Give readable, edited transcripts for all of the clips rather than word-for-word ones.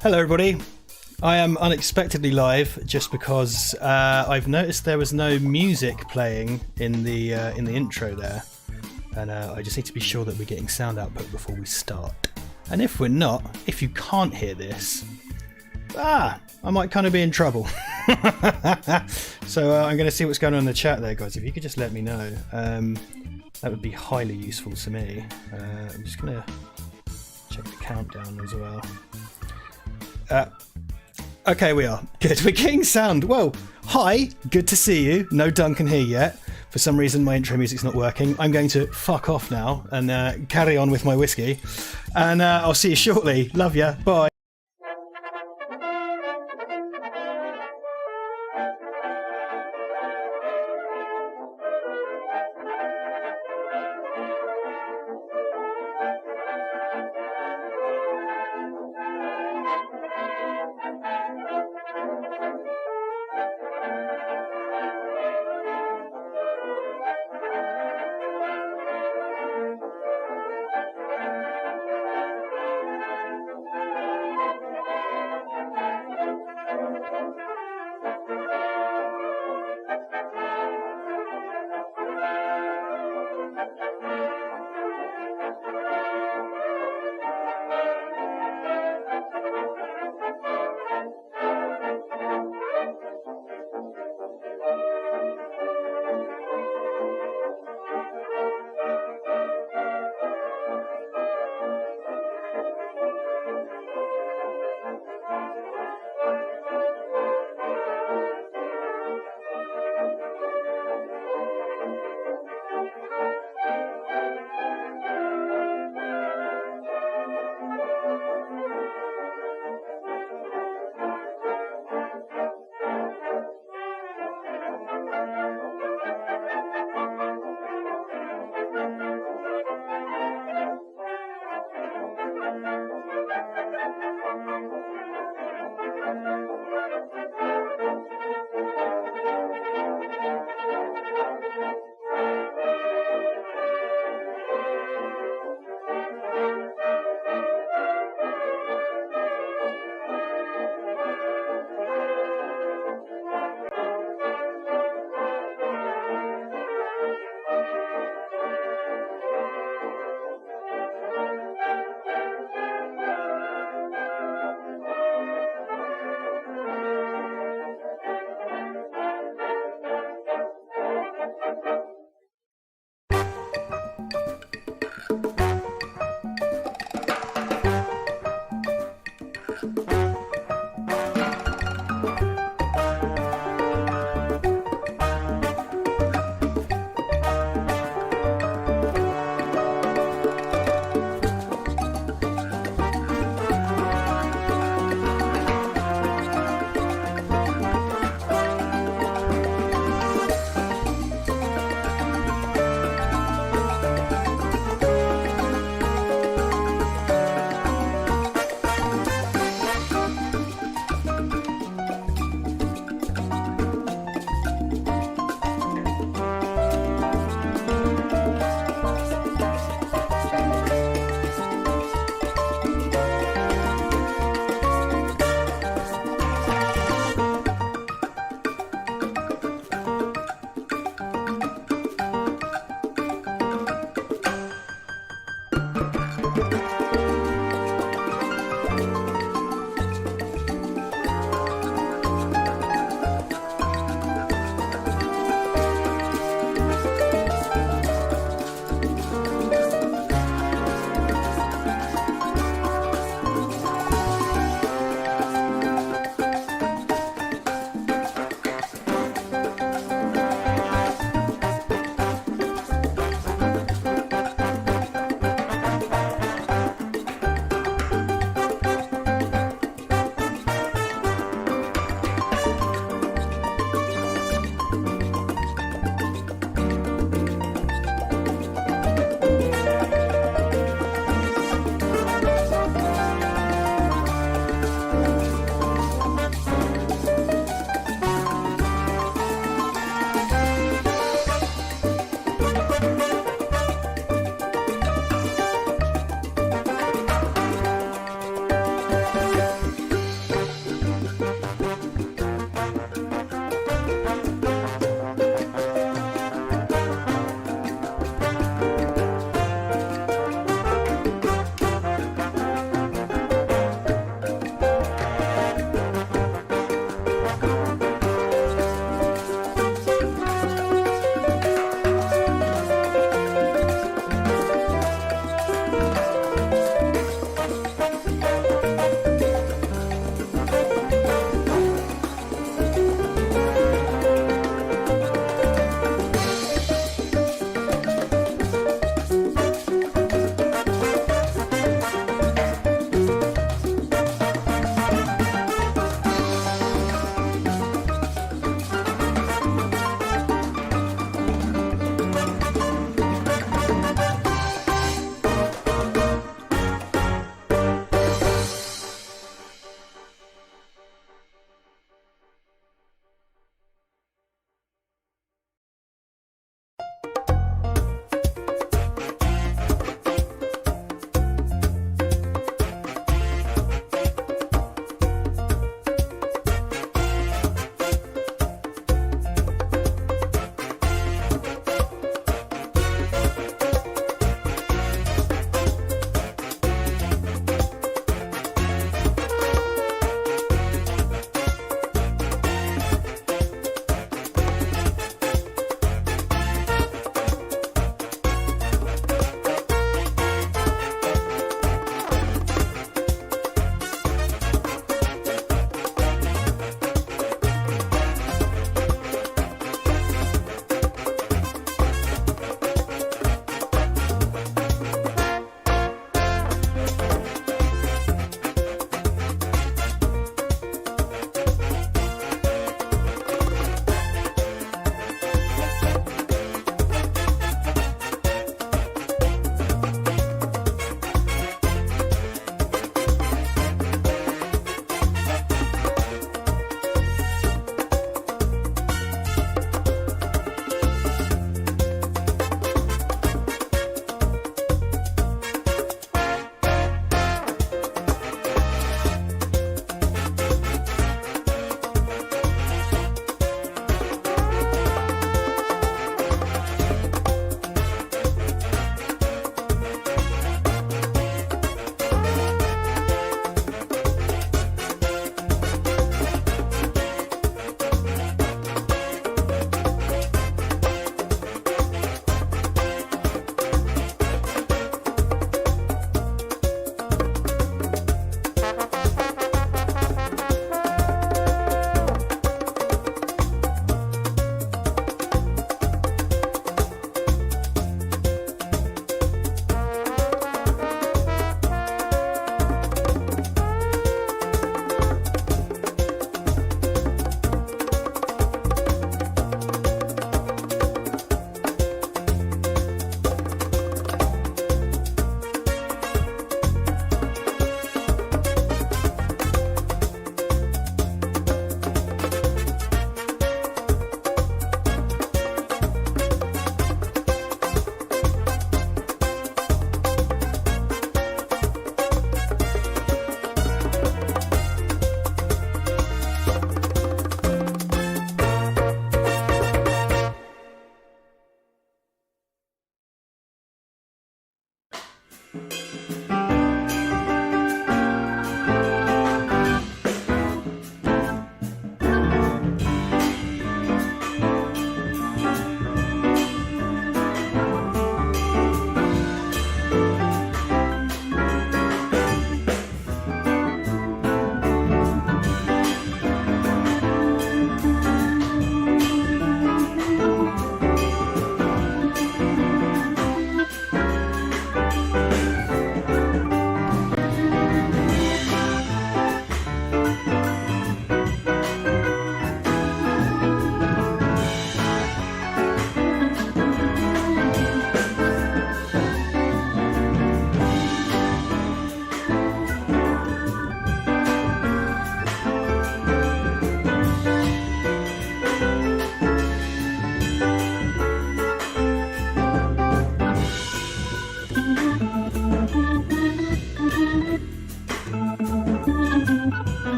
Hello everybody. I am unexpectedly live just because I've noticed there was no music playing in the intro there, and I just need to be sure that we're getting sound output before we start. And if we're not, if you can't hear this, I might kind of be in trouble. So I'm going to see what's going on in the chat there, guys. If you could just let me know, that would be highly useful to me. I'm just going to check the countdown as well. Okay, we are. Good, we're getting sound. Whoa, hi, good to see you. No Duncan here yet. For some reason, my intro music's not working. I'm going to fuck off now and carry on with my whiskey. And I'll see you shortly. Love ya. Bye.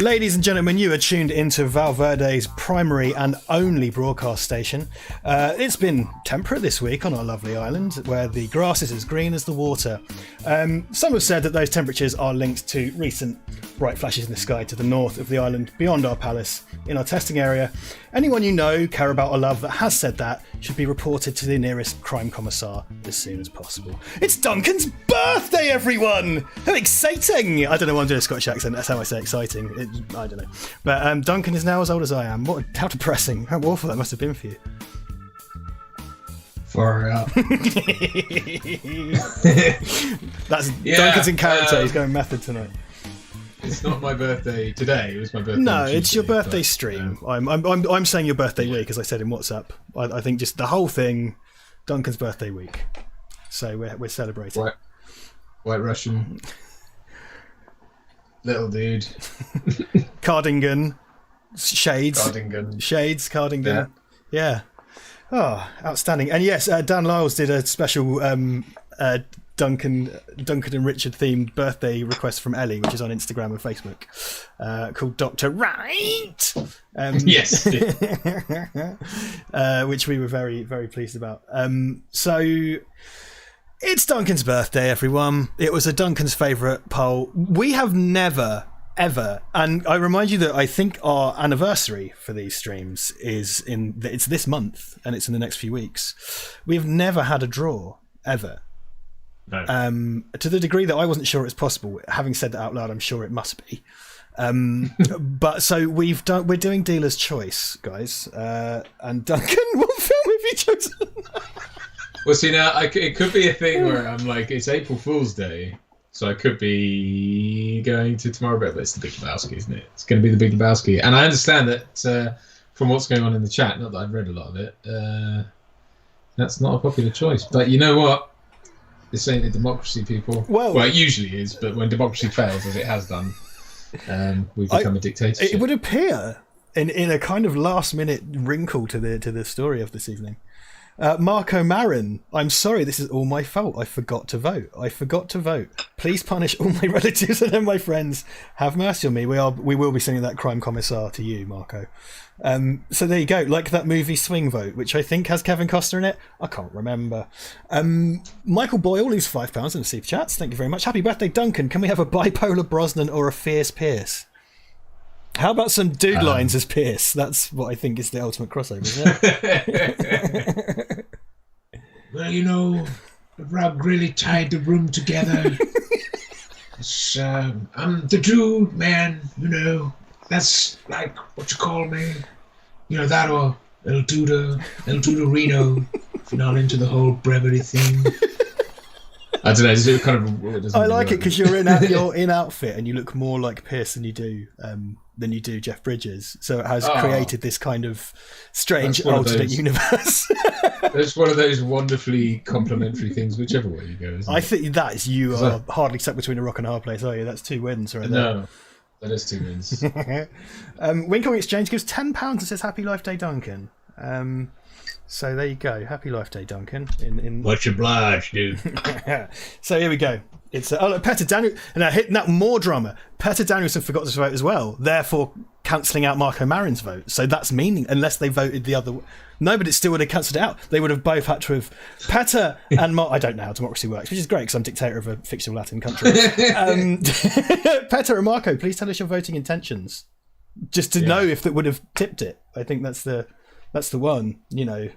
Ladies and gentlemen, you are tuned into Val Verde's primary and only broadcast station. It's been temperate this week on our lovely island, where the grass is as green as the water. Some have said that those temperatures are linked to recent bright flashes in the sky to the north of the island, beyond our palace, in our testing area. Anyone you know, care about or love that has said that should be reported to the nearest crime commissar as soon as possible. It's Duncan's birthday, everyone! How exciting! I don't know why I'm doing a Scottish accent, that's how I say exciting. I don't know. But Duncan is now as old as I am. How depressing. How awful that must have been for you. Far out. That's Duncan's in character. He's going method tonight. It's not my birthday today. It was my birthday. No, it's your birthday stream. I'm saying your birthday week, as I said in WhatsApp. I think just the whole thing, Duncan's birthday week. So we're celebrating. White Russian. Little dude. Cardigan. Shades. Cardigan. Yeah. Oh, outstanding. And yes, Dan Lyles did a special Duncan and Richard themed birthday request from Ellie, which is on Instagram and Facebook, called Dr. Right. Yes. Which we were very, very pleased about. So it's Duncan's birthday, everyone. It was a Duncan's favourite poll. We have never, ever, and I remind you that I think our anniversary for these streams it's this month, and it's in the next few weeks. We've never had a draw, ever. No. To the degree that I wasn't sure it's possible. Having said that out loud, I'm sure it must be. But so we're doing dealer's choice, guys. And Duncan, what film have you chosen? Well, see, now it could be a thing where I'm like, it's April Fool's Day, so I could be going to tomorrow, but it's the Big Lebowski, isn't it? It's going to be the Big Lebowski, and I understand that from what's going on in the chat, not that I've read a lot of it, that's not a popular choice. But you know what? This ain't a democracy, people. Well, it usually is, but when democracy fails, as it has done, we've become a dictatorship. It would appear in a kind of last-minute wrinkle to the story of this evening. Marco Marin, I'm sorry, this is all my fault. I forgot to vote. Please punish all my relatives and my friends. Have mercy on me. We will be sending that crime commissar to you, Marco. So there you go. Like that movie Swing Vote, which I think has Kevin Costner in it. I can't remember. Michael Boyle, who's £5 in the super chats. Thank you very much. Happy birthday, Duncan. Can we have a bipolar Brosnan or a fierce Pierce? How about some dude lines as Pierce? That's what I think is the ultimate crossover, isn't it? Well, you know, the rug really tied the room together. I'm the dude, man, you know. That's like what you call me. You know, that or El Dudo Reno, if you're not into the whole brevity thing. I don't know, does it kind of... I like it because you're in outfit and you look more like Pierce than you do Jeff Bridges. So it has created this kind of strange alternate universe. It's one of those wonderfully complimentary things, whichever way you go, isn't it? I think that is you are hardly stuck between a rock and a hard place, are you? That's 2 wins right there. No, that is 2 wins. Wincombe Exchange gives £10 and says Happy Life Day, Duncan. So there you go. Happy Life Day, Duncan. Much obliged, dude. So here we go. It's Petter Daniel, and hitting that more drama. Petter Danielson forgot to vote as well, therefore cancelling out Marco Marin's vote. So that's meaning, unless they voted the other. No, but it still would have cancelled it out. They would have both had to have Petter and I don't know how democracy works, which is great because I'm dictator of a fictional Latin country. Petter and Marco, please tell us your voting intentions, just to know if that would have tipped it. I think that's the one. You know,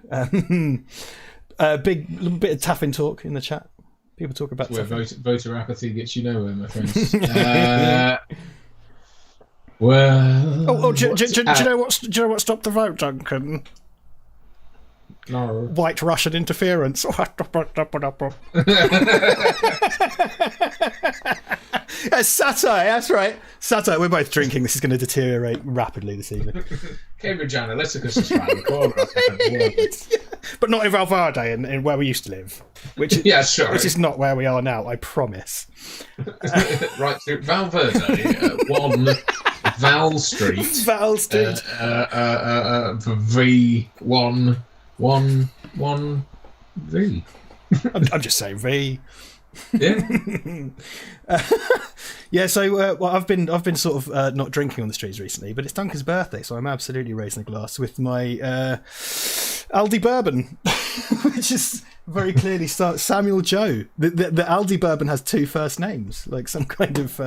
big little bit of taffin talk in the chat. People talk about where voter apathy gets you nowhere, my friends. Do you know what stopped the vote, Duncan? No. White Russian interference. Satire, that's right. Satire. We're both drinking. This is going to deteriorate rapidly this evening. Cambridge Analytica is around the corner. But not in Val Verde, in where we used to live. Which is not where we are now, I promise. Right, so Val Verde, 1 Val Street. Val Street. V1 V. I'm just saying V. Yeah. Yeah, so well, I've been sort of not drinking on the streets recently, but it's Duncan's birthday, so I'm absolutely raising a glass with my Aldi bourbon, which is very clearly Samuel Joe. The Aldi bourbon has two first names, like some kind of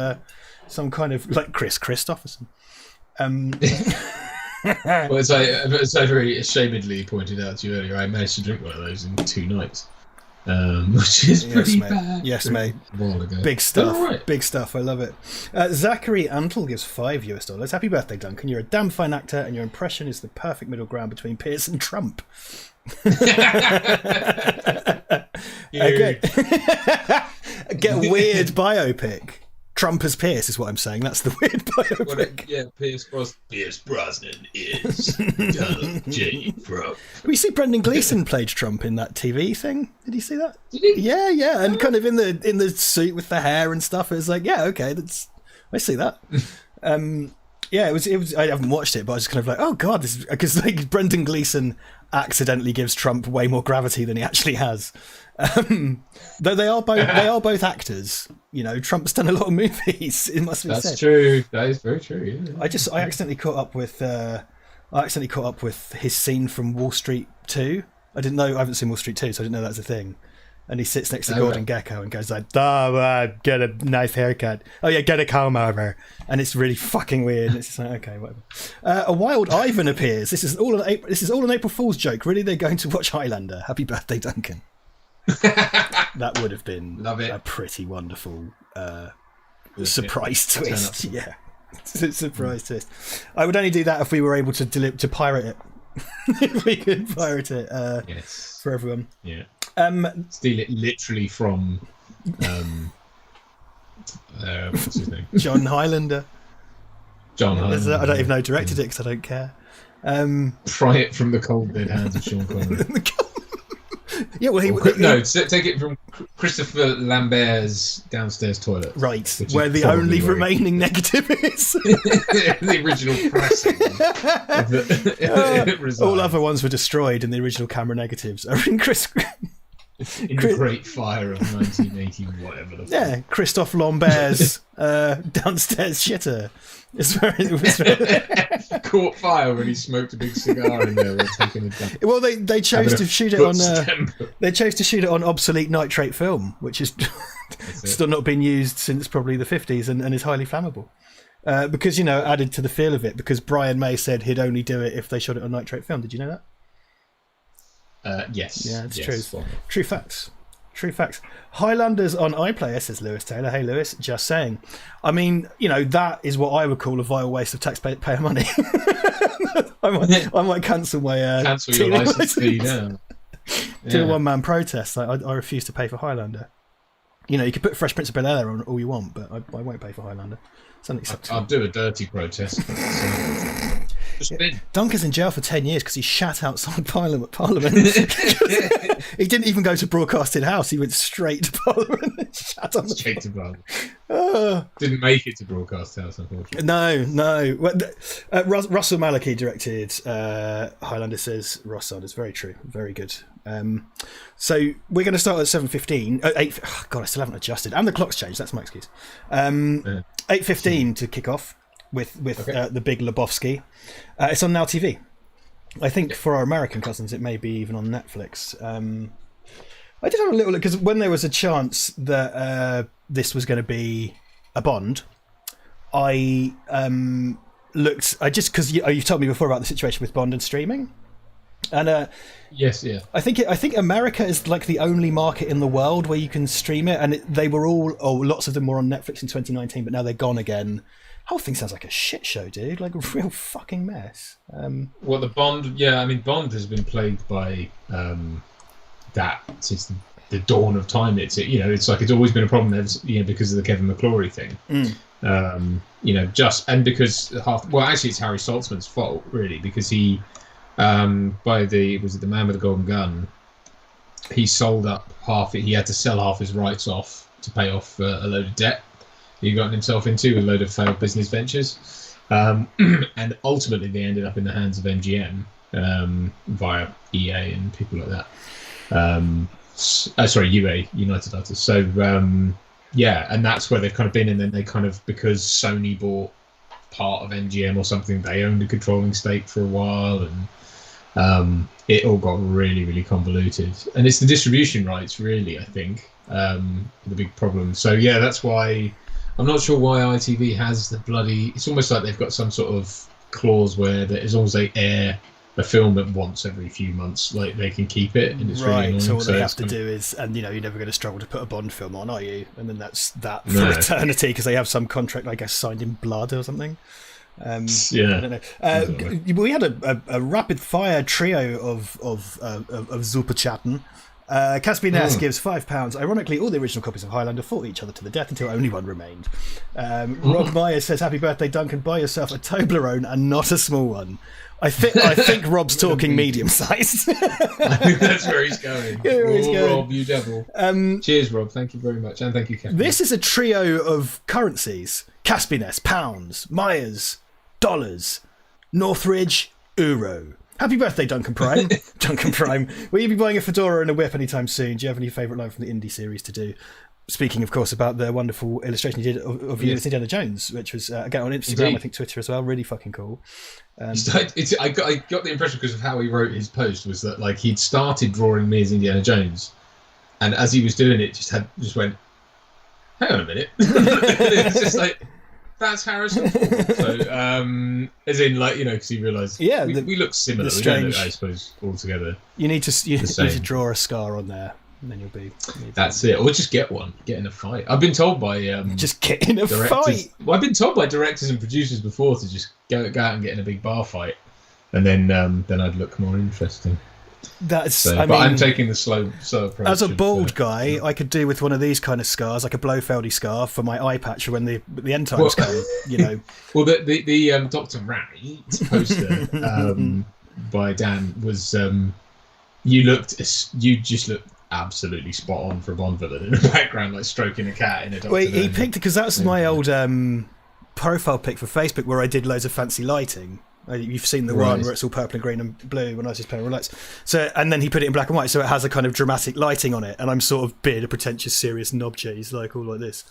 like Chris Christopherson. Well, as I very ashamedly pointed out to you earlier, I managed to drink one of those in 2 nights. Which is pretty bad. Yes, mate. A while ago. Big stuff. Right. Big stuff. I love it. Zachary Antle gives $5. Happy birthday, Duncan. You're a damn fine actor, and your impression is the perfect middle ground between Pierce and Trump. Get a weird biopic. Trump as Pierce is what I'm saying. That's the weird biopic. Pierce Brosnan is Donald J. Trump. We see Brendan Gleeson played Trump in that TV thing. Did you see that? Did he? Yeah, and kind of in the suit with the hair and stuff. It was like, yeah, okay, I see that. Yeah, it was. I haven't watched it, but I was just kind of like, oh god, this because like Brendan Gleeson accidentally gives Trump way more gravity than he actually has. Though they are both actors. You know, Trump's done a lot of movies. It must be said. That's true. That is very true. Yeah. I accidentally caught up with his scene from Wall Street 2. I haven't seen Wall Street 2, so I didn't know that's a thing. And he sits next to Gordon Gekko and goes like, get a nice haircut. Oh yeah, get a comb over. And it's really fucking weird. And it's just like, okay, whatever. A wild Ivan appears. This is all an April Fool's joke. Really, they're going to watch Highlander. Happy birthday, Duncan. That would have been a pretty wonderful surprise twist. Yeah, surprise twist. I would only do that if we were able to pirate it. If we could pirate it yes. For everyone. Yeah. Steal it literally from what's his name? John Highlander. John Highlander. I don't even know who directed it because I don't care. Pry it from the cold dead hands of Sean Connery. Yeah, well, take it from Christopher Lambert's downstairs toilet. Right, where the only remaining negative is. The original pressing. All other ones were destroyed, and the original camera negatives are in the Great Fire of 1980, whatever the fuck. Christophe Lambert's downstairs shitter. It's very caught fire when he smoked a big cigar in there while taking a dump. Well, they chose to shoot it on. They chose to shoot it on obsolete nitrate film, which is still not been used since probably the 50s, and is highly flammable. Because added to the feel of it. Because Brian May said he'd only do it if they shot it on nitrate film. Did you know that? Yes. Yeah, it's true. True facts. True facts. Highlanders on iPlayer, says Lewis Taylor. Hey, Lewis, just saying. I mean, that is what I would call a vile waste of taxpayer money. I might cancel my cancel your license fee now. Do a one-man protest. I refuse to pay for Highlander. You could put Fresh Prince of Bel-Air on all you want, but I won't pay for Highlander. It's unacceptable. I'll do a dirty protest. Duncan's in jail for 10 years because he shat outside Parliament. He didn't even go to Broadcasting House. He went straight to Parliament and shat on straight to Parliament. Didn't make it to Broadcasting House, unfortunately. No. Well, Russell Malachy directed Highlander, says Rossard. It's very true. Very good. So we're going to start at 7:15. 8. Oh God, I still haven't adjusted. And the clock's changed. That's my excuse. 8:15 to kick off with the Big Lebowski. It's on Now TV. I think for our American cousins, it may be even on Netflix. I did have a little look because when there was a chance that this was going to be a Bond, I looked. Just because you've told me before about the situation with Bond and streaming, and yes, yeah. I think America is like the only market in the world where you can stream it, and they were lots of them were on Netflix in 2019, but now they're gone again. Whole thing sounds like a shit show, dude. Like a real fucking mess. Well, the Bond, yeah, I mean, Bond has been plagued by that since the dawn of time. It's like it's always been a problem. Because of the Kevin McClory thing. Because actually, it's Harry Saltzman's fault, really, because he, was it the Man with the Golden Gun? He sold up half. He had to sell half his rights off to pay off a load of debt he got himself into, a load of failed business ventures, and ultimately they ended up in the hands of MGM via EA and people like that. Sorry, UA, United Artists. So yeah, and that's where they've kind of been, and then they kind of, because Sony bought part of MGM or something, they owned a controlling stake for a while, and it all got really, really convoluted. And it's the distribution rights, really, I think, the big problem. So yeah, that's why I'm not sure why ITV has the bloody. It's almost like they've got some sort of clause where that as long as they air a film at once every few months, like they can keep it, and it's right. really annoying. So all they have to do is, and you're never going to struggle to put a Bond film on, are you? And then that's that for eternity, because they have some contract, I guess, signed in blood or something. I don't know. We had a rapid fire trio of super chatting. Caspi Ness gives £5. Ironically, all the original copies of Highlander fought each other to the death until only one remained. Rob Myers says, "Happy birthday, Duncan! Buy yourself a Toblerone and not a small one." I think Rob's talking medium sized. I think that's where he's going. Rob, you devil. Cheers, Rob. Thank you very much, and thank you, Captain. This is a trio of currencies: Caspiness, pounds; Myers, dollars; Northridge, euro. Happy birthday, Duncan Prime. Duncan Prime. Will you be buying a fedora and a whip anytime soon? Do you have any favourite line from the indie series to do? Speaking, of course, about the wonderful illustration you did of you as Indiana Jones, which was, again, on Instagram, indeed. I think Twitter as well. Really fucking cool. I got the impression, because of how he wrote his post, was that like he'd started drawing me as Indiana Jones, and as he was doing it, just went, hang on a minute. It's just like, that's Harrison Ford. So, as in, like, because he realised, we look similar. We don't look, I suppose, altogether. You need to draw a scar on there, and then you'll be. That's it. Or just get one. Get in a fight. I've been told by just get in a fight. Well, I've been told by directors and producers before to just go out and get in a big bar fight, and then I'd look more interesting. I'm taking the slow approach. As a bald guy, I could do with one of these kind of scars, like a Blofeldy scar for my eye patch for when the end times come. Well, the Dr. Ray poster by Dan was you just looked absolutely spot on for a Bond villain in the background, like stroking a cat in a Dr. Well, he picked it because that's my old profile pic for Facebook, where I did loads of fancy lighting. You've seen the one where it's all purple and green and blue when I was just playing with lights. So, and then he put it in black and white, so it has a kind of dramatic lighting on it. And I'm sort of being a pretentious, serious knobcheese, like all like this.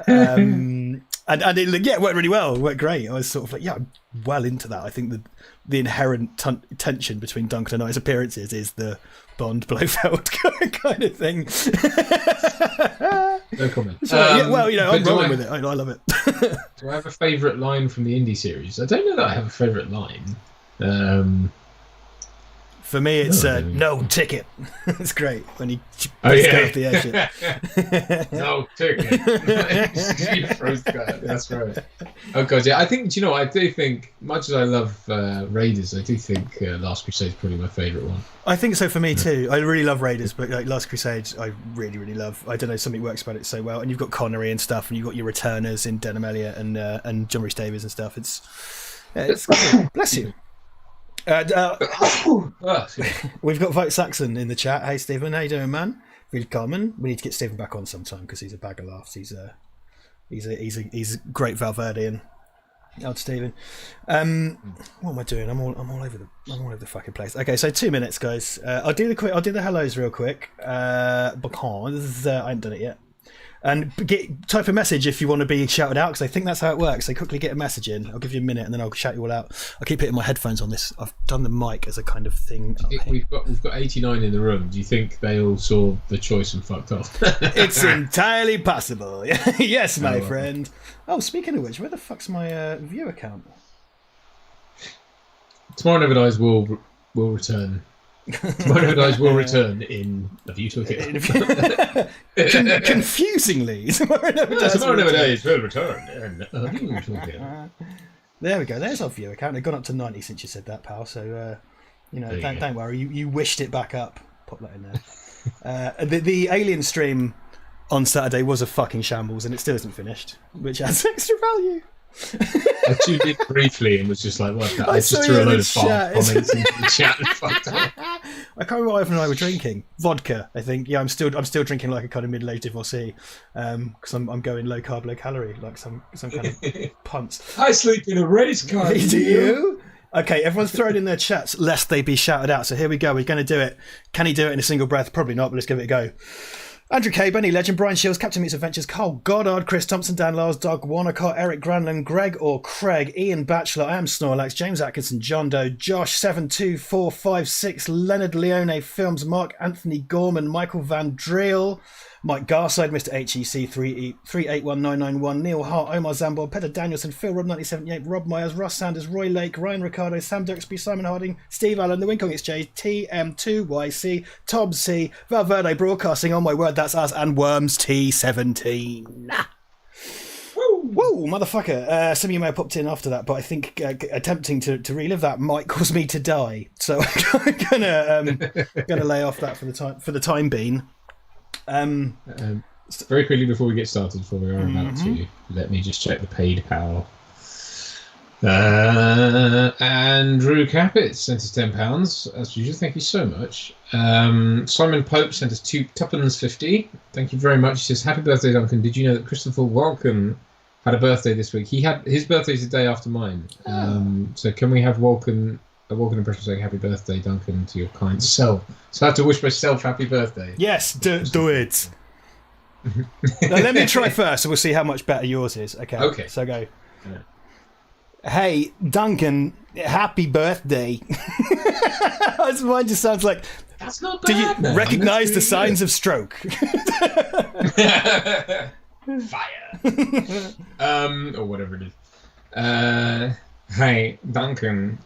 And it worked really well. It worked great. I was sort of like, I'm well into that. I think the inherent tension between Duncan and I's appearances is the Bond Blofeld kind of thing. No comment. So, I'm rolling with it. I love it. Do I have a favourite line from the indie series? I don't know that I have a favourite line. For me, it's no ticket. It's great when he off the airship. No ticket. She throws that. That's right. Oh god, yeah. I think I do think, much as I love Raiders, I do think Last Crusade is probably my favourite one. I think so for me too. I really love Raiders, but like Last Crusade, I really, really love. I don't know, something works about it so well. And you've got Connery and stuff, and you've got your returners in Denham Elliott and John Rhys Davies and stuff. It's bless you. We've got Vote Saxon in the chat. Hey Stephen, how you doing, man? Willkommen. We need to get Stephen back on sometime because he's a bag of laughs. He's a great Val Verde and old Stephen. What am I doing? I'm all over the fucking place. Okay, so 2 minutes, guys. I'll do the hellos real quick because I haven't done it yet. And type a message if you want to be shouted out, because I think that's how it works. So quickly get a message in. I'll give you a minute, and then I'll shout you all out. I'll keep hitting my headphones on this. I've done the mic as a kind of thing. We've got 89 in the room. Do you think they all saw the choice and fucked off? It's entirely possible. Yes, my friend. Oh, speaking of which, where the fuck's my view account? Tomorrow Never Dies will return. Tomorrow Never Dies will return in A View to a Kill. Confusingly, Tomorrow Never Dies will return in A View to a Kill. There we go. There's our view account. It's gone up to 90 since you said that, pal. So don't worry. You wished it back up. Pop that in there. The Alien stream on Saturday was a fucking shambles, and it still isn't finished, which adds extra value. I tuned in briefly and was just like, what? I just threw a load of comments into the chat and fucked up. I can't remember what Ivan and I were drinking. Vodka, I think. Yeah, I'm still drinking like a kind of middle-aged divorcee, because I'm going low carb, low calorie, like some kind of punts. I sleep in a race car. Do you? Okay, everyone's throwing in their chats lest they be shouted out. So here we go. We're going to do it. Can he do it in a single breath? Probably not, but let's give it a go. Andrew K, Benny Legend, Brian Shields, Captain Meets Adventures, Carl Goddard, Chris Thompson, Dan Lars, Doug Wanacott, Eric Granlund, Greg or Craig, Ian Batchelor, I am Snorlax, James Atkinson, John Doe, Josh 72456, Leonard Leone Films, Mark Anthony Gorman, Michael Van Driel, Mike Garside, Mr. HEC 381991, Neil Hart, Omar Zambor, Peter Danielson, Phil Rob 1978, Rob Myers, Ross Sanders, Roy Lake, Ryan Ricardo, Sam Duxby, Simon Harding, Steve Allen, The Winkong Exchange, TM2YC, Tom C, Val Verde Broadcasting, oh my word, that's us, and Worms T17. Whoa, motherfucker. Some of you may have popped in after that, but I think attempting to relive that might cause me to die. So I'm gonna lay off that for the time being. Very quickly before we get started, before we are about to, let me just check the paid pal. Andrew Capit sent us £10 as usual. Thank you so much. Simon Pope sent us £2.50. Thank you very much. He says, "Happy birthday, Duncan. Did you know that Christopher Walken had a birthday this week? His birthday's the day after mine. So can we have a Walken impression saying happy birthday, Duncan, to your kind self? So I have to wish myself happy birthday." Yes, do it. Now, let me try first, so we'll see how much better yours is. Okay. So go. Yeah. Hey, Duncan, happy birthday. Mine just sounds like... That's not bad. Do you recognise the signs of stroke? Fire. Or whatever it is. Hey, Duncan,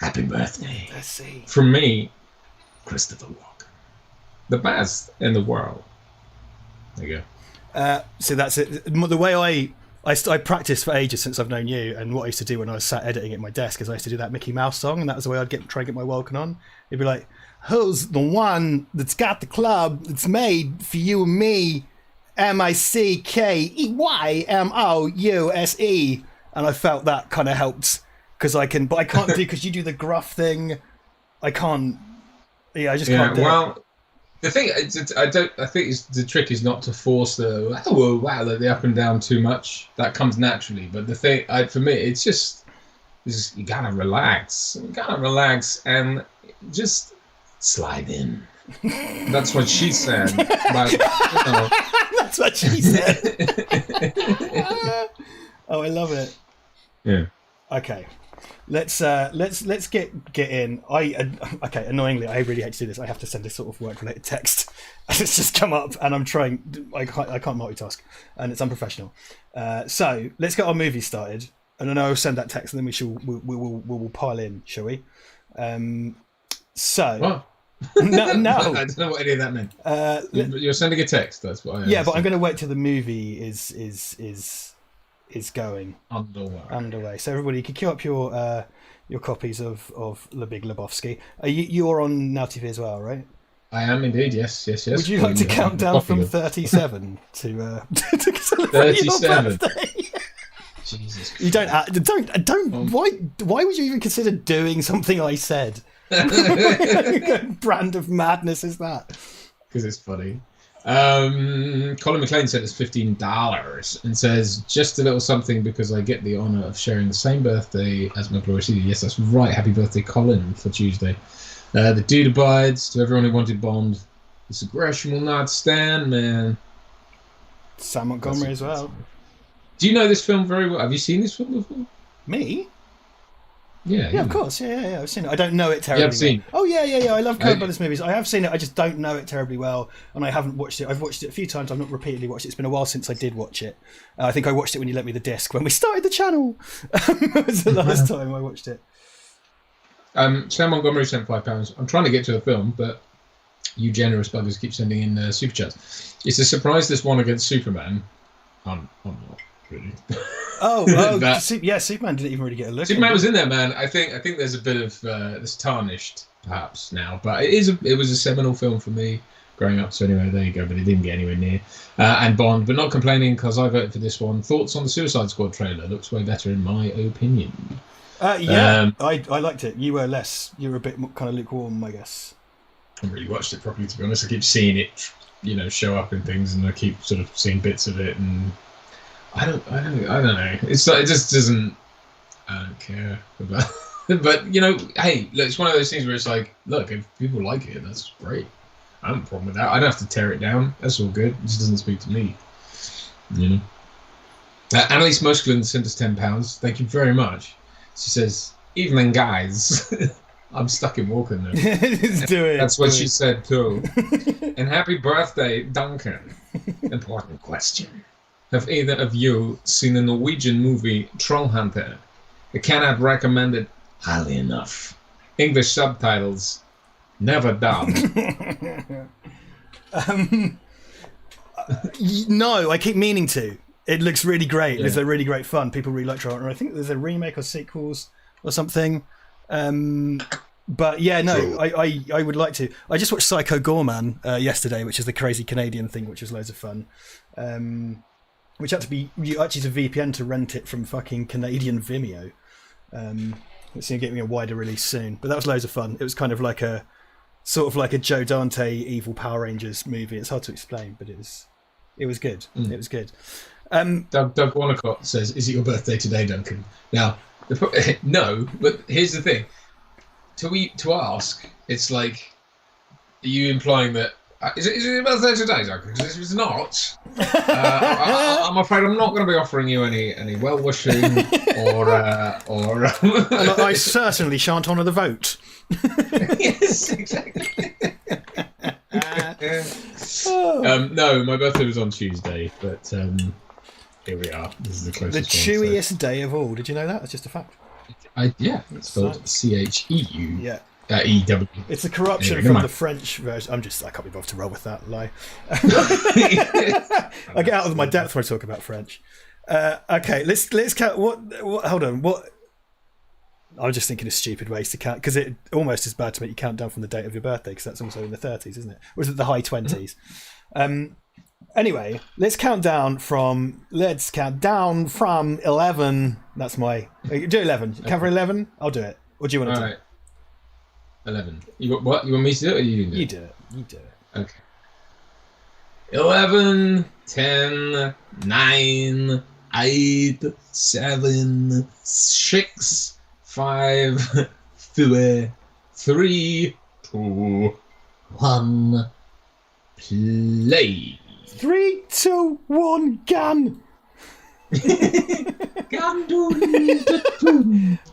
happy birthday. Let's see. From me, Christopher Walken. The best in the world. There you go. So that's it. The way I practiced for ages since I've known you, and what I used to do when I was sat editing at my desk is I used to do that Mickey Mouse song, and that was the way I'd try and get my Walken on. It'd be like, "Who's the one that's got the club that's made for you and me? MICKEYMOUSE." And I felt that kind of helped because I can't do, because you do the gruff thing. I can't. Yeah, I just can't do it. The thing, I think the trick is not to force the up and down too much. That comes naturally. But the thing, for me, it's just you gotta relax. You gotta relax and just slide in. That's what she said. But, That's what she said. Oh, I love it. Yeah. Okay. Let's get in. Annoyingly, I really hate to do this. I have to send this sort of work-related text. It's just come up, and I'm trying. I can't multitask, and it's unprofessional. So let's get our movie started, and then I'll send that text, and then we'll pile in, shall we? So. What? No. I don't know what any of that meant. You're sending a text. That's what I understand. Yeah, but I'm going to wait till the movie is going underway. So everybody, you can queue up your copies of Le Big Lebowski. You're on Now TV as well, right? I am indeed. Yes. Would you like to count down from 37 to celebrate 37? Your birthday? Jesus Christ. You don't. Why would you even consider doing something I said? What brand of madness is that? Because it's funny. Colin McLean sent us $15 and says, "Just a little something because I get the honour of sharing the same birthday as my glorious leader." Yes, that's right. Happy birthday, Colin, for Tuesday. The dude abides to everyone who wanted Bond. This aggression will not stand, man. Sam Montgomery as well. Do you know this film very well? Have you seen this film before? Me? Yeah, of course. Yeah, I've seen it. I don't know it terribly well. Seen? Oh, yeah. I love Coen Brothers movies. I have seen it. I just don't know it terribly well, and I haven't watched it. I've watched it a few times. I've not repeatedly watched it. It's been a while since I did watch it. I think I watched it when you lent me the disc when we started the channel. It was the last time I watched it. Sam Montgomery sent £5. I'm trying to get to a film, but you generous buggers keep sending in super chats. It's a surprise this one against Superman. I'm not really. Superman didn't even really get a look. Superman was in there, man. I think there's a bit of this tarnished perhaps now, but it was a seminal film for me growing up. So anyway, there you go. But it didn't get anywhere near. And Bond, but not complaining because I voted for this one. Thoughts on the Suicide Squad trailer? Looks way better in my opinion. I liked it. You were a bit more kind of lukewarm, I guess. I haven't really watched it properly, to be honest. I keep seeing it, show up in things, and I keep sort of seeing bits of it, and I don't know. It's like, it just doesn't. I don't care about. But hey, look, it's one of those things where it's like, look, if people like it, that's great. I don't have a problem with that. I don't have to tear it down. That's all good. It just doesn't speak to me. Annalise Mushkland sent us £10. Thank you very much. She says, "Evening, guys." I'm stuck in walking now. That's what she said too. And happy birthday, Duncan. Important question. Have either of you seen the Norwegian movie Trollhunter? I cannot recommend it highly enough. English subtitles, never dubbed. No, I keep meaning to. It looks really great. Yeah. It's really great fun. People really like Trollhunter. I think there's a remake or sequels or something. But yeah, no, I would like to. I just watched Psycho Gorman yesterday, which is the crazy Canadian thing, which was loads of fun. Which had to be, you actually use a VPN to rent it from fucking Canadian Vimeo. It's going to get me a wider release soon. But that was loads of fun. It was kind of like a Joe Dante Evil Power Rangers movie. It's hard to explain, but it was good. It was good. Doug Wanacott says, "Is it your birthday today, Duncan?" Now, no, but here's the thing. To ask, it's like, are you implying that is it your birthday today, Duncan? Because if it's not, I'm afraid I'm not going to be offering you any well wishing or. And I certainly shan't honour the vote. Yes, exactly. No, my birthday was on Tuesday, but here we are. This is the closest. The chewiest day of all. Did you know that? That's just a fact. It's spelled CHEU. Yeah. EW. It's a corruption from the French version. I can't be bothered to roll with that lie. I get out of my depth when I talk about French. Okay, let's count. What? Hold on. What? I was just thinking of stupid ways to count, because it almost is bad to make you count down from the date of your birthday, because that's also in the 30s, isn't it? Or is it the high 20s? Anyway, let's count down from 11. That's my. Do 11. Count for 11. I'll do it. Or do you want to do it? 11. You got what? You want me to do it, or you do it? You do it. Okay. 11, 10, 9, 8, 7, 6, 5, 4, 3, 2, 1. Play. 3, 2, 1, gun. Gun dude.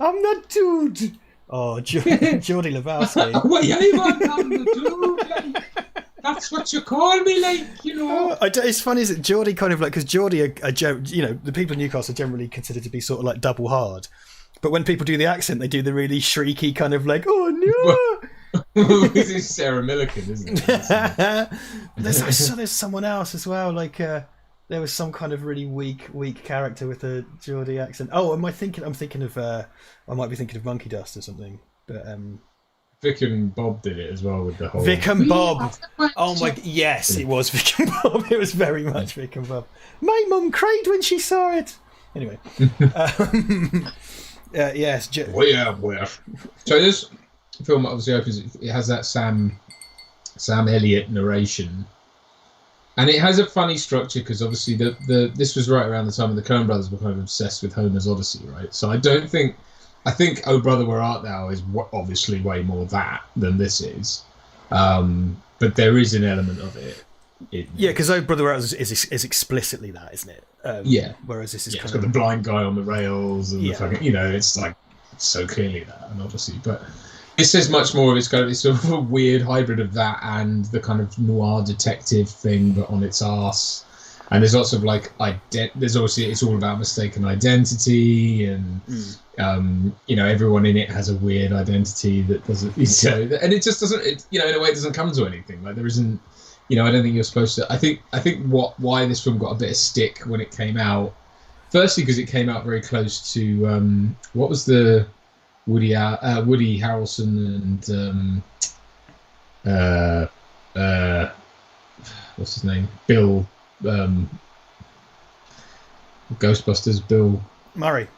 I'm the dude. Oh, Geordie Lebowski. That's what you call me, like, It's funny, is it Geordie kind of like, because Geordie the people in Newcastle are generally considered to be sort of like double hard, but when people do the accent, they do the really shrieky kind of like, oh no. This is Sarah Millican, isn't it? There's someone else as well. Like there was some kind of really weak character with a Geordie accent. Oh, I'm thinking of I might be thinking of Monkey Dust or something. But Vic and Bob did it as well with the whole. Vic and Bob. Oh my! Yes, it was Vic and Bob. It was very much Vic and Bob. My mum cried when she saw it. Anyway. Yes. Well. So this film obviously opens. It has that Sam Elliott narration, and it has a funny structure because obviously this was right around the time when the Coen brothers were kind of obsessed with Homer's Odyssey, right? So I think Oh Brother Where Art Thou is obviously way more that than this is, but there is an element of it. Because Oh Brother Where Art Thou is explicitly that, isn't it? Whereas this is it's got the blind guy on the rails and the fucking, it's like so clearly that an Odyssey, but. This is much more of it's sort of a weird hybrid of that and the kind of noir detective thing, but on its arse. And there's lots of like there's obviously it's all about mistaken identity, and everyone in it has a weird identity that doesn't. And it just doesn't. In a way, it doesn't come to anything. Like there isn't. I don't think you're supposed to. I think why this film got a bit of stick when it came out. Firstly, because it came out very close to what was the Woody Harrelson and what's his name? Bill Ghostbusters. Bill Murray.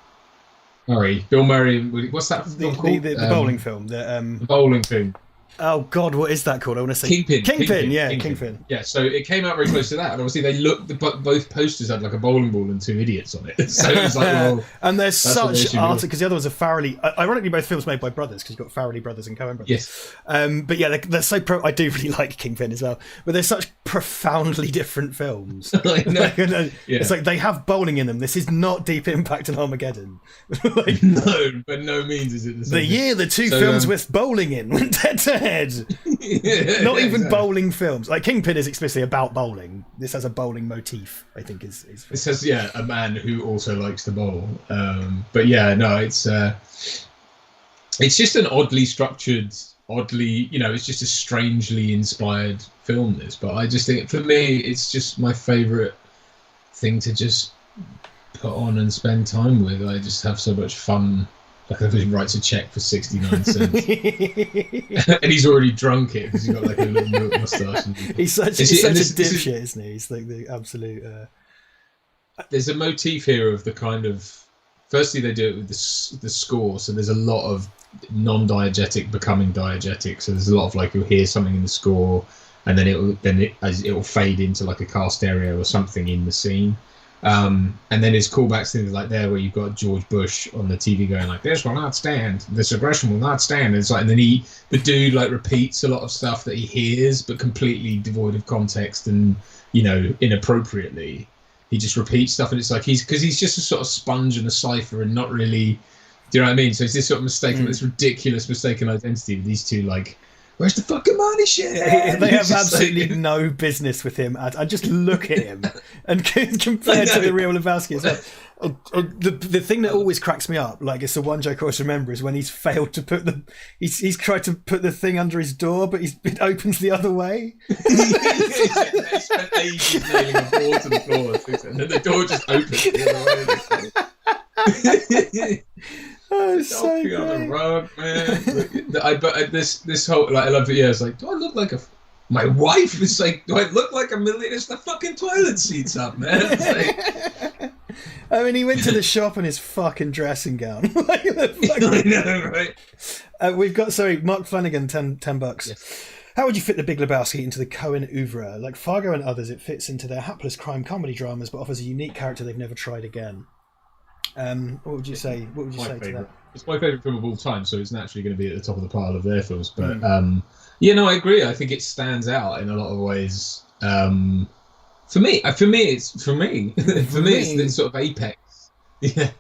Bill Murray. What's that film called? The bowling film. The bowling thing. Oh God, what is that called? I want to say Kingpin. Yeah, Kingpin. Yeah, so it came out very close to that, and obviously they looked. Both posters had like a bowling ball and two idiots on it. So it was like, well, and there's such art because the other ones are Farrelly. Ironically, both films made by brothers because you've got Farrelly brothers and Coen brothers. Yes. But yeah, they're so. I do really like Kingpin as well, but they're such profoundly different films. It's like they have bowling in them. This is not Deep Impact and Armageddon. Like, no, by no means is it the same. The year the two films with bowling in went head to head. Not even exactly. Bowling films. Like Kingpin is explicitly about bowling. This has a bowling motif, I think is this has a man who also likes to bowl. But yeah, no, it's just an oddly structured, it's just a strangely inspired film, this. But I just think for me it's just my favourite thing to just put on and spend time with. I just have so much fun. Like he writes a check for 69 cents, and he's already drunk it because he's got like a little milk moustache. He's such a dipshit, isn't he? He's like the absolute. There's a motif here of the kind of. Firstly, they do it with the score, so there's a lot of non-diegetic becoming diegetic. So there's a lot of like you'll hear something in the score, and then it will fade into like a car stereo or something in the scene. And then it's callbacks to things like there where you've got George Bush on the TV going like, "This will not stand. This aggression will not stand." And it's like, and then the dude like repeats a lot of stuff that he hears, but completely devoid of context and inappropriately. He just repeats stuff, and it's like he's just a sort of sponge and a cipher, and not really. Do you know what I mean? So it's this sort of mistaken, this ridiculous mistaken identity with these two like. Where's the fucking money shit? They have absolutely no business with him. I just look at him and compared to the real Lebowski as well. The thing that always cracks me up, like it's the one joke I always remember, is when he's failed to put he's tried to put the thing under his door, but it opens the other way. He spent ages nailing a board to the floor, and then the door just opens the other way. Oh, it's so great. On the rug, man. This whole I love it. Yeah, it's like, do I look like my wife is like, do I look like a million? It's the fucking toilet seats up, man. It's like... I mean, he went to the shop in his fucking dressing gown. I know, right? We've got Mark Flanagan, $10. Yes. How would you fit the Big Lebowski into the Coen oeuvre? Like Fargo and others, it fits into their hapless crime comedy dramas, but offers a unique character they've never tried again. What would you say? What would you say to that? It's my favourite film of all time, so it's naturally going to be at the top of the pile of their films. But I agree. I think it stands out in a lot of ways. For me, it's the sort of apex. Yeah,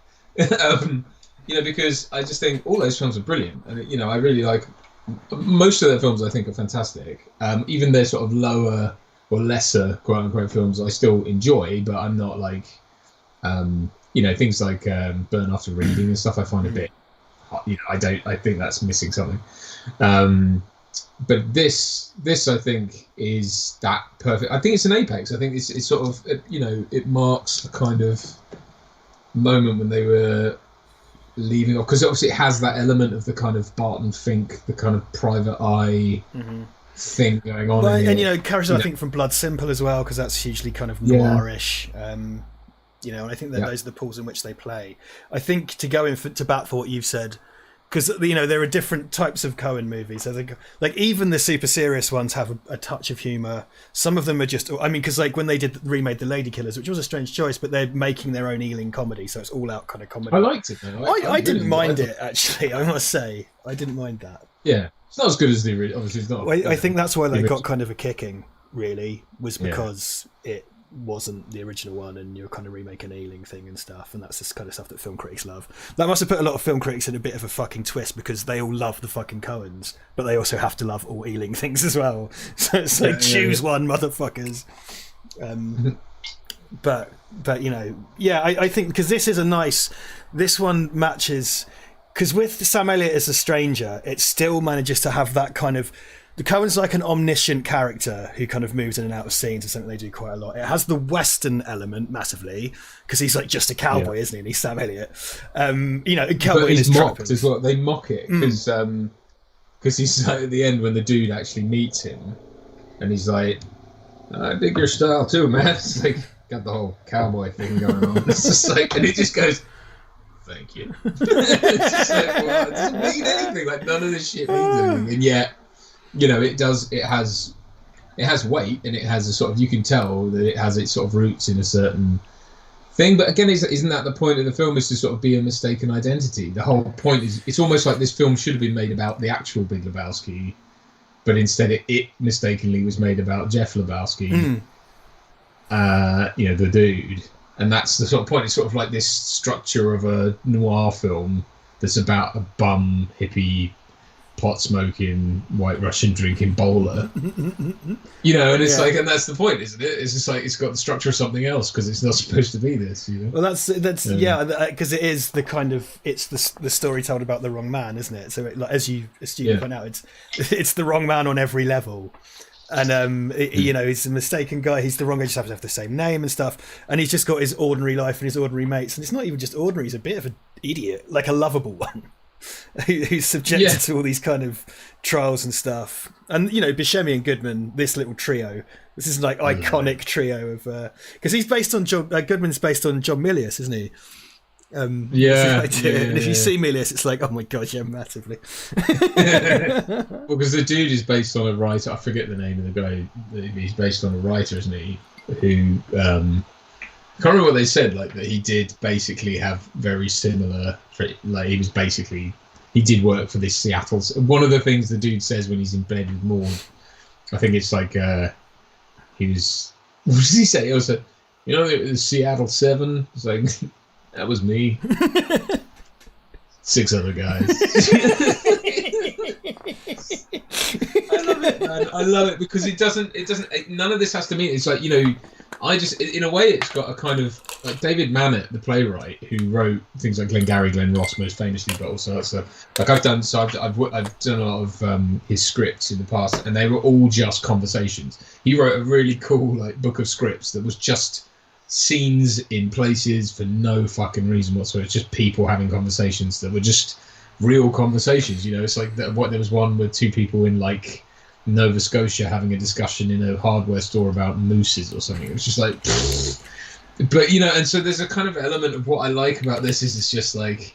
because I just think all those films are brilliant, and I really like most of their films. I think are fantastic. Even their sort of lower or lesser quote unquote films, I still enjoy, but I'm not like. Things like Burn After Reading and stuff I find a bit, I think that's missing something. But this I think is that perfect. I think it's an apex. I think it's sort of, it marks the kind of moment when they were leaving off, because obviously it has that element of the kind of Barton Fink, the kind of private eye thing going on. Well, and characters I think from Blood Simple as well, because that's hugely kind of noirish. And I think that those are the pools in which they play. I think to go to bat for what you've said, because there are different types of Coen movies. So like even the super serious ones have a touch of humor. Some of them are just, because like when they remade The Lady Killers, which was a strange choice, but they're making their own Ealing comedy, so it's all out kind of comedy. I liked it though. I didn't mind it actually. I must say I didn't mind that. Yeah, it's not as good as the original. Obviously, it's not. I think that's why they got kind of a kicking. Really, was because it wasn't the original one, and you're kind of remaking an Ealing thing and stuff, and that's this kind of stuff that film critics love. That must have put a lot of film critics in a bit of a fucking twist, because they all love the fucking Coens, but they also have to love all Ealing things as well. So it's like choose one, motherfuckers. But I think because this one matches, because with Sam Elliott as a stranger, it still manages to have that kind of. The Coen's like an omniscient character who kind of moves in and out of scenes, and something they do quite a lot. It has the Western element massively, because he's like just a cowboy, isn't he? And he's Sam Elliott. Cowboy but in he's his mocked trappings. as well. They mock it because he's like, at the end when the dude actually meets him, and he's like, "I dig your style too, man." It's like got the whole cowboy thing going on. It's just like, and he just goes, "Thank you." It's just like, well, it doesn't mean anything. Like none of this shit means anything, and yet. you know, it has weight, and it has a sort of, you can tell that it has its sort of roots in a certain thing. But again, isn't that the point of the film, is to sort of be a mistaken identity? The whole point is, it's almost like this film should have been made about the actual Big Lebowski, but instead it mistakenly was made about Jeff Lebowski, you know, the dude. And that's the sort of point. It's sort of like this structure of a noir film that's about a bum, hippie, pot-smoking, white Russian drinking bowler. You know, and it's like, and that's the point, isn't it? It's just like, it's got the structure of something else, because it's not supposed to be this, you know? Well, that's because it is the kind of, it's the story told about the wrong man, isn't it? So like, as you point out, it's the wrong man on every level. And you know, he's a mistaken guy, he's the wrong guy, just happens to have the same name and stuff, and he's just got his ordinary life and his ordinary mates, and it's not even just ordinary, he's a bit of an idiot, like a lovable one. Who's subjected to all these kind of trials and stuff. And you know, Buscemi and Goodman, this little trio, this is like iconic trio of because he's based on Goodman's based on John Milius, isn't he? And if you see Milius, it's like, oh my god, yeah, massively. Well, because the dude is based on a writer, I forget the name of the guy, he's based on a writer, isn't he, who I can't remember what they said, like that he did basically have very similar, like he did work for this Seattle. One of the things the dude says when he's in bed with Maud, I think it's like he was, what does he say? It was you know, the Seattle 7. It's like, that was me. 6 other guys. I love it, man. I love it because it doesn't, none of this has to mean, it's like, you know, in a way, it's got a kind of, like David Mamet, the playwright, who wrote things like Glengarry Glen Ross most famously, but also that stuff. Like I've done a lot of his scripts in the past, and they were all just conversations. He wrote a really cool like book of scripts that was just scenes in places for no fucking reason whatsoever. It's just people having conversations that were just real conversations. You know, it's like there was one with 2 people in like Nova Scotia having a discussion in a hardware store about mooses or something. It was just like, but you know, and so there's a kind of element of what I like about this is it's just like,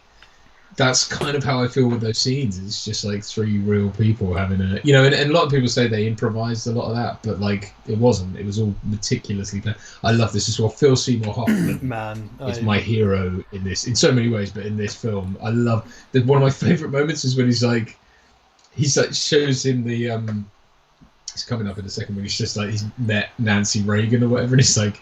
that's kind of how I feel with those scenes. It's just like 3 real people having a, you know, and a lot of people say they improvised a lot of that, but like it wasn't. It was all meticulously planned. I love this as well. Phil Seymour Hoffman is my hero in this, in so many ways, but in this film, I love that. One of my favorite moments is when he's like shows him the it's coming up in a second, when he's just like, he's met Nancy Reagan or whatever, and he's like,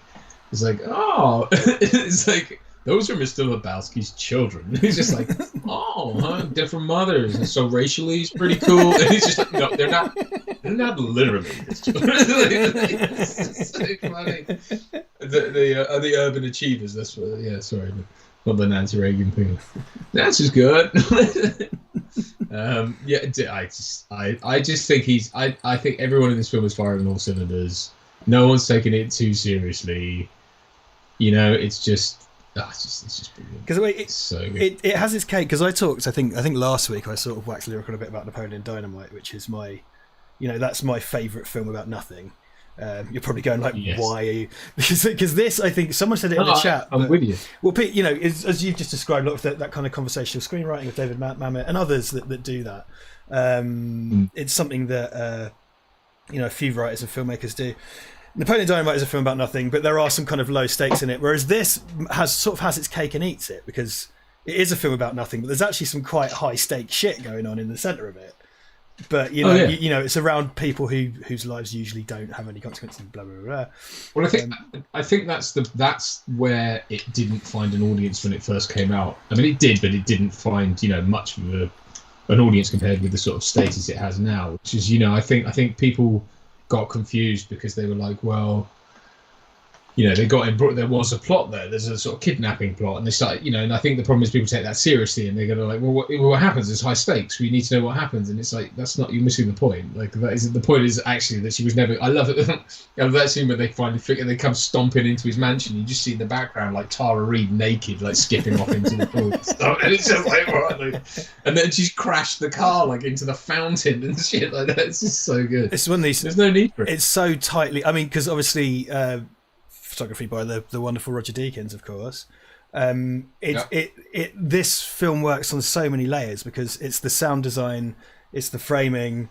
oh, it's like, those are Mr. Lebowski's children. He's just like, oh, huh? Different mothers, and so racially he's pretty cool. And he's just like, no, they're not literally his children. It's so funny. The Urban Achievers. That's what. Yeah, sorry, not the Nancy Reagan thing. Nancy's good. I just think I think everyone in this film is firing on all cylinders. No one's taking it too seriously. You know, it's just brilliant. Because it's so good. It has its cake. Because I think last week I sort of waxed lyrical a bit about Napoleon Dynamite, which is my, you know, that's my favourite film about nothing. You're probably going like, yes. Why are you? Because this, I think someone said it in the chat. I'm with you. Well, Pete, you know, as you've just described, a lot of that kind of conversational screenwriting with David Mamet and others that do that. It's something that you know, a few writers and filmmakers do. Napoleon Dynamite is a film about nothing, but there are some kind of low stakes in it. Whereas this has its cake and eats it, because it is a film about nothing, but there's actually some quite high stakes shit going on in the centre of it. But you know, you know, it's around people whose lives usually don't have any consequences. Blah blah blah. Well, I think that's where it didn't find an audience when it first came out. I mean, it did, but it didn't find, you know, much of an audience compared with the sort of status it has now. Which is, you know, I think people got confused because they were like, well, you know, there was a plot there. There's a sort of kidnapping plot, and they started, you know, and I think the problem is people take that seriously, and they're going to like, well, what happens? It's high stakes. We need to know what happens, and it's like, that's not, you're missing the point. Like, that is, the point is actually that she was never. I love it. I love that scene where they finally they come stomping into his mansion. You just see in the background like Tara Reid naked, like skipping off into the pool, and it's just like, what? Like, and then she's crashed the car like into the fountain and shit like that. It's just so good. It's one of these. There's no need for it. It's so tightly. I mean, because obviously. Photography by the wonderful Roger Deakins, of course. This film works on so many layers, because it's the sound design, it's the framing,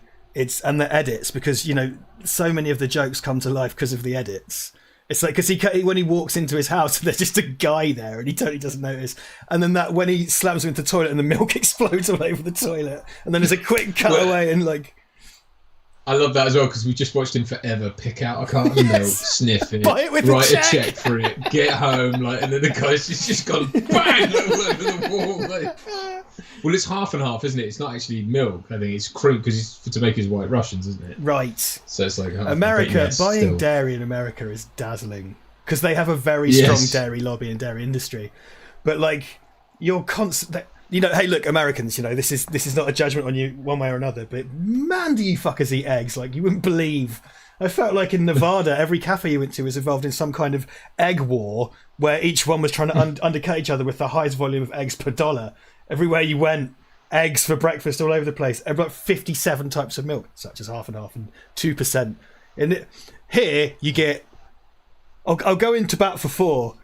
and the edits, because so many of the jokes come to life because of the edits. It's like, because when he walks into his house, there's just a guy there and he totally doesn't notice. And then that when he slams him into the toilet and the milk explodes all over the toilet, and then there's a quick cutaway and like. I love that as well, because we just watched him forever pick out a carton of milk, sniff it, Buy it with write a a check for it, get home, and then the guy's just gone bang all over the wall. Well, it's half and half, isn't it? It's not actually milk. I think it's cream, because it's to make his White Russians, isn't it? Right. So it's like America. Buying dairy in America is dazzling, because they have a very strong dairy lobby and dairy industry. But like, you're constant. Hey, look, Americans. This is not a judgment on you one way or another. But man, do you fuckers eat eggs like you wouldn't believe. I felt like in Nevada, every cafe you went to was involved in some kind of egg war, where each one was trying to undercut each other with the highest volume of eggs per dollar. Everywhere you went, eggs for breakfast all over the place. About 57 types of milk, such as half and half and 2%. Here you get. I'll go into bat for 4.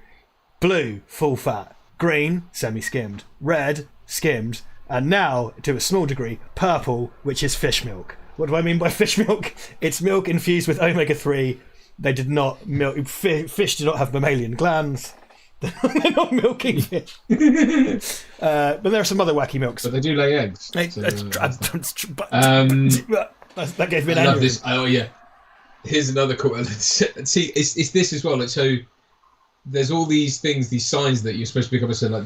Blue, full fat. Green, semi-skimmed. Red, skimmed. And now, to a small degree, purple, which is fish milk. What do I mean by fish milk? It's milk infused with omega-3. They did not milk. Fish do not have mammalian glands. They're not milking fish. But there are some other wacky milks. But they do lay eggs. That gave me an I love aneurysm. this. Oh yeah. Here's another cool. See, it's this as well. Like, so there's all these things, these signs that you're supposed to pick up. So like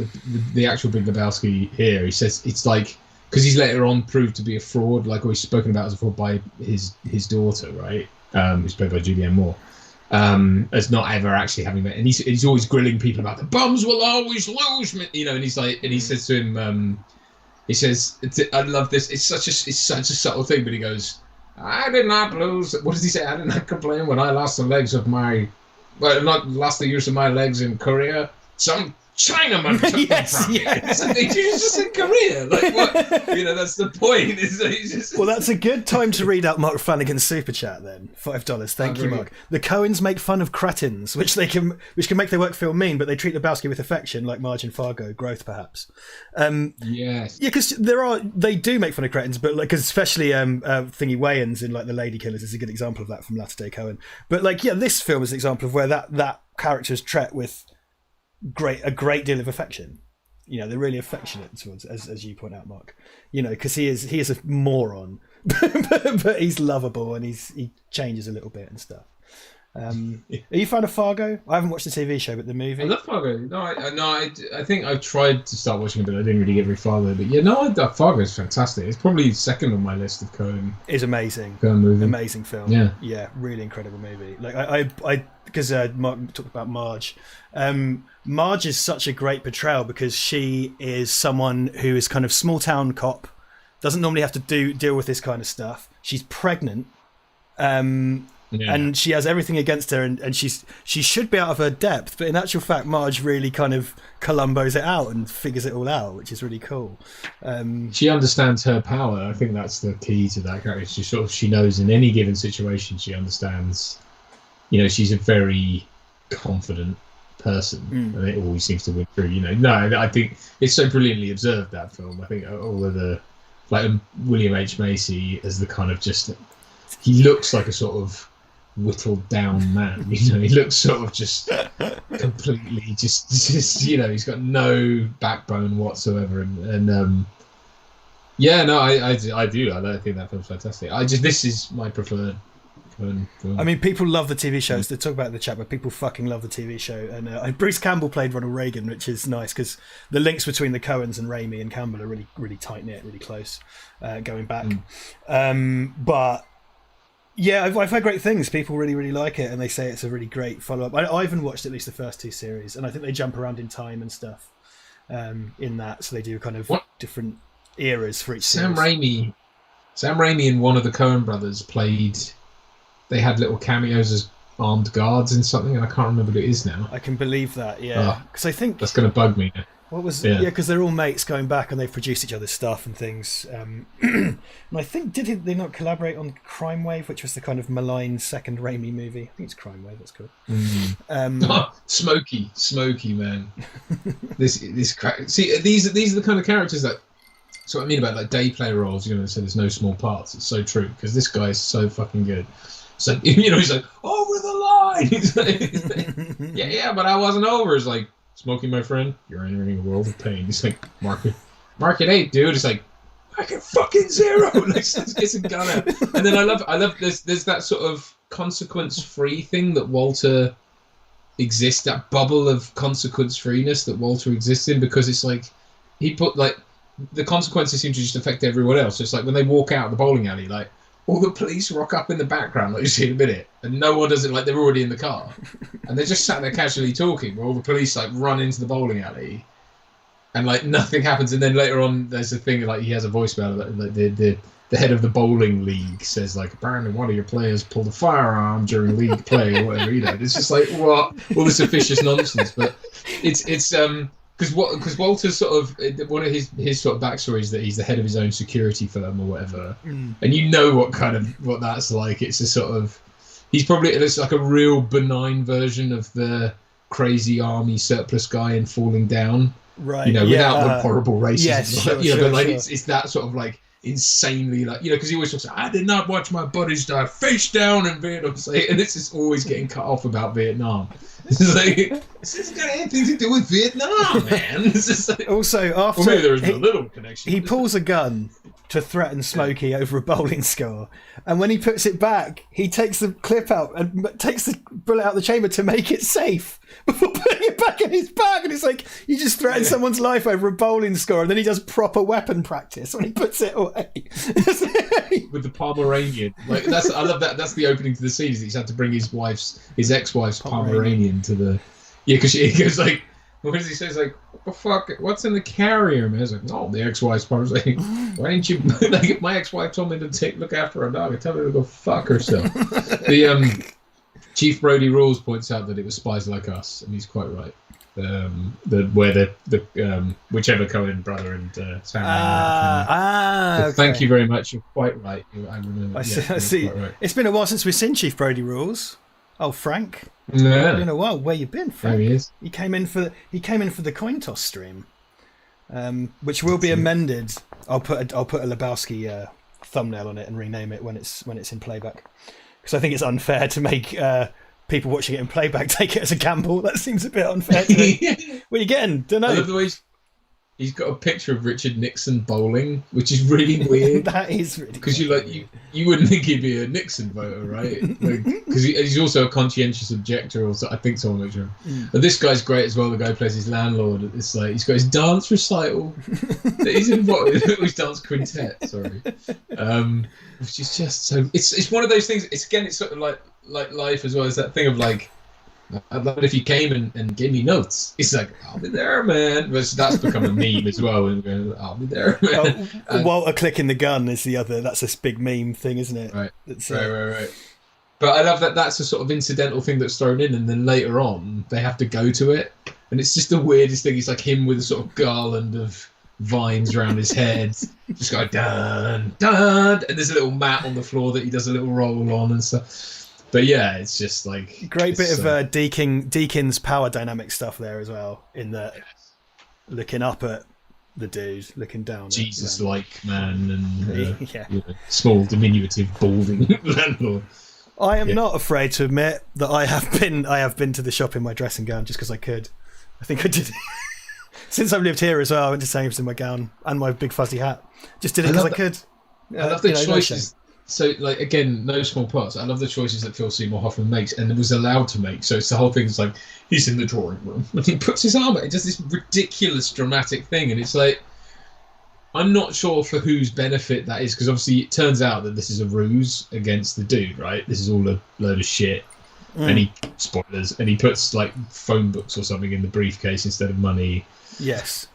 the actual Big Lebowski here, he says it's like, because he's later on proved to be a fraud, like always spoken about as a fraud by his daughter, right? Who's played by Julianne Moore. As not ever actually having met, and he's always grilling people about the bums will always lose, and he's like, and he says to him, he says, I love this. It's such a subtle thing, but he goes, I did not lose. What does he say? I did not complain when I lost the legs of my, well, not lost the use of my legs in Korea. Some Chinaman took them from me. It's like, you're just in Korea. Like, what? That's the point. Well, that's a good time to read out Mark Flanagan's super chat then. $5. Thank you, Mark. The Coens make fun of cretins, which can make their work feel mean, but they treat Lebowski with affection, like Marge and Fargo. Growth, perhaps. Yes. Yeah, because they do make fun of cretins, but like, cause especially Thingy Wayans in like The Lady Killers is a good example of that from Latter Day Cohen. But like, yeah, this film is an example of where that character is treated with a great deal of affection. They're really affectionate towards, as you point out, Mark. Because he is a moron, but he's lovable and he changes a little bit and stuff. Are you a fan of Fargo? I haven't watched the TV show, but the movie. I love Fargo. I think I tried to start watching it, but I didn't really get very far there. But Fargo is fantastic. It's probably second on my list of Coen. It's amazing. Coen movie. Amazing film. Yeah, really incredible movie. Like I because Mark talked about Marge. Marge is such a great portrayal because she is someone who is kind of small town cop, doesn't normally have to deal with this kind of stuff. She's pregnant. And she has everything against her, and she should be out of her depth, but in actual fact, Marge really kind of Columbos it out and figures it all out, which is really cool. She understands her power. I think that's the key to that character. She knows in any given situation, she understands. She's a very confident person, and it always seems to win through. I think it's so brilliantly observed, that film. I think all of the, like William H. Macy as the kind of he looks like a sort of whittled down man. He looks sort of just completely just he's got no backbone whatsoever, and I do. I think that film's fantastic. This is my preferred film. I mean, people love the TV shows. They talk about it in the chat, but people fucking love the TV show. And Bruce Campbell played Ronald Reagan, which is nice because the links between the Coens and Raimi and Campbell are really, really tight knit, really close, going back. But yeah, I've heard great things. People really, really like it, and they say it's a really great follow-up. I even watched at least the first 2 series, and I think they jump around in time and stuff in that, so they do kind of different eras for each series. Sam Raimi and one of the Coen brothers they had little cameos as armed guards in something, and I can't remember what it is now. I can believe that, yeah. Because I think that's going to bug me now. What was because they're all mates going back and they've produced each other's stuff and things. And I think did they not collaborate on Crime Wave, which was the kind of maligned second Raimi movie? I think it's Crime Wave. That's cool. Smoky man. See, these are the kind of characters that So what I mean about like day player roles, you know, so there's no small parts. It's so true because this guy is so fucking good. So you know, he's like over the line. He's like, yeah, but I wasn't over. It's like Smokey, my friend, you're entering a world of pain. He's like mark it 8, dude. It's like mark it fucking 0. Like, gets a gun out. And then I love there's that sort of consequence free thing that Walter exists, that bubble of consequence freeness that Walter exists in, because it's like he put like. The consequences seem to just affect everyone else. It's like when they walk out of the bowling alley, like all the police rock up in the background, like you see in a minute, and no one does it. Like they're already in the car, and they're just sat there casually talking. Where all the police like run into the bowling alley, and like nothing happens. And then later on, there's a thing like he has a voicemail. Like the head of the bowling league says like apparently one of your players pulled a firearm during league play or whatever. You know, it's just like what all this officious nonsense. But it's Because Walter's sort of one of his sort of backstory is that he's the head of his own security firm or whatever, and you know what that's like. It's a sort of it's like a real benign version of the crazy army surplus guy in Falling Down, right? You know, without the horrible racism, yes, sure, but like it's that sort of like insanely like because he always talks. I did not watch my buddies die face down in Vietnam, and it's just always getting cut off about Vietnam. It's like, this isn't got anything to do with Vietnam, man. It's just like, also, after maybe there is a little connection. He pulls a gun to threaten Smokey over a bowling score, and when he puts it back, he takes the clip out and takes the bullet out of the chamber to make it safe before putting it back in his bag. And it's like you just threaten someone's life over a bowling score, and then he does proper weapon practice when he puts it away with the Pomeranian. Like I love that. That's the opening to the scene. Is he's had to bring his ex-wife's Pomeranian to the because he goes like. What does he say? He's like, what the fuck? What's in the carrier, man? He's like, no, the ex-wife's part. He's like, why didn't you? Like, if my ex-wife told me to look after her dog, I tell her to go fuck herself. The Chief Brody Rules points out that it was Spies Like Us, and he's quite right. Whichever Cohen brother and Sam. Okay. Thank you very much. You're quite right. I remember. I see. Right. It's been a while since we've seen Chief Brody Rules. Oh, Frank. Yeah. It's been a while. Where you been, Frank? There he is. He came in for the coin toss stream, which will be amended. I'll put a Lebowski thumbnail on it and rename it when it's in playback, because I think it's unfair to make people watching it in playback take it as a gamble. That seems a bit unfair to me. What are you getting? Don't know. I love the way he's got a picture of Richard Nixon bowling, which is really weird. That is really because you wouldn't think he'd be a Nixon voter, right? Because he's also a conscientious objector, or so, I think someone mentioned. But this guy's great as well. The guy who plays his landlord. It's like he's got his dance recital. He's involved his dance quintet. Sorry, which is just so. It's one of those things. It's sort of like life as well. It's that thing of like. I'd love it if you came and gave me notes. He's like, I'll be there, man. But that's become a meme as well. And I'll be there, man. Walter clicking the gun is the other. That's a big meme thing, isn't it? Right. Right. But I love that that's a sort of incidental thing that's thrown in, and then later on they have to go to it, and it's just the weirdest thing. It's like him with a sort of garland of vines around his head, just going dun dun, and there's a little mat on the floor that he does a little roll on and stuff. But yeah, it's just like great bit of Deacon's power dynamic stuff there as well. In the looking up at the dude, looking down. Jesus-like man and small diminutive balding landlord. I am not afraid to admit that I have been to the shop in my dressing gown just because I could. I think I did. Since I've lived here as well, I went to Sainsbury's in my gown and my big fuzzy hat. Just did it because I could. I love the choices. So, like, again, no small parts. I love the choices that Phil Seymour Hoffman makes and was allowed to make. So it's the whole thing is like, he's in the drawing room and he puts his arm out. It does this ridiculous dramatic thing. And it's like, I'm not sure for whose benefit that is, because obviously it turns out that this is a ruse against the dude, right? This is all a load of shit. And spoilers, and he puts, like, phone books or something in the briefcase instead of money. Yes.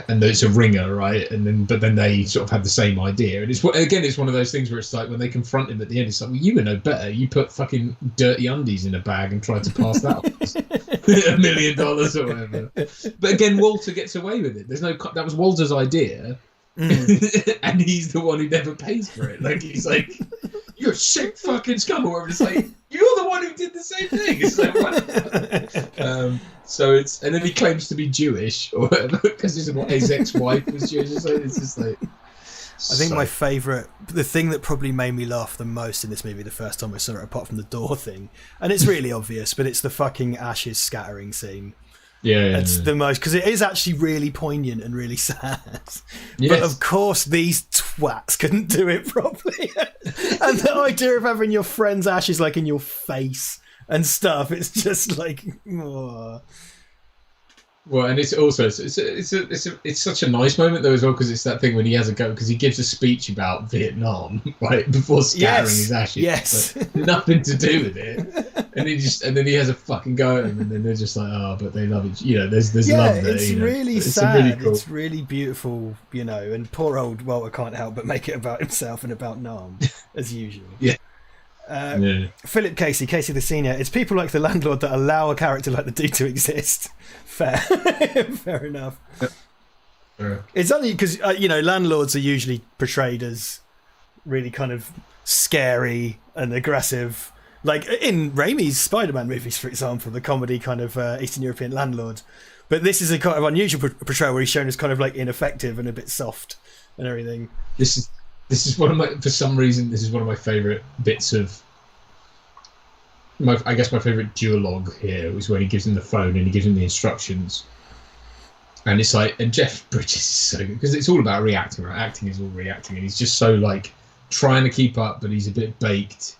And it's a ringer, right? But then they sort of have the same idea, and it's one of those things where it's like when they confront him at the end, it's like, well, you would know better. You put fucking dirty undies in a bag and tried to pass that off $1 million or whatever. But again, Walter gets away with it. That was Walter's idea, and he's the one who never pays for it. Like, he's like, "You're a sick fucking scum," or whatever. It's like, you're the one who did the same thing. It's like, what? So it's, and then he claims to be Jewish or whatever because his ex-wife was Jewish. So it's just like, I think my favourite, the thing that probably made me laugh the most in this movie the first time I saw it, apart from the door thing, and it's really obvious, but it's the fucking ashes scattering scene. Yeah, it's the most, because it is actually really poignant and really sad. Yes. But of course, these twats couldn't do it properly. And the idea of having your friend's ashes like in your face and stuff, it's just like, oh. Well, and it's also it's such a nice moment though as well, because it's that thing when he has a go, because he gives a speech about Vietnam right before scattering his ashes. Yes, like, nothing to do with it, and then he has a fucking go at him, and then they're just like, oh, but they love each. There's love there. It's really it's sad. Really cool. It's really beautiful, and poor old Walter can't help but make it about himself and about Nam as usual. Philip Casey the Senior. It's people like the landlord that allow a character like the dude to exist. Fair, fair enough. It's only because landlords are usually portrayed as really kind of scary and aggressive, like in Raimi's Spider-Man movies, for example, the comedy kind of Eastern European landlord. But this is a kind of unusual portrayal where he's shown as kind of like ineffective and a bit soft and everything. This is one of my, for some reason, this is one of my favourite bits of my favourite duologue here was when he gives him the phone and he gives him the instructions. And it's like, and Jeff Bridges is so good, because it's all about reacting, right? Acting is all reacting, and he's just so like trying to keep up, but he's a bit baked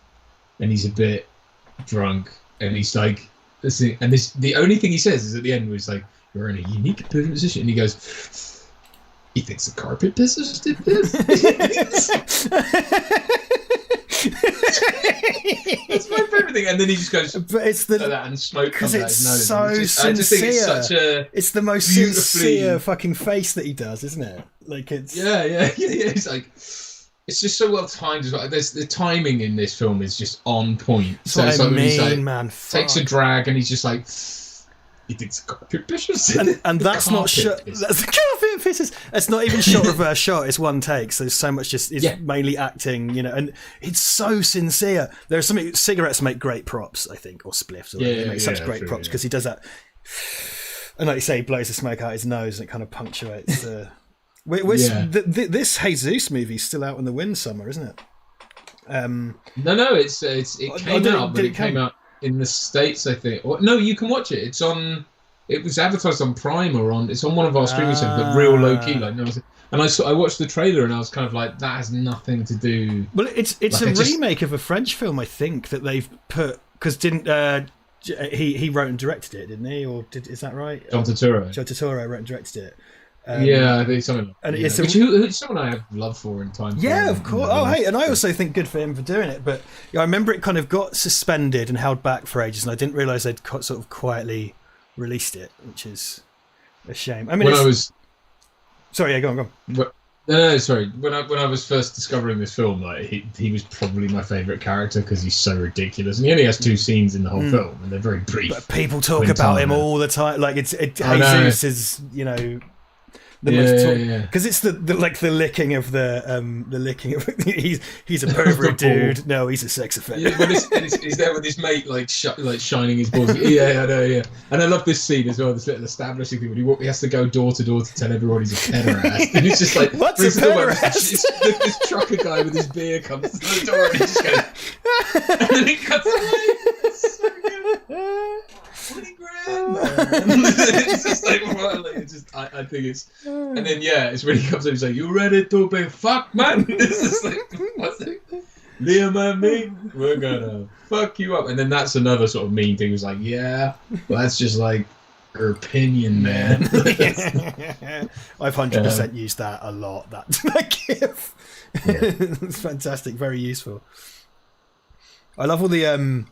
and he's a bit drunk, and he's like, the only thing he says is at the end where he's like, "You're in a unique position," and he goes, "He thinks the carpet pissers did this." That's my favourite thing. And then he just goes, but it's the, like that, and smoke comes out his nose. So sincere. I just think it's such a. It's the most sincere fucking face that he does, isn't it? Like it's. Yeah. It's like, it's just so well timed as well. There's the timing in this film is just on point. So it's like when he's like, man, takes a drag and he's just like. He thinks carpet pissers. And that's not shot. That's the carpet pissers. It's not even shot reverse shot. It's one take. So there's so much just. It's mainly acting, and it's so sincere. There are some cigarettes make great props, I think, or spliffs. Or they make such great props because he does that. And like you say, he blows the smoke out his nose and it kind of punctuates the. This Jesus movie is still out in the wind summer, isn't it? No, it came out, but it came out in the States, I think. No, you can watch it. It's on. It was advertised on Prime or on. It's on one of our streaming services, but real low key. Like, no, and I watched the trailer and I was kind of like, that has nothing to do. Well, it's like a remake of a French film, I think, that they've put, because didn't he wrote and directed it, didn't he? Or is that right? John Turturro. John Turturro wrote and directed it. I think something. And it's someone I have love for in time. Yeah, of course. Oh, hey, and I also think good for him for doing it. But I remember it kind of got suspended and held back for ages, and I didn't realise they'd sort of quietly released it, which is a shame. I mean, sorry, yeah, go on. No, sorry. When I was first discovering this film, like he was probably my favourite character because he's so ridiculous, and he only has 2 scenes in the whole film, and they're very brief. But people talk about him all the time. Like Jesus is, the most because it's the licking of he's a pervert dude. No, he's a sex offender. Yeah, but he's there with his mate, like shining his balls. Yeah, I know. Yeah, and I love this scene as well. This little establishing thing when he has to go door to door to tell everyone he's a pederast, and it's just like, what's a pederast? This trucker guy with his beer comes to the door and he just goes, and then he cuts away. It's so good. 20 grand. It's just like, well, it's just, I think it's, and then it's when he comes up, he's like, "You ready to be fucked, man?" It's just like, what's it? Liam and me, we're gonna fuck you up. And then that's another sort of mean thing. It was like, well, that's just like her opinion, man. I've 100% used that a lot. That gif. It's fantastic, very useful. I love all the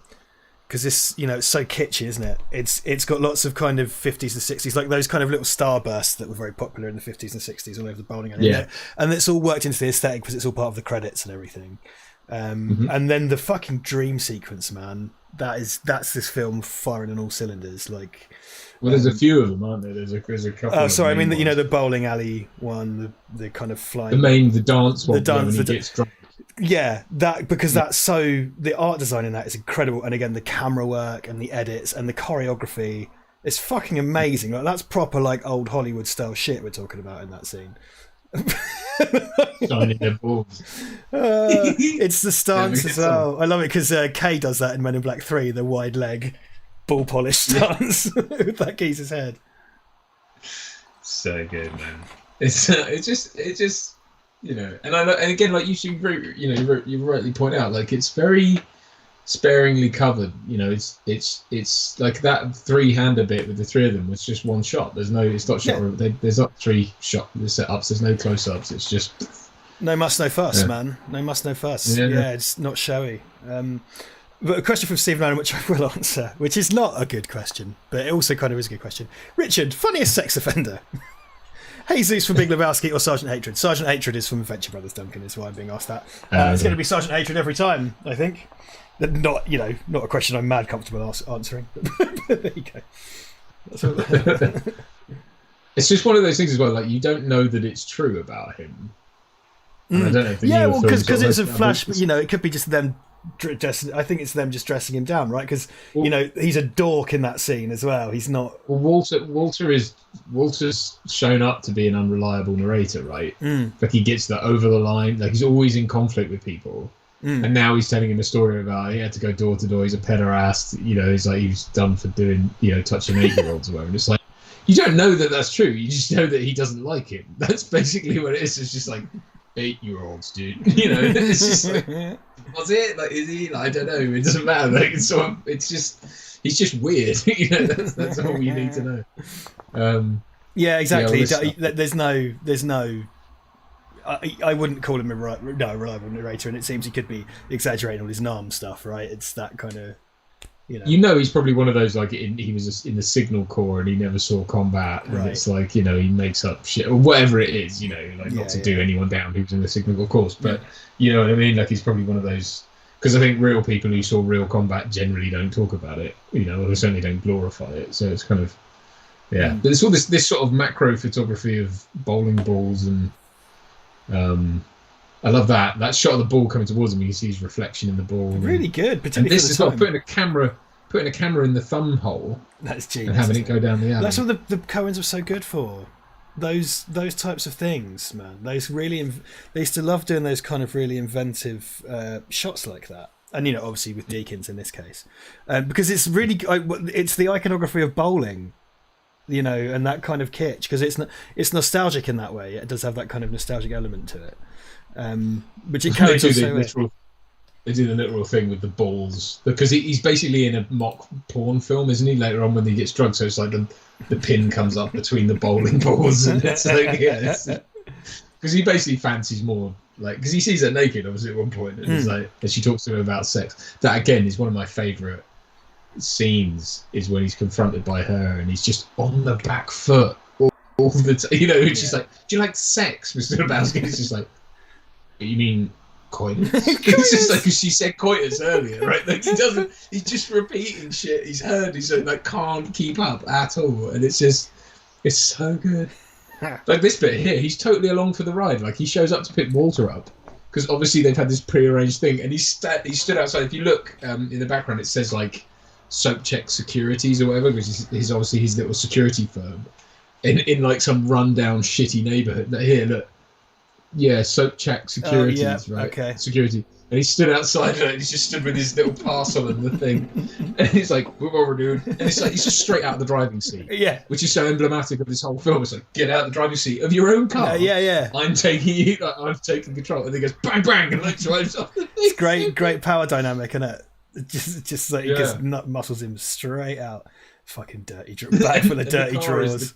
because this, it's so kitschy, isn't it? It's got lots of kind of 50s and 60s, like those kind of little starbursts that were very popular in the 50s and 60s all over the bowling alley. And it's all worked into the aesthetic because it's all part of the credits and everything. And then the fucking dream sequence, man. That's this film firing on all cylinders. Like, well, there's a few of them, aren't there? There's a couple. Oh, sorry. I mean, ones. the bowling alley one, the kind of flying, the dance one, when he gets drunk. Yeah, that's so, the art design in that is incredible, and again the camera work and the edits and the choreography is fucking amazing. Like, that's proper like old Hollywood style shit we're talking about in that scene. Shining their balls. It's the stance as well. I love it because Kay does that in Men in Black 3, the wide leg ball polish stance with that geezer's head. So good, man. It's just and again, like you rightly point out, like it's very sparingly covered. It's like that three-hander bit with the three of them was just one shot. There's not shot. There's not three shot setups. There's no close-ups. It's just no muss, no fuss, man. No muss, no fuss. Yeah, it's not showy. But a question from Stephen Allen, which I will answer, which is not a good question, but it also kind of is a good question. Richard, funniest sex offender? Jesus from Big Lebowski or Sergeant Hatred? Sergeant Hatred is from Adventure Brothers, Duncan, is why I'm being asked that. It's going to be Sergeant Hatred every time, I think. Not a question I'm mad comfortable answering. But there you go. It's just one of those things as well, like you don't know that it's true about him. And I don't know if because it's a flash, it could be just them I think it's them just dressing him down, right? Because he's a dork in that scene as well. He's not. Well, Walter's shown up to be an unreliable narrator, right? Like he gets over the line. Like he's always in conflict with people, and now he's telling him a story about he had to go door to door. He's a pederast. He's like he was done for doing touching 8-year-olds or whatever. And it's like you don't know that that's true. You just know that he doesn't like him. That's basically what it is. It's just like 8-year-olds, dude. It's just like, was it? Like, is he? Like, I don't know. It doesn't matter. Like, it's just, he's just weird. That's all you need to know. Yeah, exactly. There's no. I wouldn't call him a reliable narrator, and it seems he could be exaggerating all his Nam stuff, right? It's that kind of. He's probably one of those, like he was in the Signal Corps and he never saw combat, and it's like he makes up shit or whatever it is, not to do anyone down who's in the Signal Corps, but you know what I mean. Like he's probably one of those, because I think real people who saw real combat generally don't talk about it, or they certainly don't glorify it. So it's kind of but it's all this sort of macro photography of bowling balls, and I love that shot of the ball coming towards him. You see his reflection in the ball. Really good, particularly. And this is like putting a camera in the thumb hole. That's genius. And having it go down the alley. That's what the Coens were so good for. Those types of things, man. They used to love doing those kind of really inventive shots like that. And obviously with Deakins in this case, because it's really it's the iconography of bowling. And that kind of kitsch, because it's nostalgic in that way. It does have that kind of nostalgic element to it. Which it carries on. They do the literal thing with the balls, because he's basically in a mock porn film, isn't he? Later on when he gets drugged, so it's like the pin comes up between the bowling balls, and it's like because he basically fancies more, like, because he sees her naked obviously at one point, and it's like, and she talks to him about sex. That again is one of my favourite scenes, is when he's confronted by her and he's just on the back foot all the time. She's like, "Do you like sex, Mr. Lebowski?" It's just like, you mean coitus? It's just like, because she said coitus earlier, right? Like he's just repeating shit he's heard. He's like can't keep up at all, and it's so good. Like this bit here, he's totally along for the ride. Like he shows up to pick Walter up because obviously they've had this pre-arranged thing, and he stood outside. If you look in the background, it says like Soap Check Securities or whatever, which is obviously his little security firm in like some rundown shitty neighborhood. Here, look. Yeah, Soap Check Securities, right? Okay. Security. And he stood outside and he's just stood with his little parcel and the thing. And he's like, "We're over, dude." And it's like, he's just straight out of the driving seat. Yeah. Which is so emblematic of this whole film. It's like, get out of the driving seat of your own car. Yeah. I'm taking control. And then he goes, bang, bang, and like drives off. It's great power dynamic, isn't it? Just like he just muscles him straight out. Fucking dirty bag full of dirty drawers.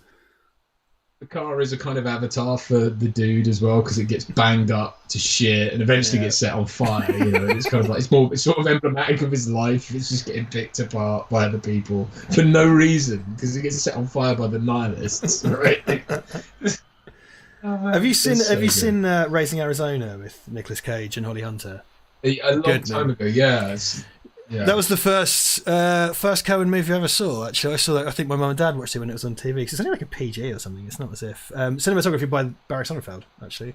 The car is a kind of avatar for the dude as well, because it gets banged up to shit and eventually gets set on fire. It's kind of like it's sort of emblematic of his life. It's just getting picked apart by other people for no reason, because it gets set on fire by the nihilists. Right? Have you seen Raising Arizona with Nicolas Cage and Holly Hunter? A long Good, time man. ago. Yeah, yeah. That was the first Coen movie I ever saw. Actually, I saw that. I think my mum and dad watched it when it was on TV because it's only like a PG or something. It's not as if cinematography by Barry Sonnenfeld actually.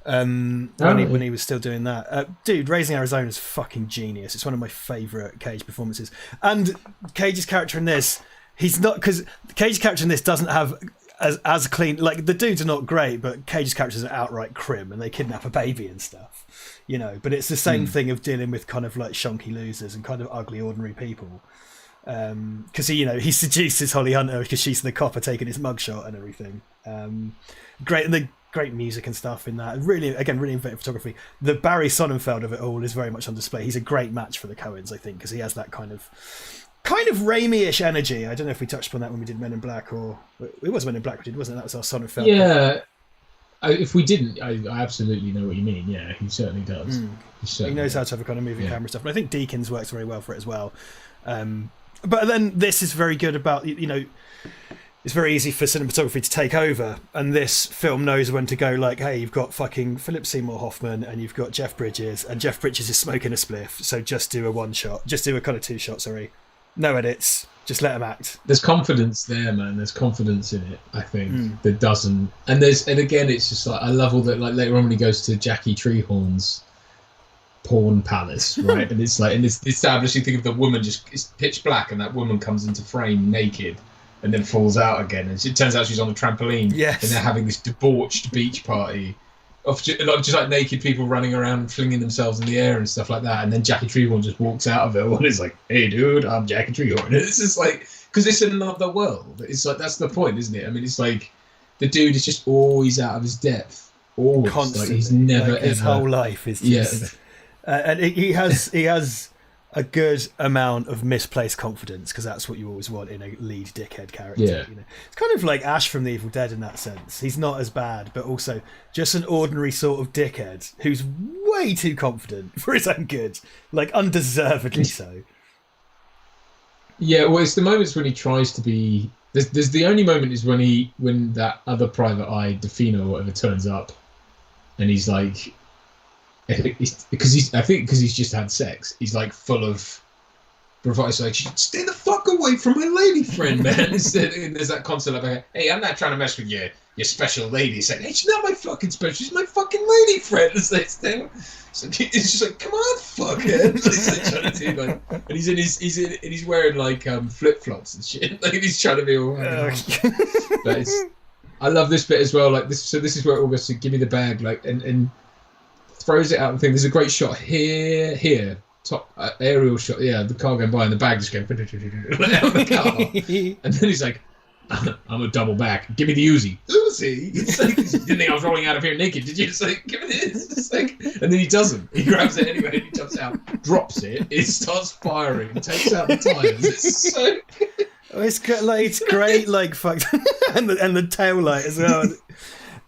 When he was still doing that, dude, Raising Arizona is fucking genius. It's one of my favourite Cage performances. And Cage's character in this, he's not, because Cage's character in this doesn't have as clean. Like the dudes are not great, but Cage's characters are outright crim and they kidnap a baby and stuff. You know, but it's the same thing of dealing with kind of like shonky losers and kind of ugly ordinary people. Because he seduces Holly Hunter because she's the copper taking his mugshot and everything. Great, and the great music and stuff in that. Really, again, really inventive photography. The Barry Sonnenfeld of it all is very much on display. He's a great match for the Coens, I think, because he has that kind of Raimi-ish energy. I don't know if we touched upon that when we did Men in Black, or it was Men in Black we did, wasn't it? That was our Sonnenfeld. Yeah. If we didn't, I absolutely know what you mean. Yeah, he certainly does. He knows how to have a kind of moving camera stuff. And I think Deakins works very well for it as well. But then this is very good about, it's very easy for cinematography to take over. And this film knows when to go like, hey, you've got fucking Philip Seymour Hoffman and you've got Jeff Bridges. And Jeff Bridges is smoking a spliff. So just do a one shot. Just do a kind of two shot, sorry. No edits. Just let him act. There's confidence there, man. There's confidence in it, I think, that doesn't. And again, it's just like, I love all that, like later on when he goes to Jackie Treehorn's porn palace, right? And it's like, and it's the establishing thing of the woman it's pitch black and that woman comes into frame naked and then falls out again. And it turns out she's on a trampoline. Yes. And they're having this debauched beach party of just like naked people running around flinging themselves in the air and stuff like that, and then Jackie Treehorn just walks out of it and is like, hey dude, I'm Jackie Treehorn. And it's just like, because it's another world. It's like, that's the point, isn't it? I mean, it's like the dude is just always out of his depth, always. Constantly. Like he's never like his ever, whole life is just and he has a good amount of misplaced confidence, because that's what you always want in a lead dickhead character. It's kind of like Ash from The Evil Dead in that sense. He's not as bad, but also just an ordinary sort of dickhead who's way too confident for his own good, like undeservedly so. Yeah, well, it's the moments when he tries to be. There's the only moment is when that other private eye, Defino or whatever, turns up, and he's like, because he's just had sex, he's like full of bravado. It's like, stay the fuck away from my lady friend, man. And there's that concept of like, hey, I'm not trying to mess with your special lady. It's like, hey, she's not my fucking special, she's my fucking lady friend. It's just like, come on, fucker. It's like trying to do like, and he's wearing like flip flops and shit. Like he's trying to be all. But I love this bit as well. Like this, so this is where it all goes to give me the bag, like and throws it out and thing. There's a great shot here, top aerial shot. Yeah, the car going by and the bag just going out of the car, and then he's like, I'm a double back. Give me the Uzi. Uzi? It's like, you didn't think I was rolling out of here naked, did you? It's like, give me this. It's like, and then he doesn't. He grabs it anyway and he jumps out, drops it. It starts firing, takes out the tires. It's so. It's great, like fuck, and the tail light as well.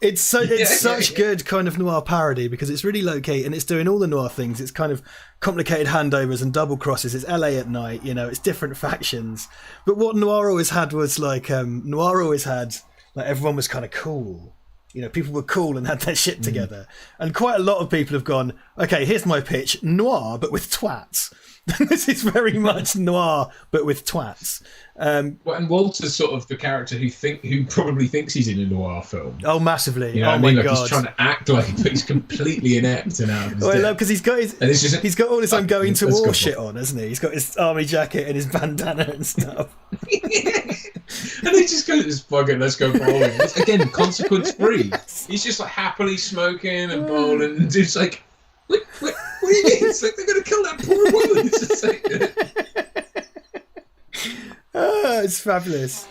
It's such good kind of noir parody, because it's really low key and it's doing all the noir things. It's kind of complicated handovers and double crosses. It's LA at night, it's different factions. But what noir always had was like everyone was kind of cool. People were cool and had their shit together. And quite a lot of people have gone, okay, here's my pitch, noir but with twats. This is very much noir but with twats. And Walter's sort of the character who probably thinks he's in a noir film. Oh, massively! Oh my god! God! He's trying to act like it, but he's completely inept and out of his depth. I love because he's got all this "I'm going to war" shit on, hasn't he? He's got his army jacket and his bandana and stuff. And he just goes, "Fuck it, let's go bowling." Again, consequence free. Yes. He's just like happily smoking and bowling, and dude's like, "What do you mean? It's like they're gonna kill that poor woman." It's just like. It's fabulous.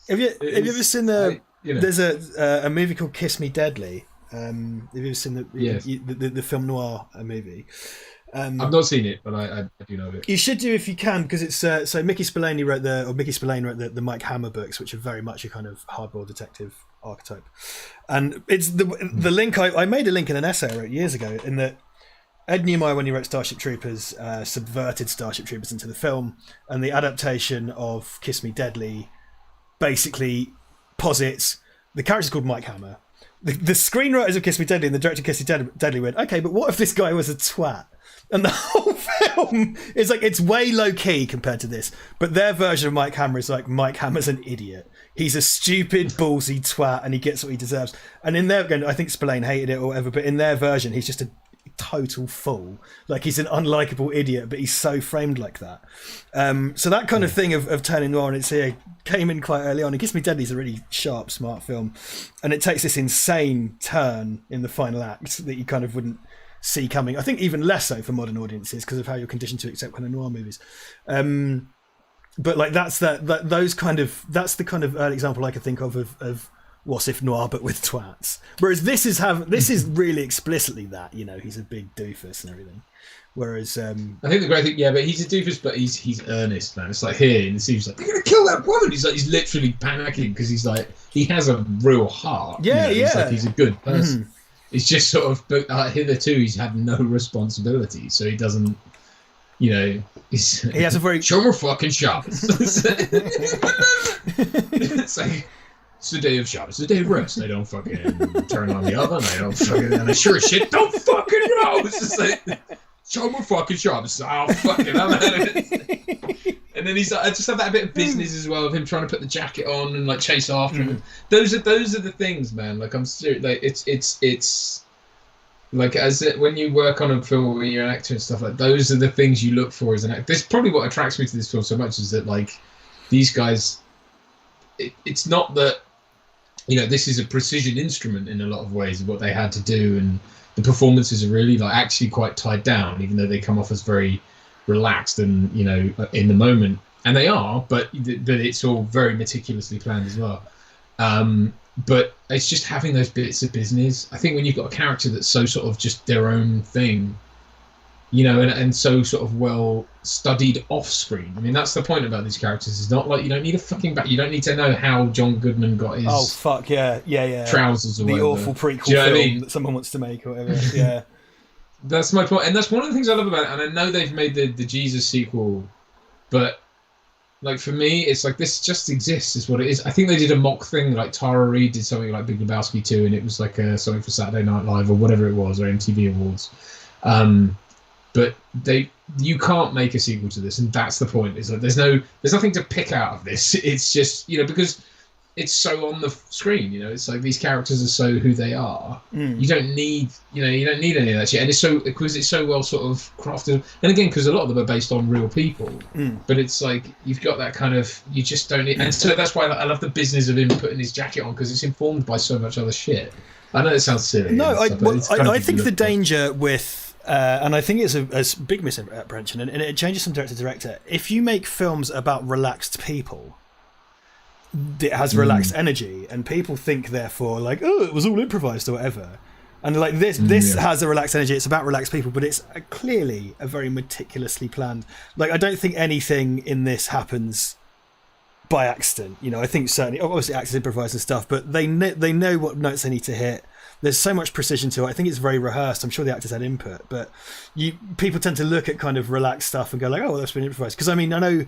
Have you ever seen there's a movie called Kiss Me Deadly? Have you ever seen the film noir movie? I've not seen it, but I do know it. You should do if you can, because it's so Mickey Spillane wrote the Mike Hammer books, which are very much a kind of hardboiled detective archetype. And it's the link I made a link in an essay I wrote years ago, in that Ed Neumeyer, when he wrote Starship Troopers, subverted Starship Troopers into the film, and the adaptation of Kiss Me Deadly basically posits the character's called Mike Hammer. The screenwriters of Kiss Me Deadly and the director of Kiss Me Deadly went, okay, but what if this guy was a twat? And the whole film is like, it's way low key compared to this. But their version of Mike Hammer is like, Mike Hammer's an idiot. He's a stupid, ballsy twat, and he gets what he deserves. And in their, again, I think Spillane hated it or whatever, but in their version, he's just a total fool. Like, he's an unlikable idiot, but he's so framed like that. So that kind of thing of turning noir, and it's here, came in quite early on. It Kiss Me Deadly is a really sharp, smart film. And it takes this insane turn in the final act that you kind of wouldn't see coming. I think even less so for modern audiences because of how you're conditioned to accept kind of noir movies. But like that's the kind of early example I could think of what's if noir but with twats. Whereas this is really explicitly that, you know, he's a big doofus and everything. Whereas I think the great thing, but he's a doofus, but he's earnest, man. It's like here in the scene, he's like, they're gonna kill that woman. He's literally panicking because he's like, he has a real heart. Yeah, you know? He's like, he's a good person. Mm-hmm. It's just sort of, but hitherto he's had no responsibility, so he doesn't, you know, he has a very show more fucking Shabbos. It's like, it's the day of Shabbos, it's the day of rest. They don't fucking turn on the oven. They don't fucking, and they sure as shit don't fucking know. It's just like, show more fucking Shabbos. Oh fucking, I'm at it. And then he's like, I just have that bit of business as well of him trying to put the jacket on and like chase after him. Those are the things, man. Like I'm serious. Like it's like when you work on a film where you're an actor and stuff, like those are the things you look for as an actor. This is probably what attracts me to this film so much, is that like these guys, it's not that, you know, this is a precision instrument in a lot of ways of what they had to do, and the performances are really like actually quite tied down, even though they come off as very relaxed and, you know, in the moment, and they are, but it's all very meticulously planned as well. But it's just having those bits of business. I think when you've got a character that's so sort of just their own thing, you know, and so sort of well studied off screen. I mean, that's the point about these characters. It's not like you don't need a fucking back. You don't need to know how John Goodman got his trousers or the whatever. Awful prequel Do you know film what I mean? that someone wants to make or whatever. Yeah. That's my point, and that's one of the things I love about it. And I know they've made the Jesus sequel, but like for me, it's like this just exists, is what it is. I think they did a mock thing, like Tara Reid did something like Big Lebowski 2, and it was like something for Saturday Night Live or whatever it was, or MTV Awards. But you can't make a sequel to this, and that's the point. Is that there's nothing to pick out of this. It's just, you know, because it's so on the screen, you know, it's like these characters are so who they are. You don't need any of that shit, and it's so, because it's so well sort of crafted, and again because a lot of them are based on real people, but it's like you've got that kind of, you just don't need, and so that's why I love the business of him putting his jacket on, because it's informed by so much other shit. I know it sounds silly. No, I think the look danger with and I think it's a big misapprehension, and it changes from director to director. If you make films about relaxed people, it has relaxed energy, and people think therefore like, oh, it was all improvised or whatever, and like this has a relaxed energy. It's about relaxed people, but it's clearly a very meticulously planned, like I don't think anything in this happens by accident, you know. I think certainly obviously actors improvise and stuff, but they know what notes they need to hit. There's so much precision to it. I think it's very rehearsed. I'm sure the actors had input, but people tend to look at kind of relaxed stuff and go like, oh, well, that's been improvised. Because I mean, I know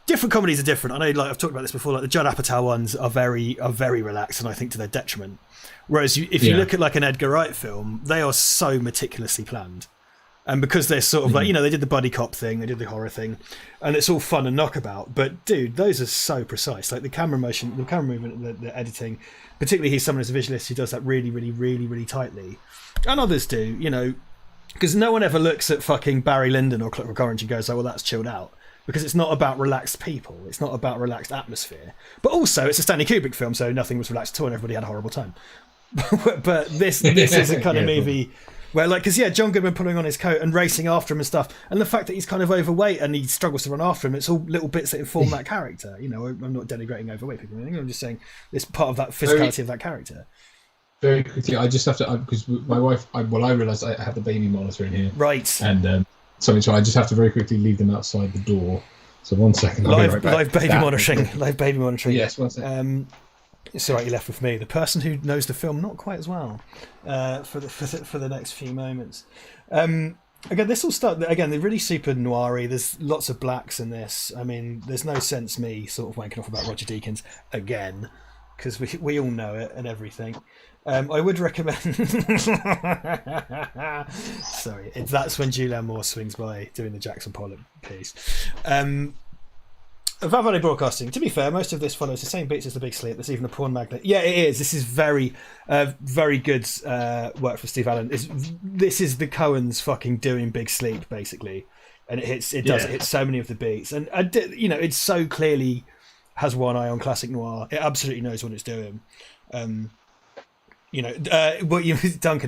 different comedies are different. I know, like I've talked about this before, like the Judd Apatow ones are very relaxed, and I think to their detriment. Whereas if you look at like an Edgar Wright film, they are so meticulously planned. And because they're sort of like, you know, they did the buddy cop thing, they did the horror thing, and it's all fun and knockabout. But dude, those are so precise. Like the camera motion, the camera movement, the editing. Particularly, he's someone as a visualist who does that really, really, really, really tightly, and others do. You know, because no one ever looks at fucking Barry Lyndon or Clockwork Orange and goes, "Oh, well, that's chilled out," because it's not about relaxed people. It's not about relaxed atmosphere. But also, it's a Stanley Kubrick film, so nothing was relaxed at all, and everybody had a horrible time. But this is a kind of movie where, like, because John Goodman putting on his coat and racing after him and stuff, and the fact that he's kind of overweight and he struggles to run after him, it's all little bits that inform that character. You know, I'm not denigrating overweight people or anything. I'm just saying it's part of that physicality of that character. Very quickly, I just have to, because my wife, I realised I had the baby monitor in here, right, and so I just have to very quickly leave them outside the door. So 1 second, live baby monitoring, live baby monitoring. Yes, 1 second. It's all right, you're left with me, the person who knows the film not quite as well, for the next few moments. Again, this will start. Again, they're really super noir-y. There's lots of blacks in this. I mean, there's no sense me sort of wanking off about Roger Deakins again. because we all know it and everything. I would recommend. Sorry, that's when Julianne Moore swings by doing the Jackson Pollock piece. Val Verde Broadcasting. To be fair, most of this follows the same beats as The Big Sleep. There's even a porn magnet. Yeah, it is. This is very, very good work for Steve Allen. This is the Coens fucking doing Big Sleep, basically, and it hits so many of the beats, and it so clearly has one eye on classic noir. It absolutely knows what it's doing. Duncan,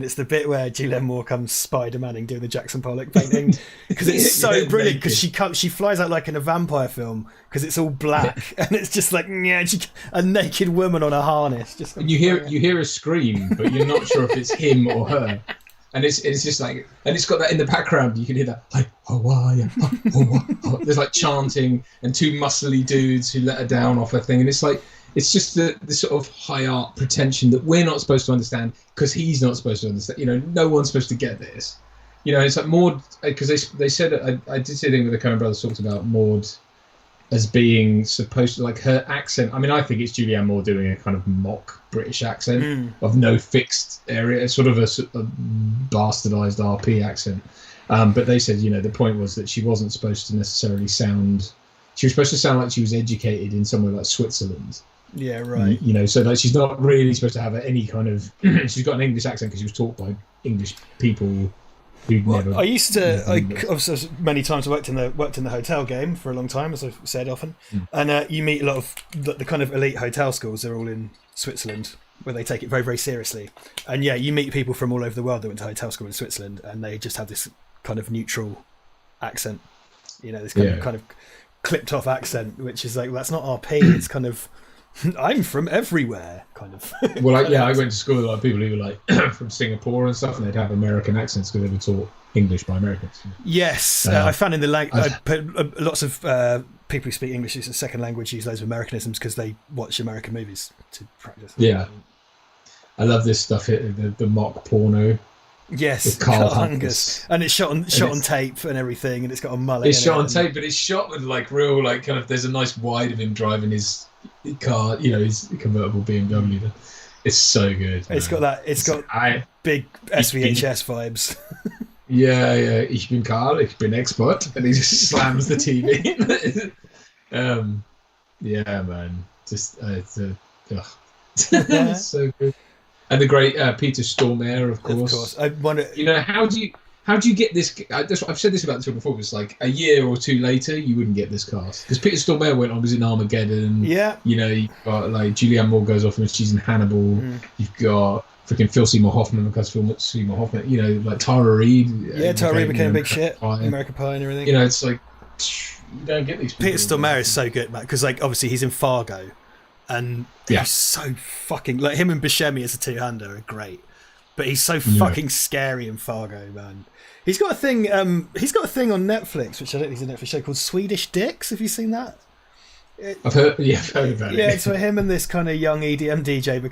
it's the bit where Julianne Moore comes Spider-Maning doing the Jackson Pollock painting, because it's so brilliant, because she flies out like in a vampire film, because it's all black and it's just like a naked woman on a harness. And you hear a scream, but you're not sure if it's him or her. And it's just like, and it's got that in the background. You can hear that, like, there's like chanting and two muscly dudes who let her down off her thing, and it's like, it's just the sort of high art pretension that we're not supposed to understand, because he's not supposed to understand. No one's supposed to get this. It's like Maud, because they said, I did see a thing where the Coen brothers talked about Maud as being supposed to, like, her accent. I mean, I think it's Julianne Moore doing a kind of mock British accent of no fixed area, sort of a bastardized RP accent. But they said, the point was that she wasn't supposed to necessarily sound. She was supposed to sound like she was educated in somewhere like Switzerland. Yeah, right. So like she's not really supposed to have any kind of. She's got an English accent because she was taught by English people who'd never. I used to. Obviously, many times I worked in the hotel game for a long time, as I've said often, and you meet a lot of the kind of elite hotel schools. They're all in Switzerland, where they take it very, very seriously. And yeah, you meet people from all over the world that went to hotel school in Switzerland, and they just have this kind of neutral accent. This kind of clipped off accent, which is like, that's not RP. It's kind of, I'm from everywhere, kind of. Well, I went to school with a lot of people who were like from Singapore and stuff, and they'd have American accents because they were taught English by Americans. Yes, I found in the lots of people who speak English as a second language use loads of Americanisms because they watch American movies to practice. Yeah, I love this stuff here, the mock porno. Yes, Carl Hungus, and it's shot on tape and everything, and it's got a mullet. It's shot on tape, but it's shot with like real, like, kind of. There's a nice wide of him driving his car, his convertible BMW. It's so good. It's got that. It's got big SVHS vibes. Yeah. Ich bin Carl, ich bin Expert, and he just slams the TV. Yeah, man. Just it's so good. And the great Peter Stormare, of course. Of course. I wonder. How do you get this? I've said this about this film before. It's like a year or two later, you wouldn't get this cast, because Peter Stormare went on, was in Armageddon. Yeah. You've got like Julianne Moore goes off and she's in Hannibal. You've got freaking Phil Seymour Hoffman, because Phil Seymour Hoffman. Like Tara Reid. Yeah, Tara Reid became a big shit. American Pie and everything. It's like you don't get these people. Peter Stormare is so good, man, because like obviously he's in Fargo. And he's so fucking, like, him and Buscemi as a two-hander are great, but he's so fucking scary in Fargo, man. He's got a thing. He's got a thing on Netflix, which I don't think is a Netflix show, called Swedish Dicks. Have you seen that? I've heard about it. Yeah, it's where him and this kind of young EDM DJ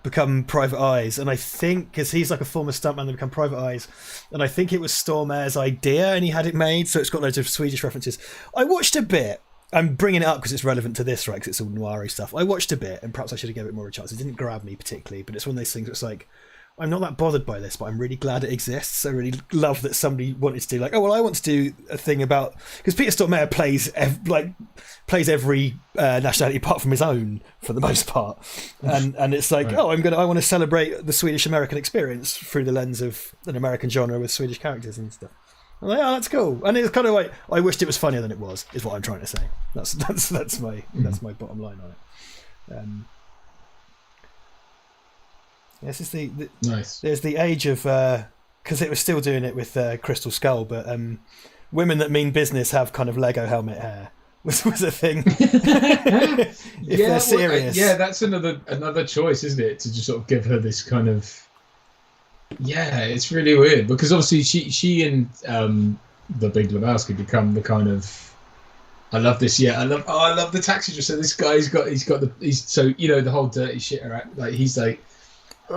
become Private Eyes, and I think because he's like a former stuntman, they become Private Eyes, and I think it was Stormare's idea, and he had it made, so it's got loads of Swedish references. I watched a bit. I'm bringing it up because it's relevant to this, right? Because it's all noir-y stuff. I watched a bit, and perhaps I should have given it more of a chance. It didn't grab me particularly, but it's one of those things that's like, I'm not that bothered by this, but I'm really glad it exists. I really love that somebody wanted to do, like, I want to do a thing about, because Peter Stormare plays every nationality apart from his own for the most part, and it's like, right. I want to celebrate the Swedish American experience through the lens of an American genre with Swedish characters and stuff. I'm like, that's cool, and it's kind of like, I wished it was funnier than it was. Is what I'm trying to say. That's my bottom line on it. Yes, it's the nice. There's the age of because it was still doing it with Crystal Skull, but women that mean business have kind of Lego helmet hair was a thing. If they're serious, that's another choice, isn't it? To just sort of give her this kind of. Yeah, it's really weird because obviously she and the Big Lebowski become the kind of. I love this. Yeah, I love the taxi driver. So this guy, he's so the whole dirty shit. Like he's like,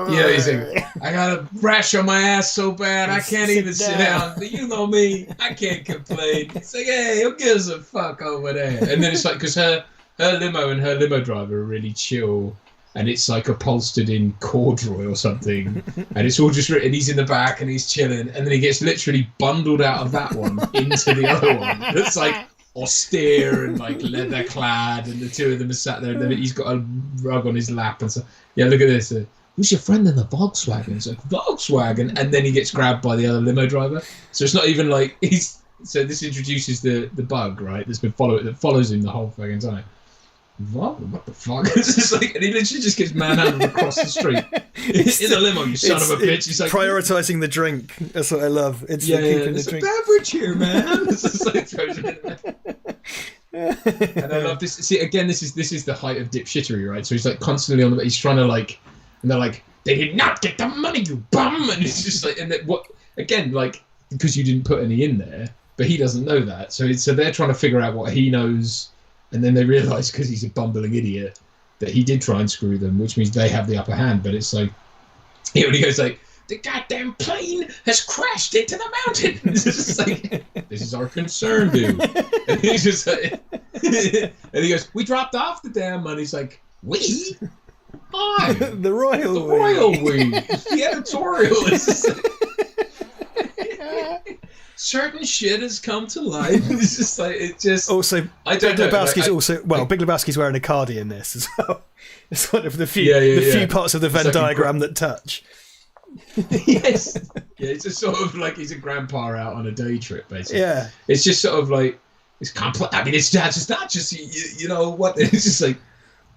he's like, I got a rash on my ass so bad I can't even sit down. But you know me, I can't complain. It's like, hey, who gives a fuck over there? And then it's like, because her her limo and her limo driver are really chill, and it's like upholstered in corduroy or something, and it's all just written. And he's in the back and he's chilling, and then he gets literally bundled out of that one into the other one. That's like austere and like leather clad, and the two of them are sat there, and then he's got a rug on his lap and so. Yeah, look at this. Who's your friend in the Volkswagen? It's like Volkswagen, and then he gets grabbed by the other limo driver. So it's not even like he's. So this introduces the bug, right? That follows him the whole fucking time. What the fuck? It's just like, and he literally just gets manhandled across the street in a limo. You son of a bitch! He's like prioritizing the drink. That's what I love. It's keeping the drink. A beverage here, man. It's just like throws it in there. And I love this. See, again, this is the height of dipshittery, right? So he's like constantly on the. He's trying to like, and they're like, they did not get the money, you bum. And it's just like, and then what? Again, like because you didn't put any in there, but he doesn't know that. So they're trying to figure out what he knows. And then they realise, because he's a bumbling idiot, that he did try and screw them, which means they have the upper hand. But it's like, he goes like, the goddamn plane has crashed into the mountain. It's just like, this is our concern, dude. And he's just like, and he goes, we dropped off the damn money. He's like, we? I? The royal we. The editorial. It's just like, certain shit has come to life. It's just like Also, I don't Big know. Lebowski's Big Lebowski's wearing a cardi in this as well. It's one of the few parts of the Venn diagram that touch. Yes. Yeah, it's just sort of like he's a grandpa out on a day trip, basically. Yeah. It's just sort of like it's complex. I mean, it's just not just you know what? It's just like,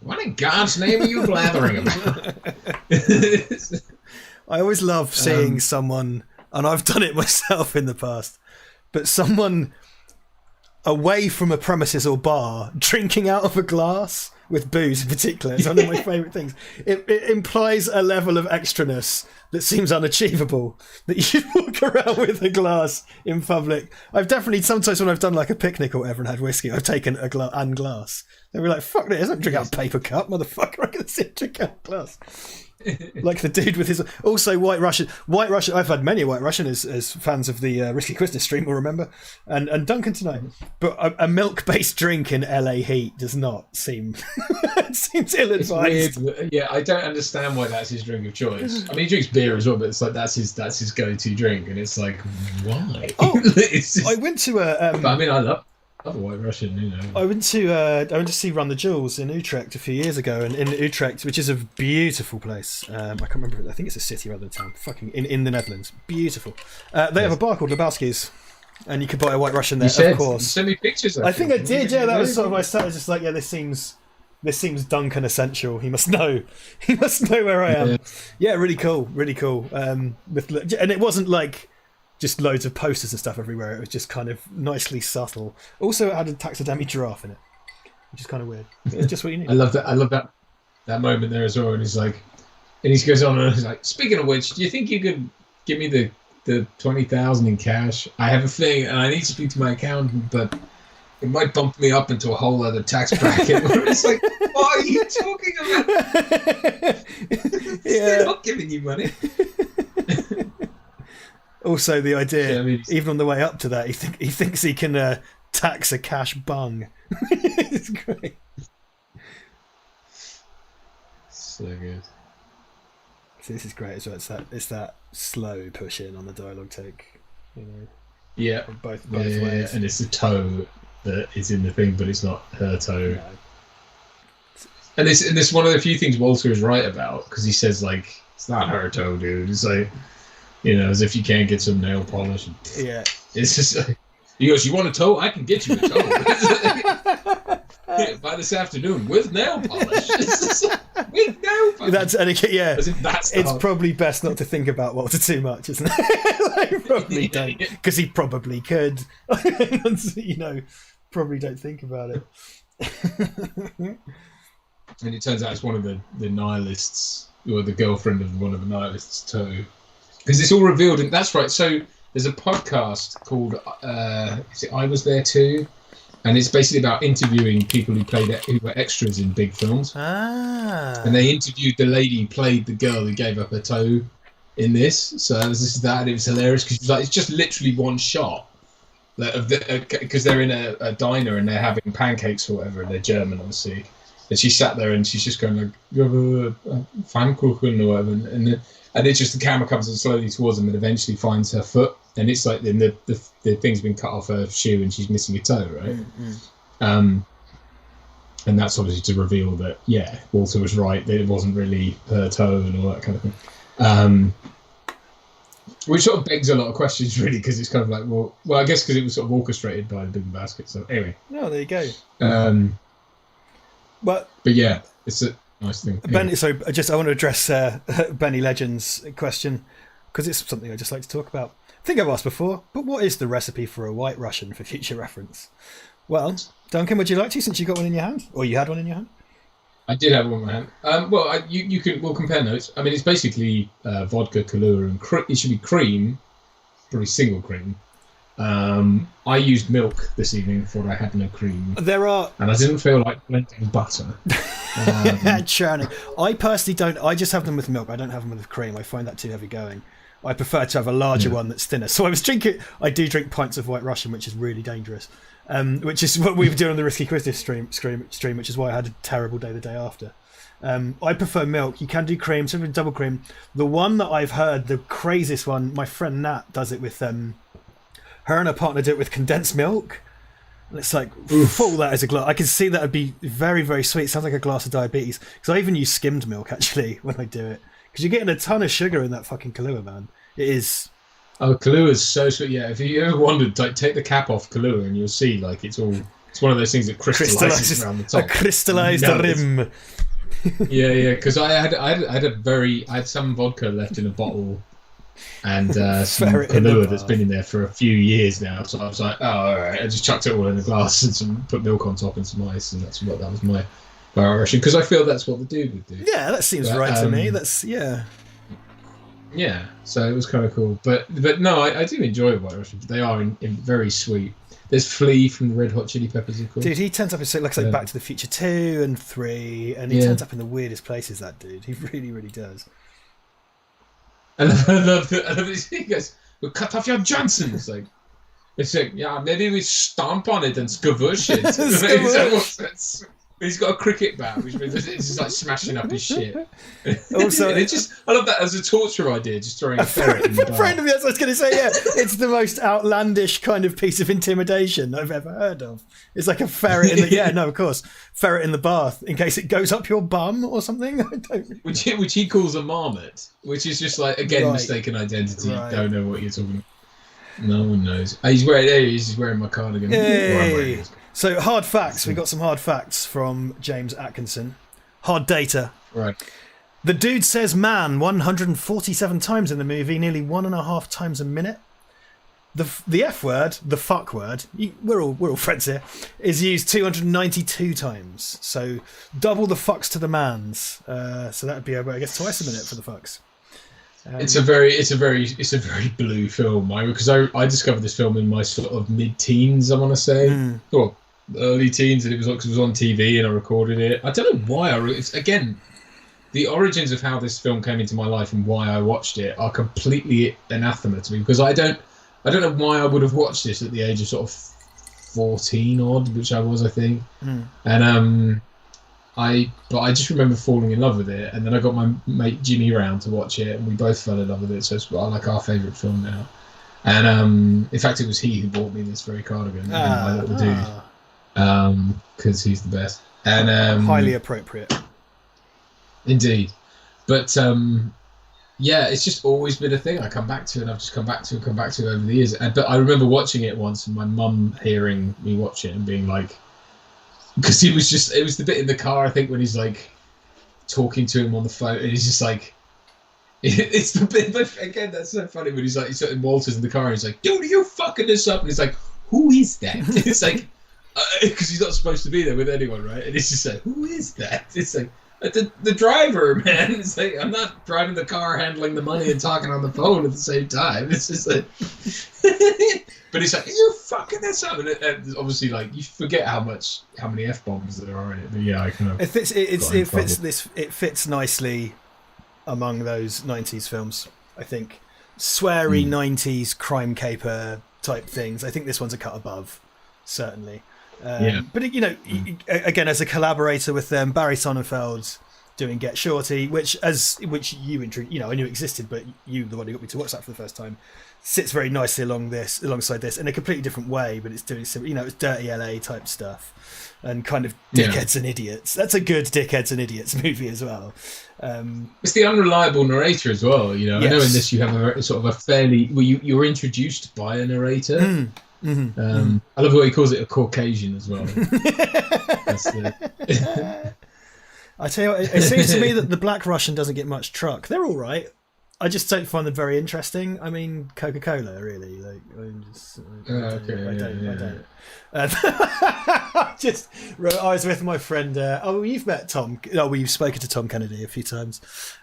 what in God's name are you blathering about? I always love seeing someone. And I've done it myself in the past, but someone away from a premises or bar drinking out of a glass with booze in particular is one of my favourite things. It implies a level of extraness that seems unachievable, that you should walk around with a glass in public. I've definitely, sometimes when I've done like a picnic or whatever and had whiskey, I've taken a glass. They were like, fuck this, I don't drink out of a paper cup, motherfucker, I can sit drink out of a glass. Like the dude with his also White Russian. I've had many White Russian as fans of the Risky Quiznos stream will remember, and Duncan tonight. But a milk-based drink in LA heat does not seem it seems ill-advised. Yeah, I don't understand why that's his drink of choice. I mean, he drinks beer as well, but it's like that's his go-to drink, and it's like why? Oh, just, I went to a. But I mean, I love a White Russian, you know. I went to see Run the Jewels in Utrecht a few years ago, and in Utrecht, which is a beautiful place. I can't remember. I think it's a city rather than a town. Fucking in the Netherlands, beautiful. They have a bar called Lebowski's, and you could buy a White Russian there. Of course, you sent me pictures. I think I did. Yeah, that was sort of my start. I was just like, yeah, this seems Duncan essential. He must know. He must know where I am. Yeah, really cool. And it wasn't like just loads of posters and stuff everywhere. It was just kind of nicely subtle. Also, it had a taxidermy giraffe in it, which is kind of weird. It's just what you need. I love that moment there as well. And he's like, and he goes on and he's like, speaking of which, do you think you could give me the 20,000 in cash? I have a thing, and I need to speak to my accountant, but it might bump me up into a whole other tax bracket. It's like, what are you talking about? They're not giving you money. Also, the idea, even on the way up to that, he thinks he can tax a cash bung. It's great. So good. So this is great as well. It's that slow push in on the dialogue take. You know. Yeah. Both ways. Yeah. And it's the toe that is in the thing, but it's not her toe. No. And this one of the few things Walter is right about, because he says like, it's not her toe, dude. It's like, you know, as if you can't get some nail polish. Yeah. It's just like, he goes, you want a toe? I can get you a toe. By this afternoon with nail polish. With nail polish. It's probably best not to think about Walter too much, isn't it? Like, probably don't, because he probably could. You know, probably don't think about it. And it turns out it's one of the nihilists, or the girlfriend of one of the nihilists too. Because it's all revealed, and that's right. So there's a podcast called is it I Was There Too? And it's basically about interviewing people who were extras in big films. Ah. And they interviewed the lady who played the girl who gave up her toe in this. So it was that, and it was hilarious because she was like, it's just literally one shot. because they're in a diner and they're having pancakes or whatever, and they're German, obviously. And she sat there and she's just going like, "You have a Pfannkuchen or whatever," and it's just the camera comes in slowly towards them and eventually finds her foot, and it's like then the thing's been cut off her shoe and she's missing a toe, right? And that's obviously to reveal that Walter was right, that it wasn't really her toe and all that kind of thing. Which sort of begs a lot of questions, really, because it's kind of like, well, I guess because it was sort of orchestrated by the Big Lebowski. So anyway, there you go. But yeah, it's a nice thing. Benny, so I want to address Benny Legend's question because it's something I just like to talk about. I think I've asked before, but what is the recipe for a White Russian for future reference? Well, Duncan, would you like to, since you got one in your hand, or you had one in your hand? I did have one in my hand. We'll compare notes. I mean, it's basically vodka, Kahlua, and it should be cream, probably single cream. I used milk this evening for I had no cream. And I didn't feel like blending butter. Churning. I personally don't. I just have them with milk. I don't have them with cream. I find that too heavy going. I prefer to have a larger one that's thinner. So I do drink pints of White Russian, which is really dangerous. Which is what we were doing on the Risky Christmas stream, which is why I had a terrible day the day after. I prefer milk. You can do cream, something double cream. The one that I've heard, the craziest one, my friend Nat does it with, her and her partner do it with condensed milk. And it's like, full that as a glass. I can see that would be very, very sweet. It sounds like a glass of diabetes. Because I even use skimmed milk, actually, when I do it. Because you're getting a ton of sugar in that fucking Kahlua, man. It is... Oh, Kahlua is so sweet. Yeah, if you ever wondered, like, take the cap off Kahlua and you'll see, like, it's one of those things that crystallizes around the top. A crystallized rim. Yeah, because I had some vodka left in a bottle and some Kahlua that's been in there for a few years now. So I was like, oh, all right. I just chucked it all in a glass and put milk on top and some ice, and that was my Russian, because I feel that's what the dude would do. Yeah, that seems right to me. Yeah, so it was kind of cool. But no, I do enjoy White Russians. They are in very sweet. There's Flea from the Red Hot Chili Peppers, of course. Dude, he turns up in like Back to the Future 2 and 3, and he turns up in the weirdest places, that dude. He really, really does. I love this. He goes, "We'll cut off your Johnson." It's like, yeah, maybe we stomp on it and skavoosh it. He's got a cricket bat, which means it's just like smashing up his shit. Also, I love that as a torture idea, just throwing a ferret in the bar. Friend of yours, I was going to say, it's the most outlandish kind of piece of intimidation I've ever heard of. It's like a ferret in the of course, ferret in the bath in case it goes up your bum or something. I don't really which he calls a marmot, which is just like mistaken identity. Right. Don't know what you're talking about. No one knows. He's wearing my cardigan. Hey. So, hard facts. We got some hard facts from James Atkinson. Hard data. Right. The dude says man 147 times in the movie, nearly 1.5 times a minute. The F word, the fuck word, we're all friends here, is used 292 times. So, double the fucks to the mans. So that would be, I guess, twice a minute for the fucks. It's a very blue film. Because I discovered this film in my sort of mid-teens, I want to say, or early teens, and it was on TV, and I recorded it. I don't know why again, the origins of how this film came into my life and why I watched it are completely anathema to me, because I don't know why I would have watched this at the age of sort of 14 odd, which I was, I think, and I just remember falling in love with it, and then I got my mate Jimmy round to watch it, and we both fell in love with it. So it's like our favourite film now. And in fact, it was he who bought me this very cardigan, my little dude, because he's the best and highly appropriate, indeed. But it's just always been a thing I come back to, and I've just come back to over the years. But I remember watching it once, and my mum hearing me watch it and being like. Because it was the bit in the car, I think, when he's like talking to him on the phone, and he's just like, it's the bit, but again, that's so funny when he's in Walter's in the car, and he's like, dude, are you fucking this up? And he's like, who is that? It's like, because he's not supposed to be there with anyone, right? And it's just like, who is that? It's like, the driver, man. It's like, I'm not driving the car, handling the money, and talking on the phone at the same time. It's just like, but it's like, you fucking this up, and obviously, like, you forget how many f-bombs there are in it. But yeah, I kind of. It fits nicely among those 90s films. I think sweary 90s crime caper type things. I think this one's a cut above, certainly. Yeah. But again, as a collaborator with them, Barry Sonnenfeld's doing Get Shorty, which you I knew existed, but you, the one who got me to watch that for the first time, sits very nicely alongside this in a completely different way, but it's doing it's dirty LA type stuff and kind of dickheads and idiots. That's a good dickheads and idiots movie as well. It's the unreliable narrator as well. Yes. I know in this you have a sort of a fairly you're introduced by a narrator. I love what he calls it, a Caucasian as well. I tell you what, it seems to me that the Black Russian doesn't get much truck. They're all right. I just don't find them very interesting. I mean, Coca-Cola, really. Like, I was with my friend. You've met Tom. We've spoken to Tom Kennedy a few times.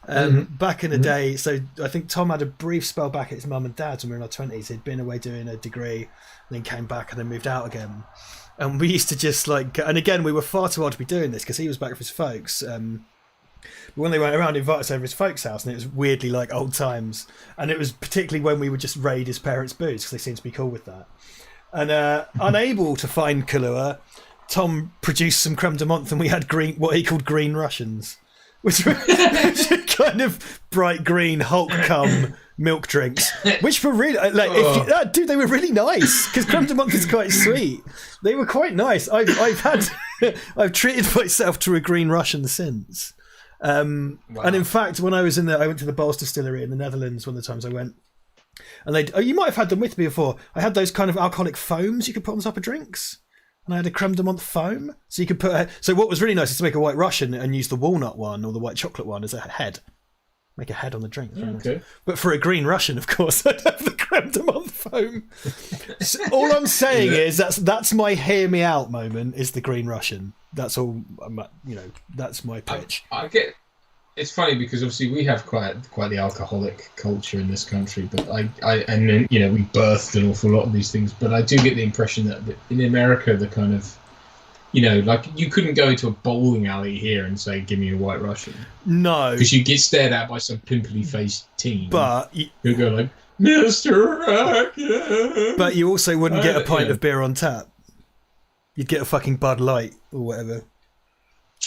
Back in the day, so I think Tom had a brief spell back at his mum and dad's when we were in our 20s. He'd been away doing a degree, and then came back and then moved out again. And we used to just and again, we were far too old to be doing this because he was back with his folks. When they went around, invited us over his folks' house, and it was weirdly like old times. And it was particularly when we would just raid his parents' booze because they seemed to be cool with that. And unable to find Kahlua, Tom produced some creme de menthe, and we had what he called green Russians, which were kind of bright green Hulk cum milk drinks, which were really dude, they were really nice because creme de menthe is quite sweet. They were quite nice. I've treated myself to a green Russian since. Wow. And in fact, when I was I went to the Bols distillery in the Netherlands one of the times I went, and you might have had them with me before. I had those kind of alcoholic foams you could put on top of drinks, and I had a creme de menthe foam, so you could put. So what was really nice is to make a white Russian and use the walnut one or the white chocolate one as a head. Make a head on the drink. Okay. Nice. But for a green Russian, of course, I'd have the creme de menthe foam. So all I'm saying is that's my hear me out moment. Is the green Russian. That's all. That's my pitch. I get. It's funny because obviously we have quite the alcoholic culture in this country, but we birthed an awful lot of these things. But I do get the impression that in America, the kind of, like you couldn't go into a bowling alley here and say, "Give me a white Russian." No, because you get stared at by some pimply faced teen. But you go like, "Mr. Racket." But you also wouldn't get a pint of beer on tap. You'd get a fucking Bud Light or whatever.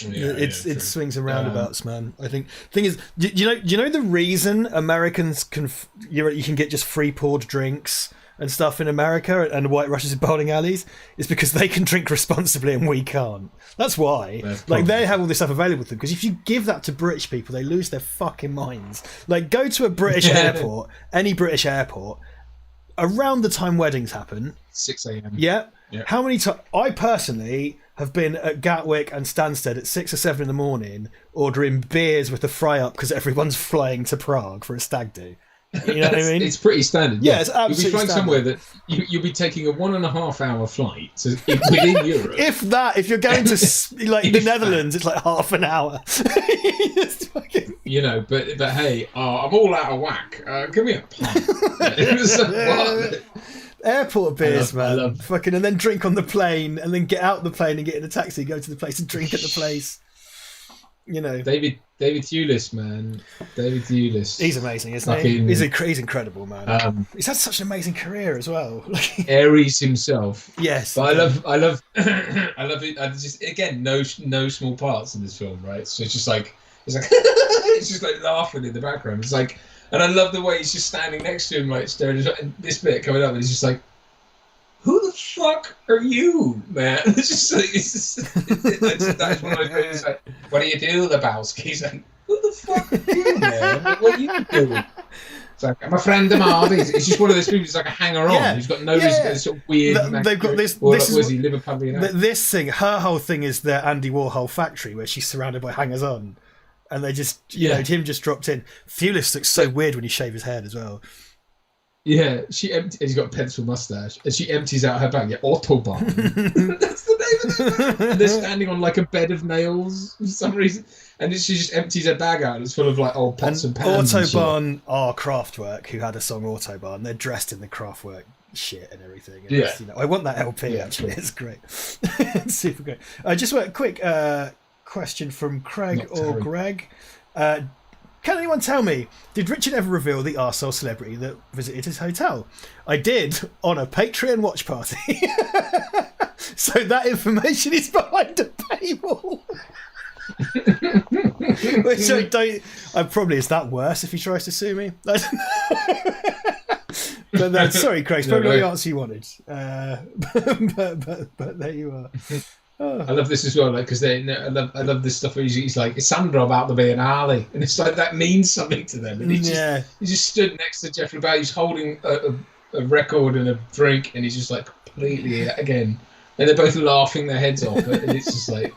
It swings and roundabouts, man. I think thing is, do you know the reason Americans you can get just free poured drinks and stuff in America and white Russians in bowling alleys is because they can drink responsibly and we can't. That's why. They have all this stuff available to them, because if you give that to British people, they lose their fucking minds. Like, go to a British airport, any British airport, around the time weddings happen. 6 a.m. Yeah. How many times? I personally have been at Gatwick and Stansted at 6 or 7 in the morning ordering beers with the fry up because everyone's flying to Prague for a stag do. You know what I mean? It's pretty standard. Yeah, it's absolutely You'll be flying somewhere that you'll be taking a 1.5 hour flight within Europe. If you're going to the Netherlands, it's like half an hour. But hey, I'm all out of whack. Give me a pint. What? Airport beers, man. And then drink on the plane, and then get out the plane and get in a taxi, go to the place and drink at the place. David Thewlis, man. David Thewlis. He's amazing, isn't he? He's incredible, man. He's had such an amazing career as well. Aries himself. Yes. But I love it. I just, again, no small parts in this film, right? So it's just like it's just like laughing in the background. It's like. And I love the way he's just standing next to him, like staring at this bit coming up, and he's just like, "Who the fuck are you, man?" It's that's one of my favorites. Like, "What do you do, Lebowski?" He's like, "Who the fuck are you, man? What are you doing?" It's like, "I'm a friend of Marty's." It's just one of those people who's like a hanger-on. Yeah. He's got no reason. Sort of weird. They've got this. This thing. Her whole thing is the Andy Warhol factory where she's surrounded by hangers-on. And they just, him just dropped in. Thewlis looks so weird when he shaves his head as well. Yeah, he's got a pencil mustache, and she empties out her bag. Yeah, Autobahn. That's the name of the bag. And they're standing on like a bed of nails for some reason, and she just empties her bag out. And it's full of like old pots and pans. Autobahn are Kraftwerk, who had a song Autobahn. They're dressed in the Kraftwerk shit and everything. And I want that LP actually. It's great. It's super great. Just a quick question from Craig or Greg. Can anyone tell me, did Richard ever reveal the arsehole celebrity that visited his hotel? I did, on a Patreon watch party. So that information is behind a paywall. Which probably is that worse if he tries to sue me. But sorry, Craig, probably not the answer you wanted. But there you are. Oh. I love this as well, like because I love this stuff where he's like, "Is Sandra about to be an alley?" And it's like that means something to them. And he just stood next to Jeff Lebowski, he's holding a record and a drink, and he's just like completely again, and they're both laughing their heads off, and it's just like.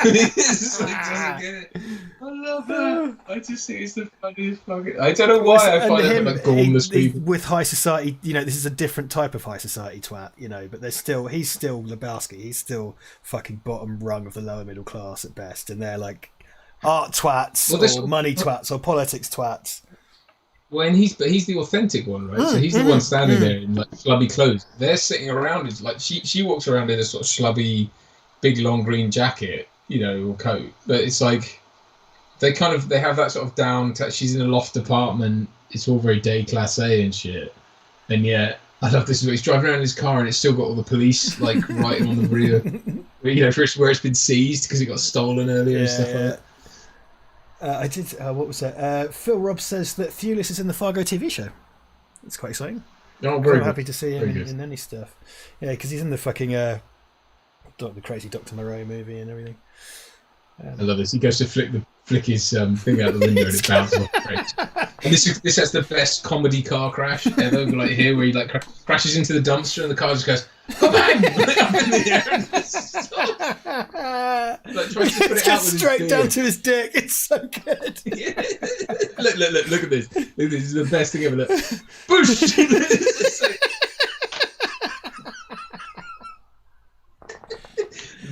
It's just like, doesn't get it. I love that. I just think it's the funniest fucking. I don't know why I find it like gormless people. With high society, this is a different type of high society twat, but he's still Lebowski. He's still fucking bottom rung of the lower middle class at best, and they're like art twats or money twats or politics twats. But he's the authentic one, right? So he's the one standing there in like schlubby clothes. They're sitting around. It's like she walks around in a sort of schlubby, big long green jacket, or coat. But it's like they have that sort of down. She's in a loft apartment. It's all very day class A and shit. And yet, I love this. He's driving around in his car and it's still got all the police like writing on the rear. Where it's been seized because it got stolen earlier and stuff like that. I did. What was that? Phil Robb says that Thewlis is in the Fargo TV show. It's quite exciting. Oh, very I'm happy to see him in any stuff. Yeah, because he's in the fucking the crazy Dr. Moreau movie and everything. I love this. He goes to flick his thing out the window and it bounces off the brakes. And this has the best comedy car crash ever. Like here, where he like crashes into the dumpster and the car just goes bang up in the air and like tries to put it out with straight down to his dick. It's so good. Yeah. Look at this. This is the best thing ever. Look. Boosh.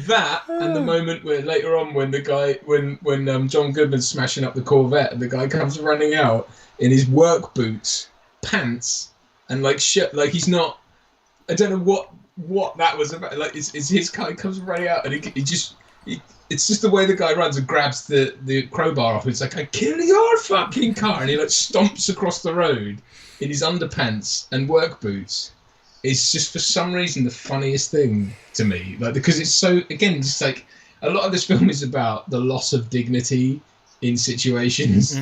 That and the moment where later on when the guy when John Goodman's smashing up the Corvette and the guy comes running out in his work boots, pants, and like shit, like he's not. I don't know what that was about. Like it's his car. He comes running out and it's just the way the guy runs and grabs the crowbar off. It's like, I kill your fucking car, and he like stomps across the road in his underpants and work boots. It's just for some reason the funniest thing to me, like because it's so again just like a lot of this film is about the loss of dignity in situations,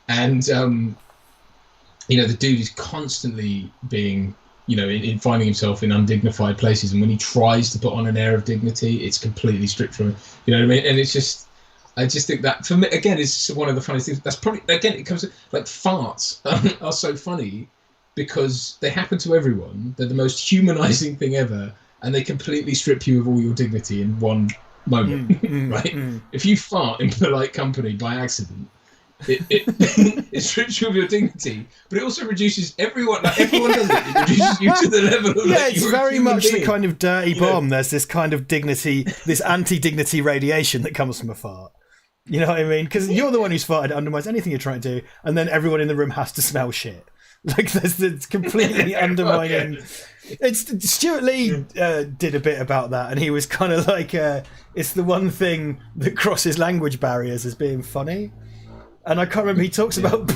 and the dude is constantly being in finding himself in undignified places, and when he tries to put on an air of dignity, it's completely stripped from him. You know what I mean? And it's just I just think that for me again is one of the funniest things. That's probably again it comes like farts are so funny. Because they happen to everyone, they're the most humanizing thing ever, and they completely strip you of all your dignity in one moment, right? If you fart in polite company by accident, it strips you of your dignity, but it also reduces everyone. Like everyone does it. It reduces you to the level of it's very much the kind of dirty bomb. There's this kind of dignity, this anti-dignity radiation that comes from a fart. You know what I mean? Because you're the one who's farted, undermines anything you're trying to do, and then everyone in the room has to smell shit. Like there's completely undermining. It's Stuart Lee did a bit about that, and he was kind of like, it's the one thing that crosses language barriers as being funny. And I can't remember. He talks about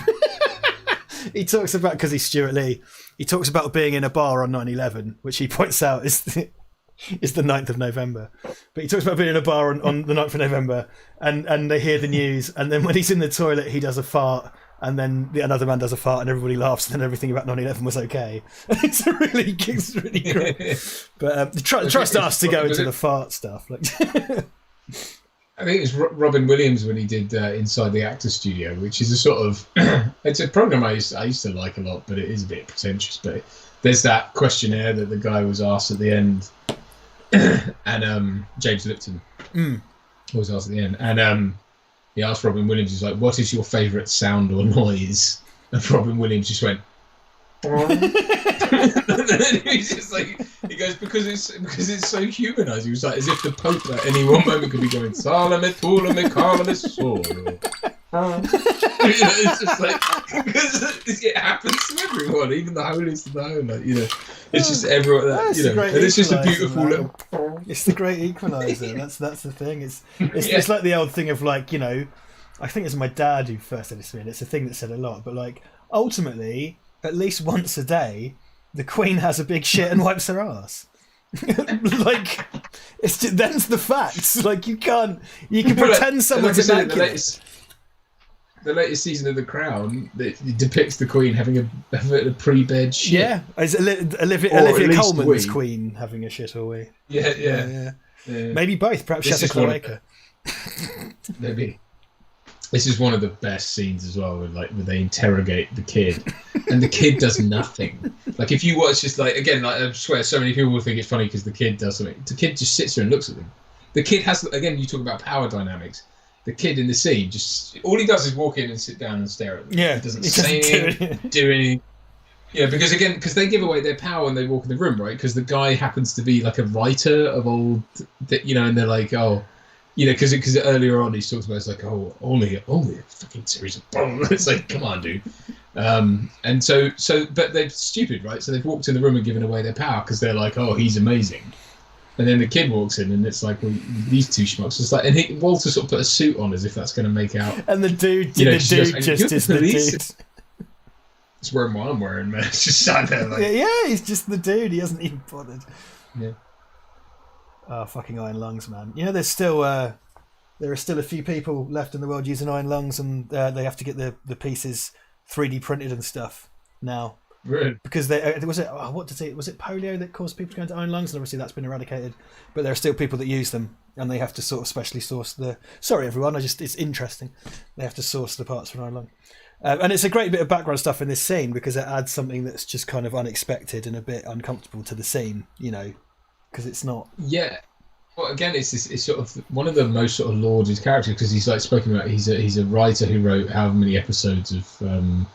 because he's Stuart Lee. He talks about being in a bar on 9/11, which he points out is the 9th of November. But he talks about being in a bar on the 9th of November, and they hear the news, and then when he's in the toilet, he does a fart. And then another man does a fart, and everybody laughs, and then everything about 9/11 was okay. It's really great. But trust us to go into the fart stuff. Like, I think it was Robin Williams when he did Inside the Actors Studio, which is a sort of it's a program I used to like a lot, but it is a bit pretentious. But there's that questionnaire that the guy was asked at the end, and James Lipton was asked at the end, and he asked Robin Williams, he's like, what is your favourite sound or noise? And Robin Williams just went, and then he's just like, he goes, because it's so humanised. He was like, as if the Pope at any one moment could be going, Salame, Tulame, Carley, Soro. It's just like, because it happens to everyone, even the holiest of the holy. It's just everyone. And it's just a beautiful little. It's the great equaliser. That's the thing. It's like the old thing of like I think it was my dad who first said this to me, and it's a thing that said a lot. But like, ultimately, at least once a day, the Queen has a big shit and wipes her ass. Like, it's just, them's the facts. Like, you can pretend someone's immaculate. The latest season of The Crown, it depicts the Queen having a pre-bed shit. Yeah, it's Olivia Colman's Queen having a shit all week. Yeah. Maybe both. Perhaps she has a cloaca. Maybe. This is one of the best scenes as well, where they interrogate the kid, and the kid does nothing. Like, if you watch, just like, again, like, I swear, so many people will think it's funny because the kid does something. The kid just sits there and looks at them. The kid has, again, you talk about power dynamics. The kid in the scene, just all he does is walk in and sit down and stare at them. Yeah, he doesn't say anything, do anything. Yeah, because they give away their power when they walk in the room, right? Because the guy happens to be like a writer of old, and they're like, oh, because earlier on he talks about, it's like, oh, only a fucking series of bombs. It's like, come on, dude. And so, but they're stupid, right? So they've walked in the room and given away their power because they're like, oh, he's amazing. And then the kid walks in, and it's like, well, these two schmucks. It's like, and Walter sort of put a suit on as if that's going to make out. And the dude, just is the dude. It's wearing what I'm wearing, man. It's just sat there like. Yeah, he's just the dude. He hasn't even bothered. Yeah. Oh, fucking iron lungs, man. There's still there are still a few people left in the world using iron lungs, and they have to get the pieces 3D printed and stuff now. Really? Because was it polio that caused people to go into iron lungs, and obviously that's been eradicated. But there are still people that use them, and they have to sort of specially source the. Sorry, everyone. It's interesting. They have to source the parts for an iron lung, and it's a great bit of background stuff in this scene because it adds something that's just kind of unexpected and a bit uncomfortable to the scene. Because it's not. Yeah. Well, again, it's sort of one of the most sort of lauded characters because he's like spoken about. He's a writer who wrote however many episodes of.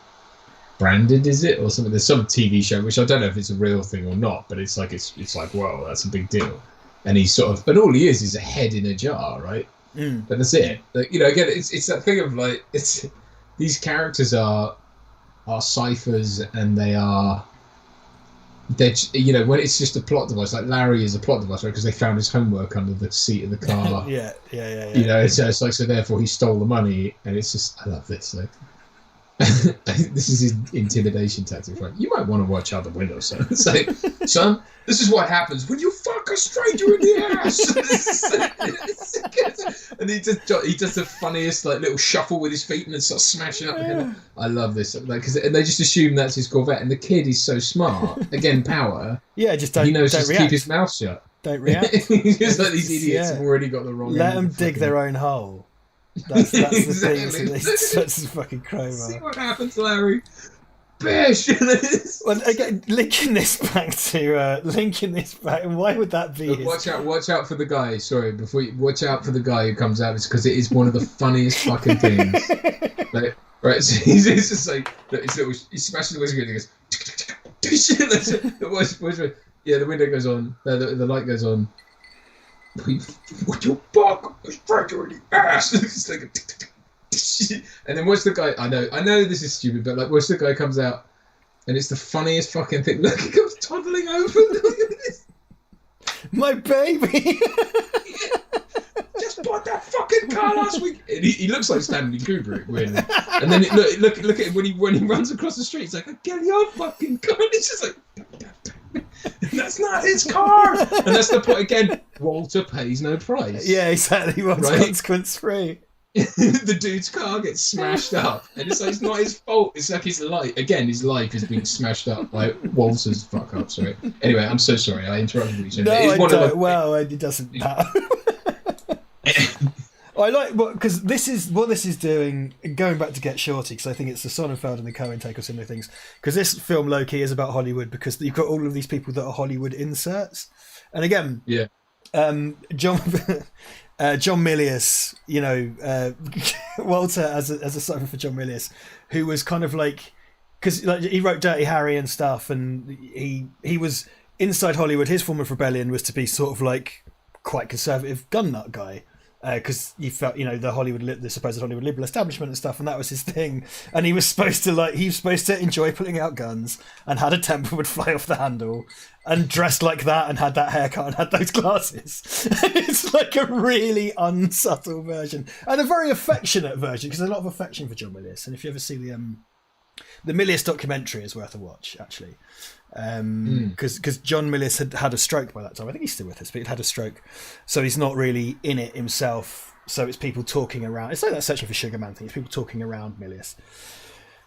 Branded, is it, or something? There's some TV show which I don't know if it's a real thing or not, but it's like wow, that's a big deal. And he's sort of, but all he is a head in a jar, right? Mm. But that's it. Like, again, it's that thing of like, it's these characters are ciphers, and they're when it's just a plot device. Like Larry is a plot device, right? Because they found his homework under the seat of the car. yeah. It's like, so therefore he stole the money, and it's just, I love this. Like, this is his intimidation tactic, right? You might want to watch out the window, son. It's like, son, this is what happens when you fuck a stranger in the ass. And he does the funniest like little shuffle with his feet and then starts smashing up. Yeah. I love this, like, because they just assume that's his Corvette, and the kid is so smart. Again, power. Yeah, just don't. He knows don't just react. keep his mouth shut. Don't react. He's just like these idiots have already got the wrong. Let them dig their own hole. That's exactly. The thing. That's fucking crowbar. See what happens, Larry. Bish. Well, again, linking this back. And why would that be? Look, watch out for the guy. Sorry, watch out for the guy who comes out. It's because it is one of the funniest fucking things. Like, right, so he's just like, he smashes the whiskey and he goes. Yeah, the window goes on. The light goes on. What you fuck? I strike you in the ass. It's like and then watch the guy. I know this is stupid, but like watch the guy comes out, and it's the funniest fucking thing. Look, he comes toddling over. Look at this. My baby. Just bought that fucking car last week. And he looks like Stanley Kubrick, weirdly. And then look at him when he runs across the street. It's like, get your fucking car. And it's just like. That's not his car, and that's the point again. Walter pays no price. Yeah, exactly. What's consequence free? The dude's car gets smashed up, and it's like it's not his fault. It's like his life. Again, his life is being smashed up by Walter's fuck up. Sorry. Anyway, I'm so sorry. I interrupted you. No, I don't. Well, it doesn't matter. I like because this is doing. Going back to Get Shorty, because I think it's the Sonnenfeld and the Coen take or similar things. Because this film low-key is about Hollywood, because you've got all of these people that are Hollywood inserts, and again, yeah, John Milius, Walter as a cipher for John Milius, who was kind of like, because like he wrote Dirty Harry and stuff, and he was inside Hollywood. His form of rebellion was to be sort of like quite conservative gun nut guy. because you felt, you know, the supposed Hollywood liberal establishment and stuff, and that was his thing. And he was supposed to enjoy pulling out guns, and had a temper would fly off the handle, and dressed like that, and had that haircut, and had those glasses. It's like a really unsubtle version, and a very affectionate version, because there's a lot of affection for John Milius. And if you ever see the Milius documentary, is worth a watch, actually. Because John Milius had a stroke by that time. I think he's still with us, but he'd had a stroke, so he's not really in it himself. So it's people talking around. It's like that Searching for Sugar Man thing. It's people talking around Milius,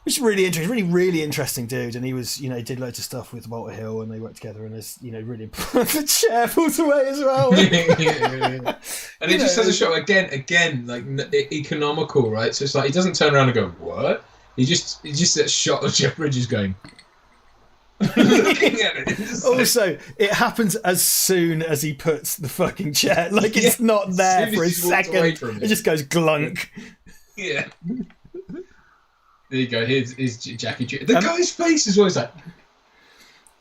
which is really interesting. Really, really interesting dude. And he was, you know, did loads of stuff with Walter Hill, and they worked together. And there's, you know, really the chair falls away as well. Yeah. And he just has a shot again, like economical, right? So it's like he doesn't turn around and go, "What?" He just that shot of Jeff Bridges going. Looking at it. Also, it happens as soon as he puts the fucking chair, like it's not there for a second. It just goes glunk. Yeah. There you go. Here's Jackie. The guy's face is always like.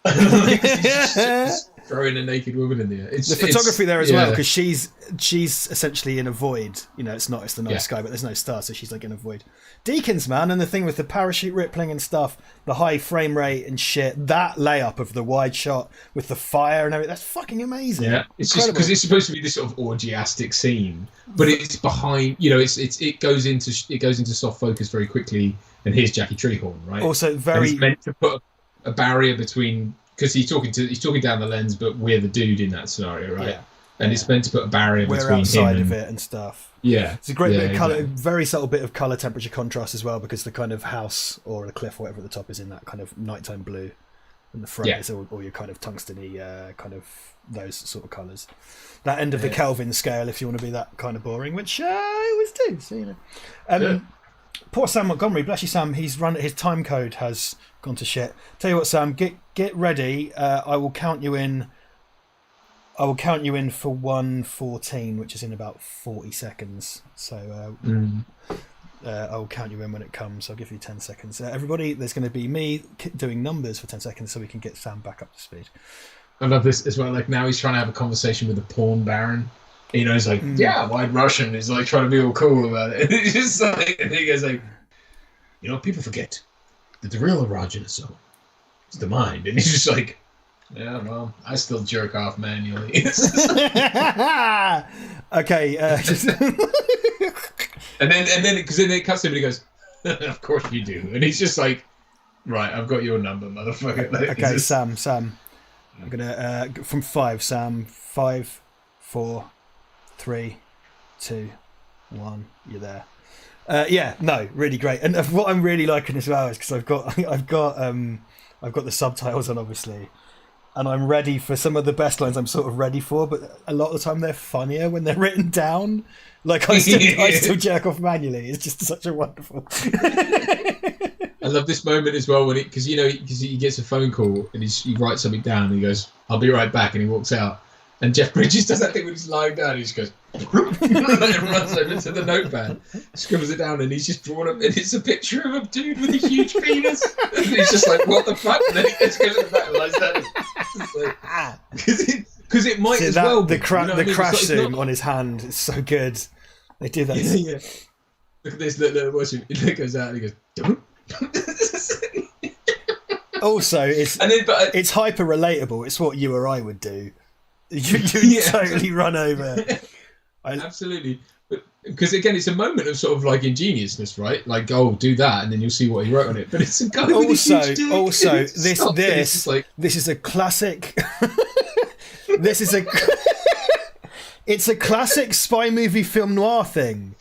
He's just throwing a naked woman in there. The photography there as well, because she's essentially in a void. You know, it's the night sky, but there's no stars, so she's like in a void. Deacons, man, and the thing with the parachute rippling and stuff, the high frame rate and shit, that layup of the wide shot with the fire and everything, that's fucking amazing. Yeah, it's just because it's supposed to be this sort of orgiastic scene, but it's behind. You know, it goes into soft focus very quickly, and here's Jackie Treehorn, right? Also, and it's meant to put a barrier between, because he's talking down the lens, but we're the dude in that scenario, right? Yeah. And it's meant to put a barrier between him outside of it and stuff. Yeah, it's a great bit of color, very subtle bit of color temperature contrast as well, because the kind of house or the cliff or whatever at the top is in that kind of nighttime blue, and the front is all your kind of tungsteny, kind of those sort of colors. That end of the Kelvin scale, if you want to be that kind of boring, which I always do. So you know, poor Sam Montgomery, bless you, Sam. His time code has gone to shit. Tell you what, Sam, get ready. I will count you in for 1:14, which is in about 40 seconds. So I'll count you in when it comes. I'll give you 10 seconds. Everybody, there's going to be me doing numbers for 10 seconds so we can get Sam back up to speed. I love this as well. Like, now he's trying to have a conversation with a porn baron. You know, he's like, white Russian. He's like trying to be all cool about it. It's just like, and he goes like, you know, people forget that the real erogenous zone is the mind. And he's just like, yeah, well, I still jerk off manually. Okay. And then because then it cuts to him and he goes, of course you do. And he's just like, right, I've got your number, motherfucker. Like, okay, Sam. I'm gonna from 5, Sam. 5, 4, 3, 2, 1. You're there. Really great. And what I'm really liking as well is because I've got the subtitles on, obviously, and I'm ready for some of the best lines. I'm sort of ready for, but a lot of the time they're funnier when they're written down. Like I still jerk off manually. It's just such a wonderful. I love this moment as well because he gets a phone call and he writes something down and he goes, "I'll be right back," and he walks out. And Jeff Bridges does that thing when he's lying down. He just goes, and runs over to the notepad, scribbles it down, and he's just drawn up. And it's a picture of a dude with a huge penis. And he's just like, "What the fuck?" And then he just goes to the back and lies down. Because it might as well. The crash zoom on his hand is so good. They do that. Yeah. Look at this little motion. It goes out and he goes. Also, it's hyper relatable. It's what you or I would do. You totally run over. Absolutely. Because again, it's a moment of sort of like ingeniousness, right? Like, oh, do that, and then you'll see what he wrote on it. But it's a guy with a huge dick. Also, this is a classic. It's a classic spy movie film noir thing.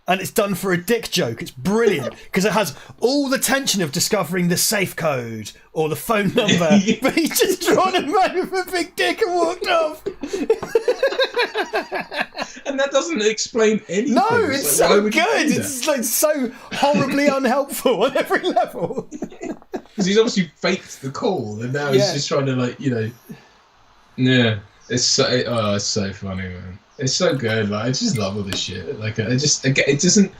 And it's done for a dick joke. It's brilliant because it has all the tension of discovering the safe code or the phone number, but he's just drawn a man with a big dick and walked off. And that doesn't explain anything. No, it's so good. It's like so horribly unhelpful on every level. Because he's obviously faked the call, and now he's just trying to it's so funny, man. It's so good. Like, I just love all this shit. Like, it doesn't.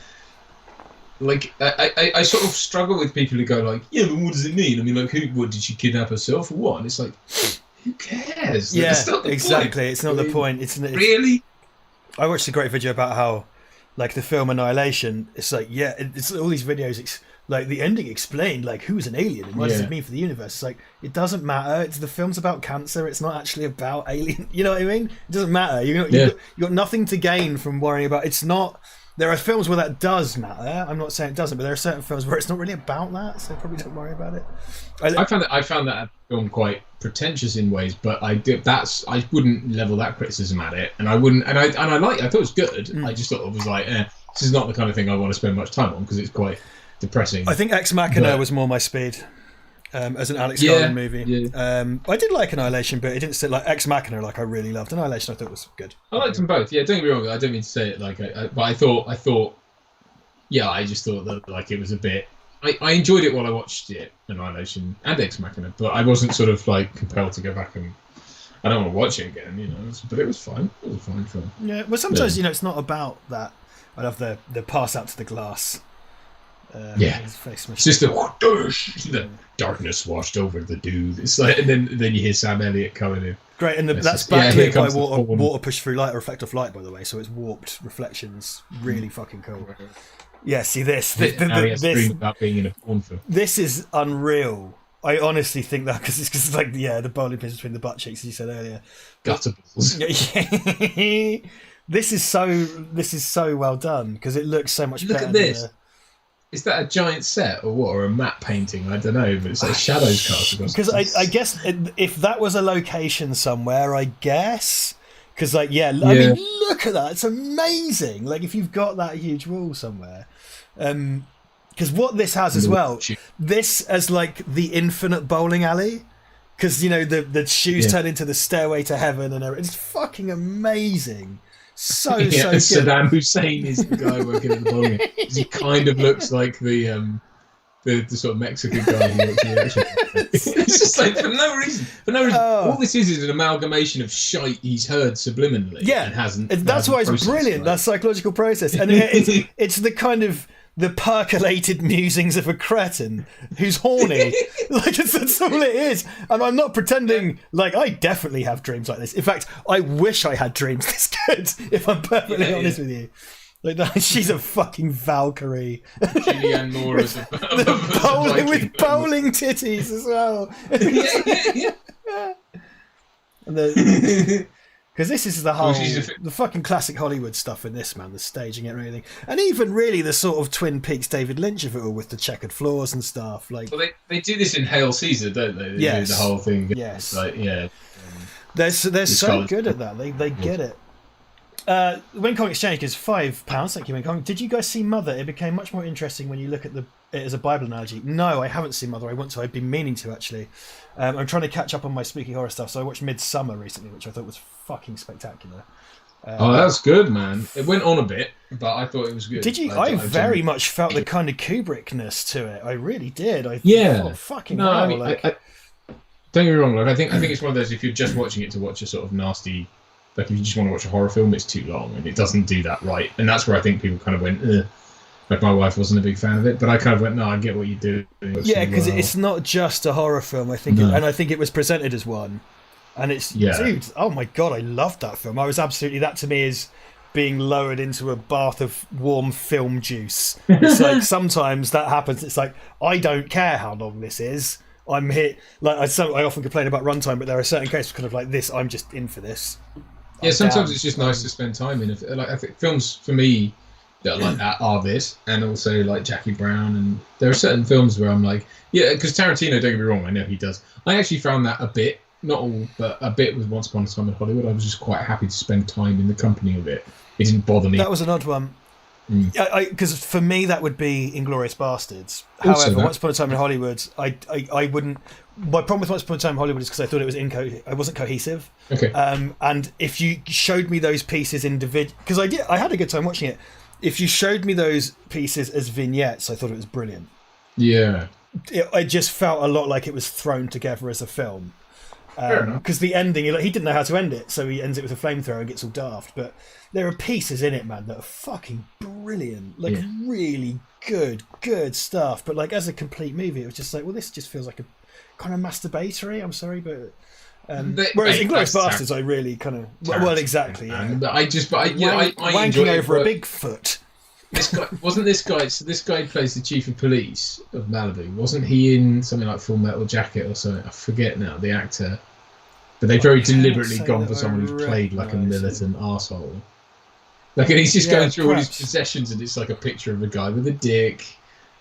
Like, I sort of struggle with people who go like, yeah, but what does it mean? I mean, like, what did she kidnap herself or what? And it's like, who cares? Yeah, that's not the exactly. Point. It's not the point. It's really. I watched a great video about how, like, the film Annihilation, it's like, yeah, it's all these videos, like, the ending explained, like, who's an alien and what does it mean for the universe? It's like, it doesn't matter. The film's about cancer. It's not actually about alien. You know what I mean? It doesn't matter. You got nothing to gain from worrying about. It's not. There are films where that does matter. I'm not saying it doesn't, but there are certain films where it's not really about that, so probably don't worry about it. I found that film quite pretentious in ways, but I wouldn't level that criticism at it, and I thought it was good. I just thought it was like, this is not the kind of thing I want to spend much time on because it's quite depressing. I think Ex Machina was more my speed. As an Alex Garland movie. Yeah. I did like Annihilation, but it didn't sit like Ex Machina. Like I really loved Annihilation. I thought it was good. I liked them both. Yeah, don't get me wrong. I don't mean to say it like, but I thought, yeah, I just thought that like it was a bit. I enjoyed it while I watched it, Annihilation and Ex Machina, but I wasn't sort of like compelled to go back and. I don't want to watch it again, you know. But it was fine. It was a fine film. Yeah. Well, sometimes it's not about that. I love the pass out to the glass. It's just the darkness washed over the dude. It's like, and then you hear Sam Elliott coming in. Great, and that's backlit by water push through light or effect of light, by the way. So it's warped reflections. Really fucking cool. Yeah, see this about being in a porn film. This is unreal. I honestly think that because it's like the bowling pins between the butt cheeks, as you said earlier. Gutter balls. This is so well done because it looks so much better. Look at this. Is that a giant set or what? Or a matte painting? I don't know, but it's like shadows cast across. Because I guess if that was a location somewhere, I guess. Because I mean, look at that. It's amazing. Like if you've got that huge wall somewhere. Because what this has as well, this as like the infinite bowling alley. Because, you know, the shoes turn into the stairway to heaven and everything. It's fucking amazing. So good. Saddam Hussein is the guy working at the bowling. He kind of looks like the sort of Mexican guy who works in the action. It's just like for no reason. All this is an amalgamation of shite he's heard subliminally. Yeah, and hasn't. That's why it's brilliant. Right? That psychological process, and it's the kind of the percolated musings of a cretin who's horny. Like that's all it is. And I'm not pretending. Like I definitely have dreams like this. In fact, I wish I had dreams this good. If I'm perfectly honest with you. Like she's a fucking Valkyrie. Julianne Moore is bowling with bowling titties as well. Because this is the whole the fucking classic Hollywood stuff in this, man. The staging and everything, and even really the sort of Twin Peaks David Lynch of it all with the checkered floors and stuff. Like, well, they do this in Hail Caesar, don't they? They do the whole thing. Yes, like, they're so good at that. They get it. When Kong Exchange gives £5. Thank you, When Kong. Did you guys see Mother? It became much more interesting when you look at it as a Bible analogy. No, I haven't seen Mother. I want to. I've been meaning to actually. I'm trying to catch up on my spooky horror stuff. So I watched Midsummer recently, which I thought was fucking spectacular. That's good, man. It went on a bit, but I thought it was good. Did you? I very much felt the kind of Kubrickness to it. I really did. Fucking hell. I mean, I don't get me wrong. Like, I think it's one of those. If you're just watching it to watch a sort of nasty. Like if you just want to watch a horror film, it's too long and it doesn't do that right. And that's where I think people kind of went, ugh. Like my wife wasn't a big fan of it, but I kind of went, no, I get what you do. Yeah, because it's not just a horror film. I think, and I think it was presented as one. And it's, dude, oh my god, I loved that film. I was absolutely, that to me is being lowered into a bath of warm film juice. It's like sometimes that happens. It's like I don't care how long this is. I'm here. Like I often complain about runtime, but there are certain cases kind of like this. I'm just in for this. Yeah, sometimes it's just nice to spend time in it. Like I think films for me that are like that are this, and also like Jackie Brown, and there are certain films where I'm like, yeah, because Tarantino, don't get me wrong, I know he does. I actually found that a bit, not all, but a bit with Once Upon a Time in Hollywood. I was just quite happy to spend time in the company of it. It didn't bother me. That was an odd one. Because for me that would be Inglourious Bastards. However, Once Upon a Time in Hollywood, I wouldn't. My problem with Once Upon a Time in Hollywood is because I thought it was I wasn't cohesive. Okay. And if you showed me those pieces individually, because I had a good time watching it. If you showed me those pieces as vignettes, I thought it was brilliant. Yeah. I just felt a lot like it was thrown together as a film. Because the ending, he didn't know how to end it, so he ends it with a flamethrower and gets all daft. But there are pieces in it, man, that are fucking brilliant. Like, really good stuff. But, like, as a complete movie, it was just like, well, this just feels like a kind of masturbatory. I'm sorry, but Whereas Inglourious Basterds, I really kind of well, exactly. Yeah. And I wanking enjoy over it, a Bigfoot. This guy wasn't this guy. So this guy plays the chief of police of Malibu. Wasn't he in something like Full Metal Jacket or something? I forget now the actor. But they very deliberately gone for someone who's played like a militant arsehole. Like, and he's just going through all his possessions, and it's like a picture of a guy with a dick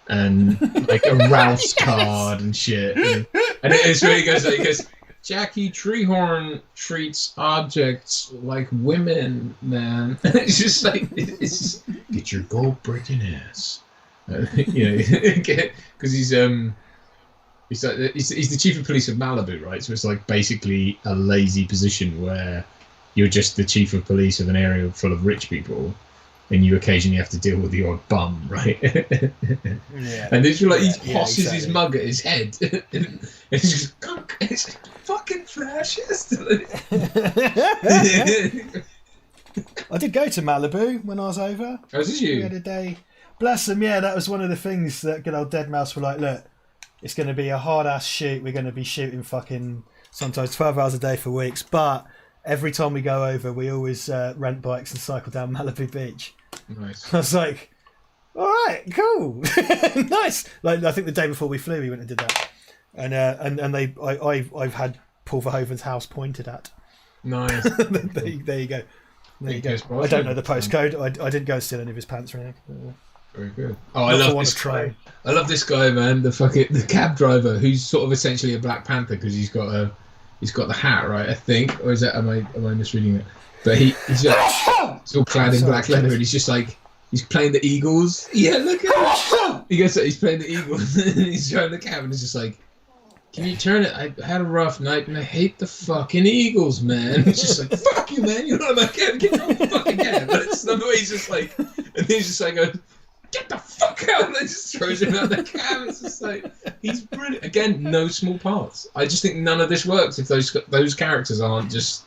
and like a Ralph's card and shit. And it's where he goes, Jackie Treehorn treats objects like women, man. It's just like, get your gold breaking ass. Because he's the chief of police of Malibu, right? So it's like basically a lazy position where you're just the chief of police of an area full of rich people, and you occasionally have to deal with the odd bum, right? And it's like he tosses his mug at his head, and he's just it's fucking fascist. I did go to Malibu when I was over. Oh, did you? We had a day. Bless them, yeah. That was one of the things that good old Deadmau5 were like, look, it's going to be a hard-ass shoot. We're going to be shooting fucking sometimes 12 hours a day for weeks, but every time we go over, we always rent bikes and cycle down Malibu Beach. Nice. I was like, all right, cool, nice. Like, I think the day before we flew, we went and did that, and I've had Paul Verhoeven's house pointed at. Nice. there you go. There you go. I don't know the postcode. I didn't go and steal any of his pants or anything. Very good. Oh, I love this guy. I love this guy, man. The cab driver who's sort of essentially a Black Panther because he's got the hat, right? I think, or is that am I misreading it? But he's all clad in black leather, and he's just like he's playing the Eagles. Yeah, look at him. He goes, he's playing the Eagles, and he's driving the cab, and it's just like, can you turn it? I had a rough night, and I hate the fucking Eagles, man. It's just like, fuck you, man. You're not my cab. Get off the fucking cab. But it's the way he's just like, and he's just like, get the fuck out, and they just throws him out the cab. It's just like, he's brilliant. Again, no small parts. I just think none of this works if those characters aren't just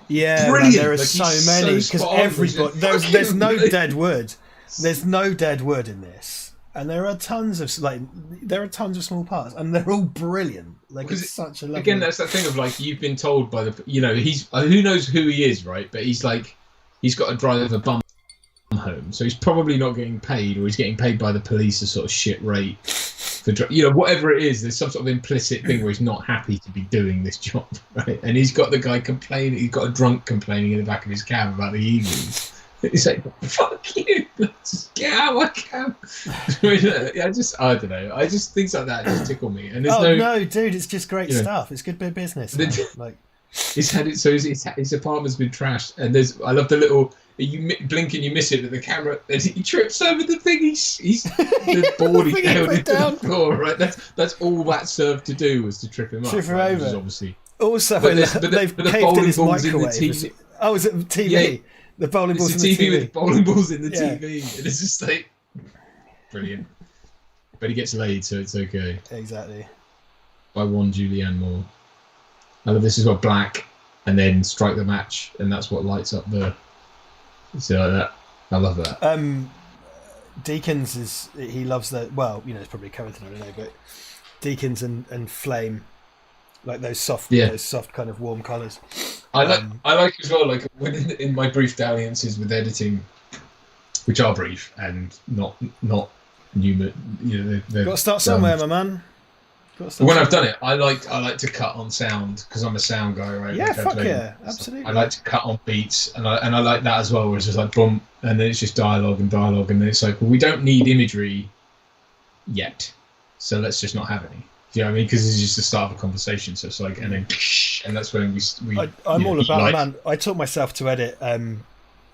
brilliant. Man, there are so many because everybody there's no dead wood. There's no dead wood in this, and there are tons of small parts, and they're all brilliant. Like, it's such a lovely... Again, that's that thing of like, you've been told by he's who knows who he is, right? But he's got to drive a bum home, so he's probably not getting paid, or he's getting paid by the police a sort of shit rate for whatever it is. There's some sort of implicit thing where he's not happy to be doing this job, right? And he's got the guy complaining, he's got a drunk complaining in the back of his cab about the Eagles. He's like, fuck you, just get out of my cab. I don't know, I just things like that just tickle me. And there's no, dude, it's just great stuff. It's good business. Like, his apartment's been trashed, and I love the little, you blink and you miss it, but the camera, and he trips over the thing. He's the board he nailed into the floor. Right, that's all that served to do, was to trip him up. Trip him over. Which is obviously. Also, they've caved in his microwave. Oh, is it TV? Yeah, the bowling balls in the TV. With bowling balls in the TV, and it's just like brilliant. But he gets laid, so it's okay. Exactly. By one Julianne Moore. I love this as well. Black, and then strike the match, and that's what lights up the. So that I love that. Deakins he loves the, well, it's probably Currington, I don't know, but Deakins and Flame, like those soft kind of warm colours. I like as well, like in my brief dalliances with editing, which are brief and not numerous. Got to start somewhere, my man. When I've done it, I like to cut on sound because I'm a sound guy, right? Yeah, fuck yeah, absolutely. I like to cut on beats, and I like that as well, where it's just like boom, and then it's just dialogue, and then it's like, well, we don't need imagery yet, so let's just not have any. Do you know what I mean? Because it's just the start of a conversation, so it's like, and then, and that's when we I'm all about, man. I taught myself to edit. I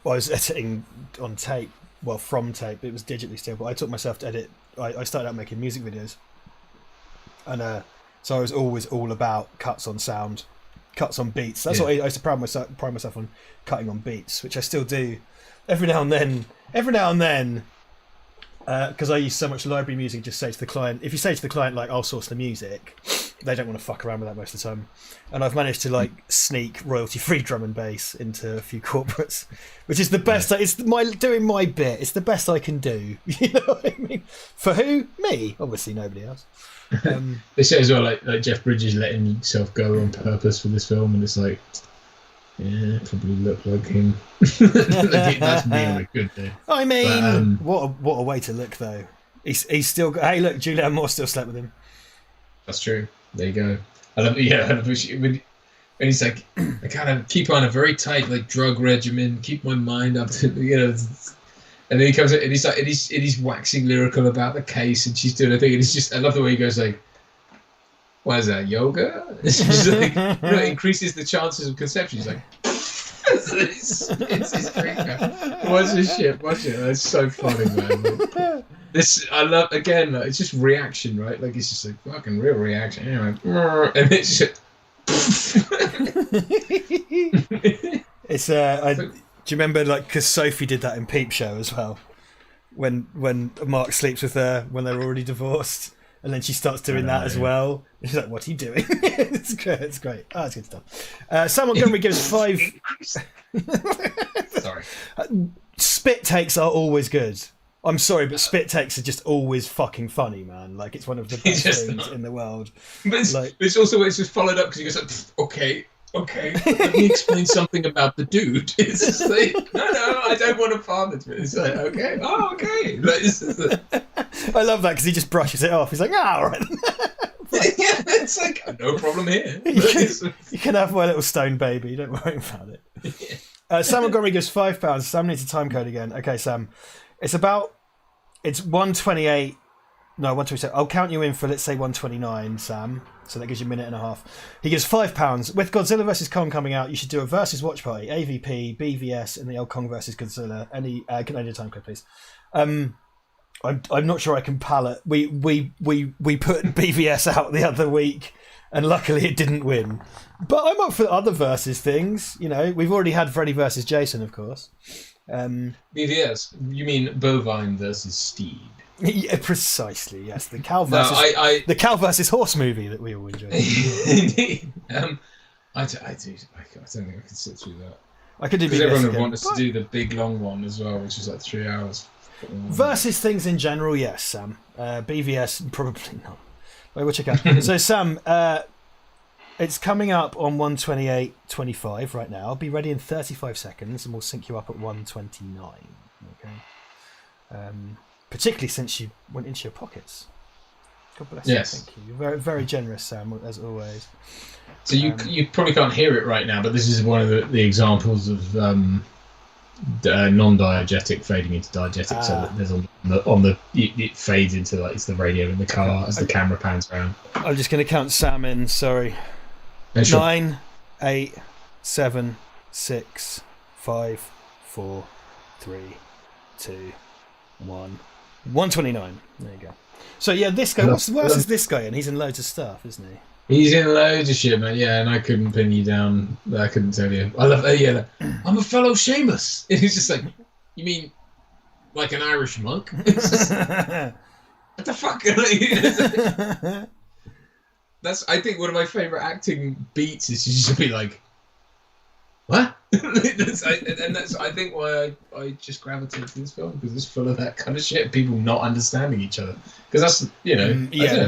was editing on tape, well, from tape. It was digitally still, but I taught myself to edit. I started out making music videos. And so I was always all about cuts on sound, cuts on beats. That's what I used to pride myself on, cutting on beats, which I still do every now and then. Because I use so much library music, just say to the client, if you say to the client, like, I'll source the music, they don't want to fuck around with that most of the time. And I've managed to like sneak royalty-free drum and bass into a few corporates, which is the best. It's doing my bit. It's the best I can do. You know what I mean? For who? Me? Obviously, nobody else. They say as well, like Jeff Bridges letting himself go on purpose for this film, and it's like, yeah, probably look like him. That's me on a good day. I mean, but, what a way to look though. He's still. Hey, look, Julianne Moore still slept with him. That's true. There you go. I love when he's like, I kind of keep on a very tight like drug regimen, keep my mind up to and then he comes in and he's like, and he's waxing lyrical about the case, and she's doing a thing, and it's just, I love the way he goes like, what is that, yoga? It's just like, it increases the chances of conception. He's like, it's great. Watch this shit. Watch it. It's so funny, man. This I love. Again, like, it's just reaction, right? Like it's just like fucking real reaction. Anyway, and it's just. It's do you remember like because Sophie did that in Peep Show as well, when Mark sleeps with her when they're already divorced, and then she starts doing that as well. She's like, "What are you doing?" It's great. It's great. Oh, it's good stuff. Sam Montgomery gives 5. Sorry. Spit takes are always good. I'm sorry, but spit takes are just always fucking funny, man. Like it's one of the best things in the world. But it's also it's just followed up because he goes like, okay, let me explain something about the dude. It's just like, no, I don't want to farm it. It's like, okay. Like, I love that because he just brushes it off. He's like, all right. Yeah, it's like, no problem here. You can have my little stone baby. Don't worry about it. Sam Montgomery gives £5. Sam needs a time code again. Okay, Sam. It's 1:28. No, 1:27. I'll count you in for, let's say, 1:29, Sam. So that gives you a minute and a half. He gives £5. With Godzilla vs. Kong coming out, you should do a versus watch party. AVP, BVS, and the old Kong vs. Godzilla. Can I do a time code, please? I'm not sure I can palette. We put BVS out the other week, and luckily it didn't win. But I'm up for other versus things. You know, we've already had Freddy versus Jason, of course. BVS, you mean bovine versus steed? Yeah, precisely. Yes, the cow versus the cow versus horse movie that we all enjoy. Indeed. I don't think I can sit through that. I could do because everyone would want us to do the big long one as well, which is like 3 hours. Versus things in general, yes, Sam. BVS probably not. Wait, we'll check out. So Sam, it's coming up on 1:28:25 right now. I'll be ready in 35 seconds, and we'll sync you up at 1:29. Okay. Particularly since you went into your pockets. God bless you. Thank you. You're very, very generous, Sam, as always. So you probably can't hear it right now, but this is one of the examples of non-diegetic fading into diegetic. So that there's it fades into like it's the radio in the car as the camera pans around. I'm just going to count Sam in. Sorry. No, sure. 9, 8, 7, 6, 5, 4, 3, 2, 1. 1:29. There you go. So yeah, this guy. What else is this guy in? He's in loads of stuff, isn't he? He's in loads of shit, man. Yeah, and I couldn't pin you down. I couldn't tell you. I love. I'm a fellow Seamus. And he's just like, you mean like an Irish monk? Just, what the fuck? That's I think one of my favorite acting beats is just to be like, what? That's I think why I just gravitated to this film, because it's full of that kind of shit, people not understanding each other, because that's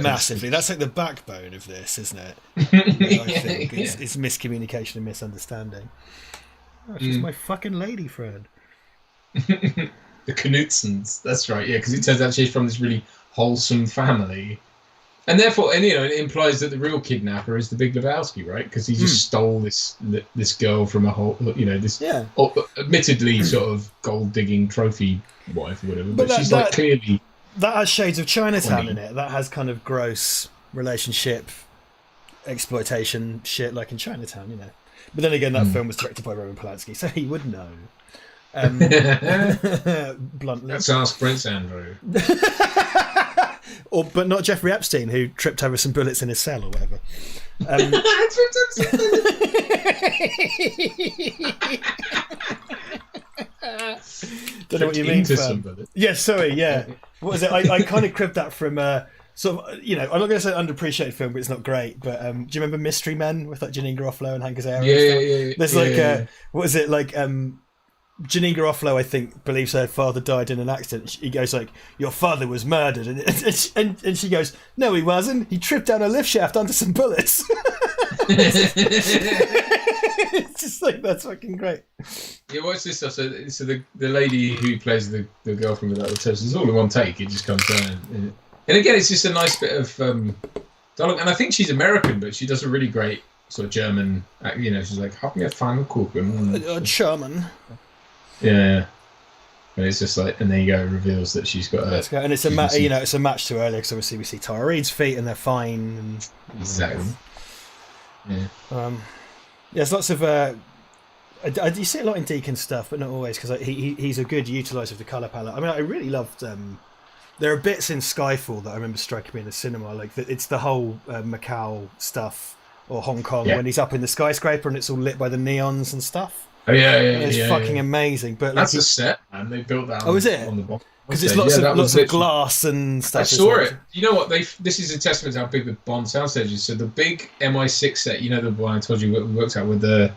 massively that's like the backbone of this, isn't it? I think it's miscommunication and misunderstanding. She's my fucking lady friend. The Knutsons, that's right, yeah, because it turns out she's from this really wholesome family. And therefore, it implies that the real kidnapper is the Big Lebowski, right? Because he just stole this girl from a whole, admittedly sort of gold-digging trophy wife or whatever. But she's like clearly... That has shades of Chinatown in it. That has kind of gross relationship exploitation shit like in Chinatown, you know. But then again, that film was directed by Roman Polanski, so he would know. Bluntly. Let's ask Prince Andrew. But not Jeffrey Epstein, who tripped over some bullets in his cell or whatever. Don't know what you mean. Yeah, sorry. Yeah, what was it? I kind of cribbed that from sort of, you know, I'm not going to say underappreciated film, but it's not great. But do you remember Mystery Men with like Janine Garofalo and Hank Azaria? Yeah. There's like what is it like? Janine Garofalo, I think, believes her father died in an accident. He goes like, "Your father was murdered," and she goes, "No, he wasn't. He tripped down a lift shaft under some bullets." It's just like, that's fucking great. Yeah, what's this stuff? So the lady who plays the girlfriend without the toes, it's all in one take. It just comes down, and again, it's just a nice bit of dialogue. And I think she's American, but she does a really great sort of German. You know, she's like, "Hab mir Pfanne gucken." German. Yeah. And it's just like, and there you go, it reveals that she's got a... And it's a you know, it's a match too early, because obviously we see Tara Reid's feet and they're fine. And, exactly. Yeah. There's lots of... you see a lot in Deacon's stuff, but not always, because he's a good utiliser of the colour palette. I mean, I really loved... there are bits in Skyfall that I remember striking me in the cinema, like it's the whole Macau stuff, or Hong Kong, when he's up in the skyscraper and it's all lit by the neons and stuff. Oh yeah, it's fucking amazing. But that's a set, man. They built that. Oh, is it? On the bottom. Because it's lots of glass and stuff. I saw it. You know what? This is a testament to how big the Bond soundstage is. So the big MI6 set, you know, the one I told you we worked out with the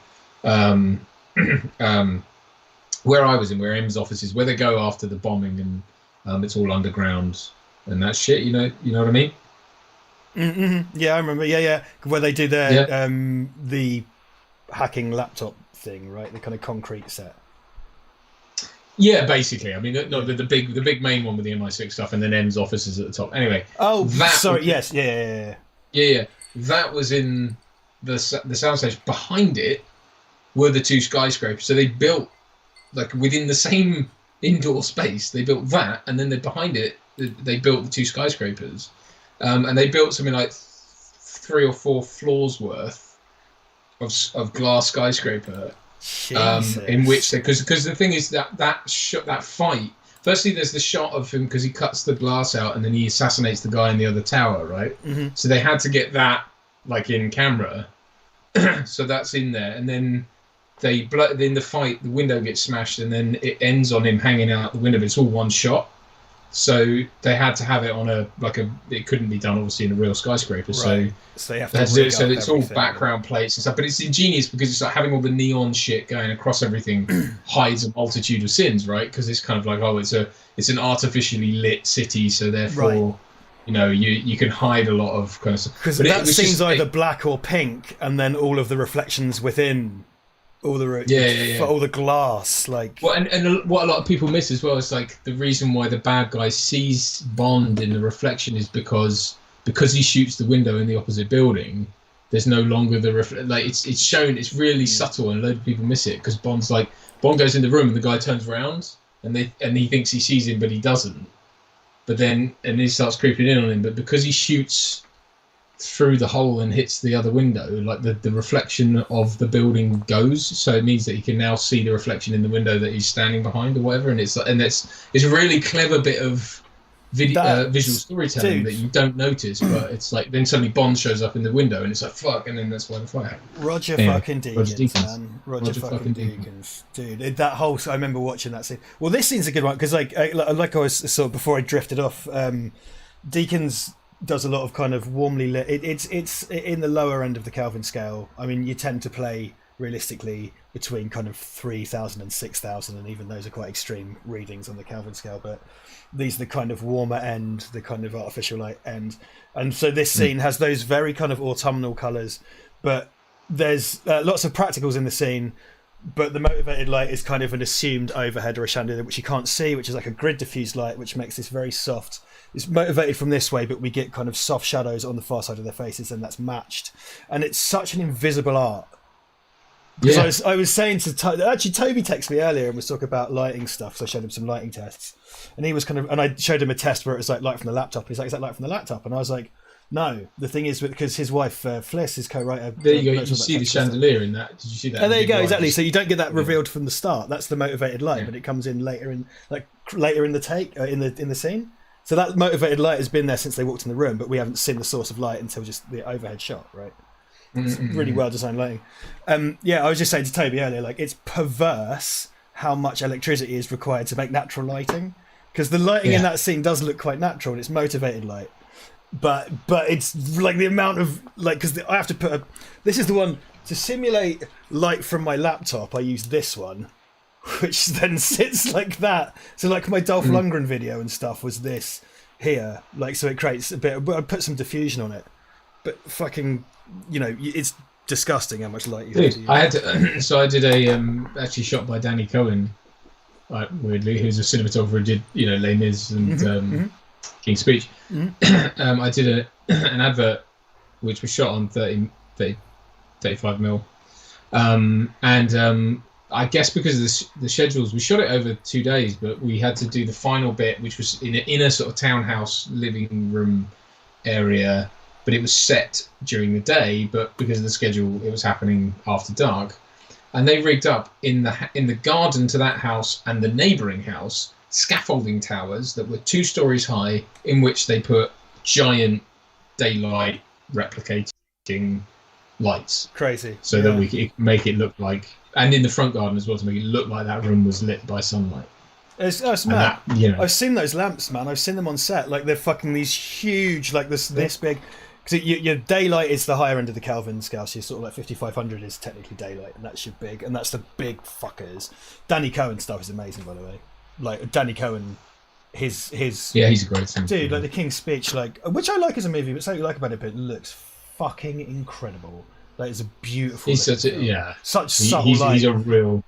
where I was in, where M's office is, where they go after the bombing, and it's all underground and that shit. You know what I mean? Mm-hmm. Yeah, I remember. Yeah, where they do their the hacking laptop thing, right? The kind of concrete set. Yeah, basically. I mean, no, the big main one with the MI6 stuff, and then M's office is at the top. Anyway. Oh, sorry. Yes. Yeah. That was in the soundstage. Behind it were the two skyscrapers. So they built, like, within the same indoor space. They built that, and then behind it, they built the two skyscrapers, and they built something like 3 or 4 floors worth of glass skyscraper. In which because the thing is that fight, firstly there's the shot of him because he cuts the glass out and then he assassinates the guy in the other tower, right? So they had to get that like in camera. So that's in there, and then in the fight the window gets smashed and then it ends on him hanging out the window, but it's all one shot. So they had to have it on it couldn't be done obviously in a real skyscraper. Right. So they have to do it. So it's all background plates and stuff. But it's ingenious because it's like having all the neon shit going across everything hides a multitude of sins, right? Because it's kind of like, it's an artificially lit city, so therefore, you know, you can hide a lot of kind of stuff. Because that scene's either black or pink, and then all of the reflections within. All the all the glass, like. Well, and what a lot of people miss as well is like the reason why the bad guy sees Bond in the reflection is because he shoots the window in the opposite building. There's no longer it's shown. It's really subtle, and a load of people miss it because Bond goes in the room and the guy turns around and he thinks he sees him, but he doesn't. But then he starts creeping in on him, but because he shoots through the hole and hits the other window, like the reflection of the building goes, so it means that he can now see the reflection in the window that he's standing behind or whatever, and it's a really clever bit of visual storytelling that you don't notice, but it's like then suddenly Bond shows up in the window and it's like fuck, and then that's why the fight happened. Roger fucking Deakins, man. Roger fucking Deakins, dude. That whole, I remember watching that scene. Well, this scene's a good one because like I was sort of before I drifted off. Deakins does a lot of kind of warmly lit. It's in the lower end of the Kelvin scale. I mean, you tend to play realistically between kind of 3,000 and 6,000, and even those are quite extreme readings on the Kelvin scale. But these are the kind of warmer end, the kind of artificial light end. And so this scene has those very kind of autumnal colours, but there's lots of practicals in the scene. But the motivated light is kind of an assumed overhead or a chandelier, which you can't see, which is like a grid diffused light, which makes this very soft. It's motivated from this way, but we get kind of soft shadows on the far side of their faces, and that's matched. And it's such an invisible art. Because I was saying to actually Toby texted me earlier and was talking about lighting stuff, so I showed him some lighting tests, and he was and I showed him a test where it was like light from the laptop. He's like, "Is that light from the laptop?" And I was like, "No." The thing is, because his wife Fliss, his co-writer, there you go. You see the chandelier in that. Did you see that? Oh, there you go. Exactly. So you don't get that revealed from the start. That's the motivated light, but it comes in later in the take in the scene. So that motivated light has been there since they walked in the room, but we haven't seen the source of light until just the overhead shot, right? It's really well designed lighting. I was just saying to Toby earlier, like, it's perverse how much electricity is required to make natural lighting, because the lighting in that scene does look quite natural, and it's motivated light. but it's like the amount of like, because I have to put this is the one to simulate light from my laptop. I use this one, which then sits like that. So like my Dolph Lundgren video and stuff was this here, like, so it creates a bit. I put some diffusion on it, but fucking, it's disgusting how much light you have to use. I had to, so I did a actually shot by Danny Cohen, weirdly, who's a cinematographer, did Les Mis and King's Speech. I did an advert which was shot on 35 mil, and I guess because of the schedules, we shot it over 2 days, but we had to do the final bit, which was in a sort of townhouse living room area, but it was set during the day, but because of the schedule, it was happening after dark. And they rigged up in the garden to that house and the neighbouring house scaffolding towers that were 2 stories high, in which they put giant daylight replicating lights. Crazy. So that we could make it look like, and in the front garden as well, to make it look like that room was lit by sunlight. It's mad. I've seen those lamps, man. I've seen them on set. Like, they're fucking these huge, like this big. Because your daylight is the higher end of the Kelvin scale, so you're sort of like 5500 is technically daylight, and that's your big, and that's the big fuckers. Danny Cohen stuff is amazing, by the way. Like Danny Cohen, his he's a great singer, dude. Like the King's Speech, like, which I like as a movie, but something you like about it, but it looks fucking incredible. Like, it's a beautiful. He's such subtle. He's a real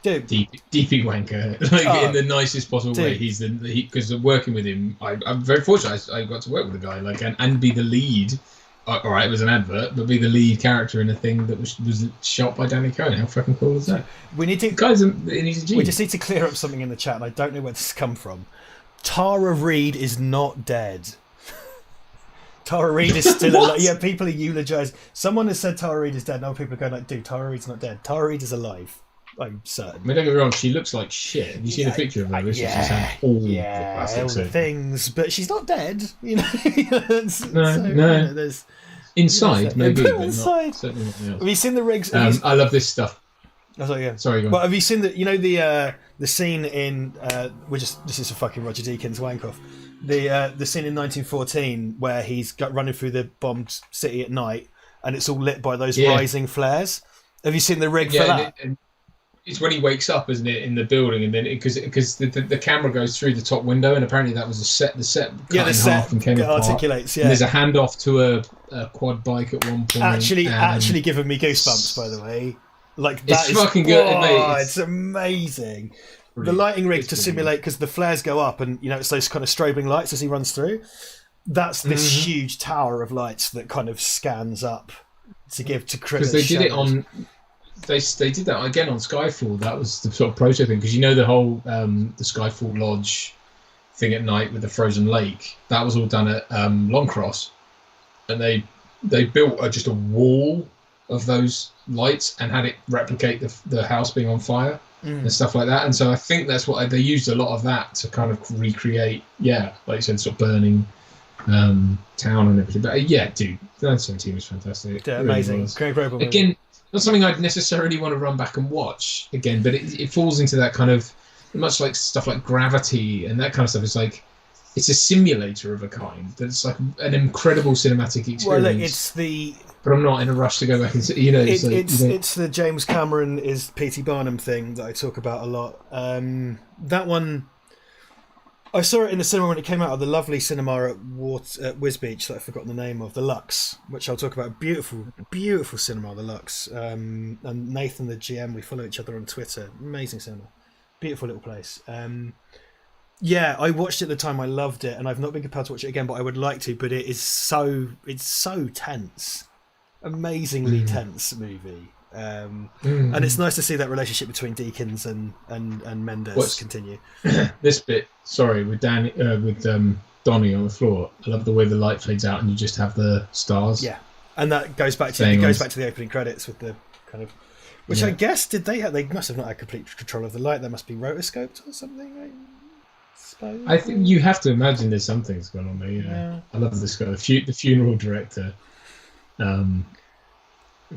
dude, deepy wanker, like in the nicest possible way. He's because working with him, I'm very fortunate. I got to work with a guy like and be the lead. All right, it was an advert, but be the lead character in a thing that was shot by Danny Cohen. How fucking cool is that? We need to. He's a genius. We just need to clear up something in the chat, and I don't know where this has come from. Tara Reid is not dead. Tara Reid is still alive. Yeah, people are eulogising. Someone has said Tara Reid is dead. Now people are going like, dude, Tara Reid's not dead. Tara Reid is alive. I'm certain. I mean, don't get me wrong, she looks like shit. Have you seen a picture of her? All the things, but she's not dead. No. Inside, maybe, but inside. Certainly not else. Have you seen the rigs? I love this stuff. Oh, sorry, yeah. Sorry, go on. But have you seen the scene in this is a fucking Roger Deakins wank off. The scene in 1914 where he's running through the bombed city at night and it's all lit by those rising flares. Have you seen the rig for that? It's when he wakes up, isn't it, in the building, and then because the camera goes through the top window, and apparently that was the set cut in half and came apart. Articulates, yeah. And there's a handoff to a quad bike at one point. Actually giving me goosebumps, by the way. Like, that it's fucking good, mate. It's amazing. Brilliant. The lighting rig to simulate, because the flares go up, and it's those kind of strobing lights as he runs through. That's this huge tower of lights that kind of scans up to give to credit. Because they did it on. They did that again on Skyfall. That was the sort of proto thing, because the whole the Skyfall Lodge thing at night with the frozen lake. That was all done at Longcross, and they built just a wall of those lights and had it replicate the house being on fire and stuff like that. And so I think that's what they used a lot of that to kind of recreate. Yeah, like you said, sort of burning town and everything. But dude, 1917 was fantastic. Yeah, amazing. Incredible. Again. Not something I'd necessarily want to run back and watch again, but it falls into that kind of, much like stuff like Gravity and that kind of stuff. It's like, it's a simulator of a kind. That's like an incredible cinematic experience. Well, look, but I'm not in a rush to go back and see. It's the James Cameron is P.T. Barnum thing that I talk about a lot. That one, I saw it in the cinema when it came out of the lovely cinema at Wisbeach that I've forgotten the name of, the Lux, which I'll talk about. Beautiful, beautiful cinema, the Lux. And Nathan, the GM, we follow each other on Twitter. Amazing cinema. Beautiful little place. I watched it at the time. I loved it, and I've not been compelled to watch it again, but I would like to. But it's so tense. Amazingly tense movie. And it's nice to see that relationship between Deakins and Mendes continue. This bit, with Danny, with Donnie on the floor. I love the way the light fades out and you just have the stars. Yeah, and that goes back to the opening credits with the kind of, which I guess they must have not had complete control of the light. They must be rotoscoped or something. I think you have to imagine there's some things going on there. Yeah. I love this guy, the funeral director.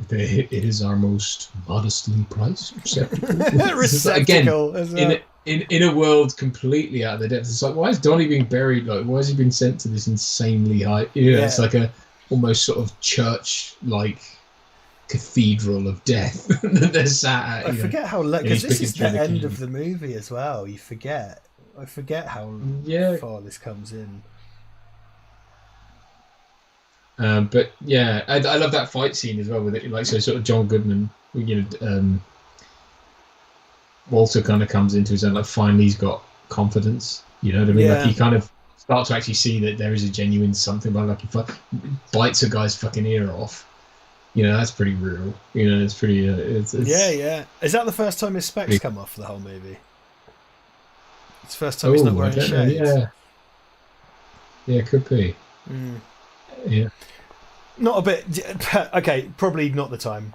It is our most modestly priced receptacle. Receptacle, again, in a world completely out of the depths. It's like, why is Donnie being buried? Like, why has he been sent to this insanely high? It's like a almost sort of church like cathedral of death that they're sat at. I forget how because this is the end of the movie as well. You forget. I forget how far this comes in. But yeah, I love that fight scene as well with it. Like, so sort of John Goodman, Walter kind of comes into his own. Like, finally, he's got confidence. You know what I mean? Like, he kind of starts to actually see that there is a genuine something. But like, he bites a guy's fucking ear off. That's pretty real. It's pretty. It's yeah. Is that the first time his specs come off the whole movie? It's the first time he's not wearing shades. Yeah, it could be. Yeah. Not a bit. Okay, probably not the time,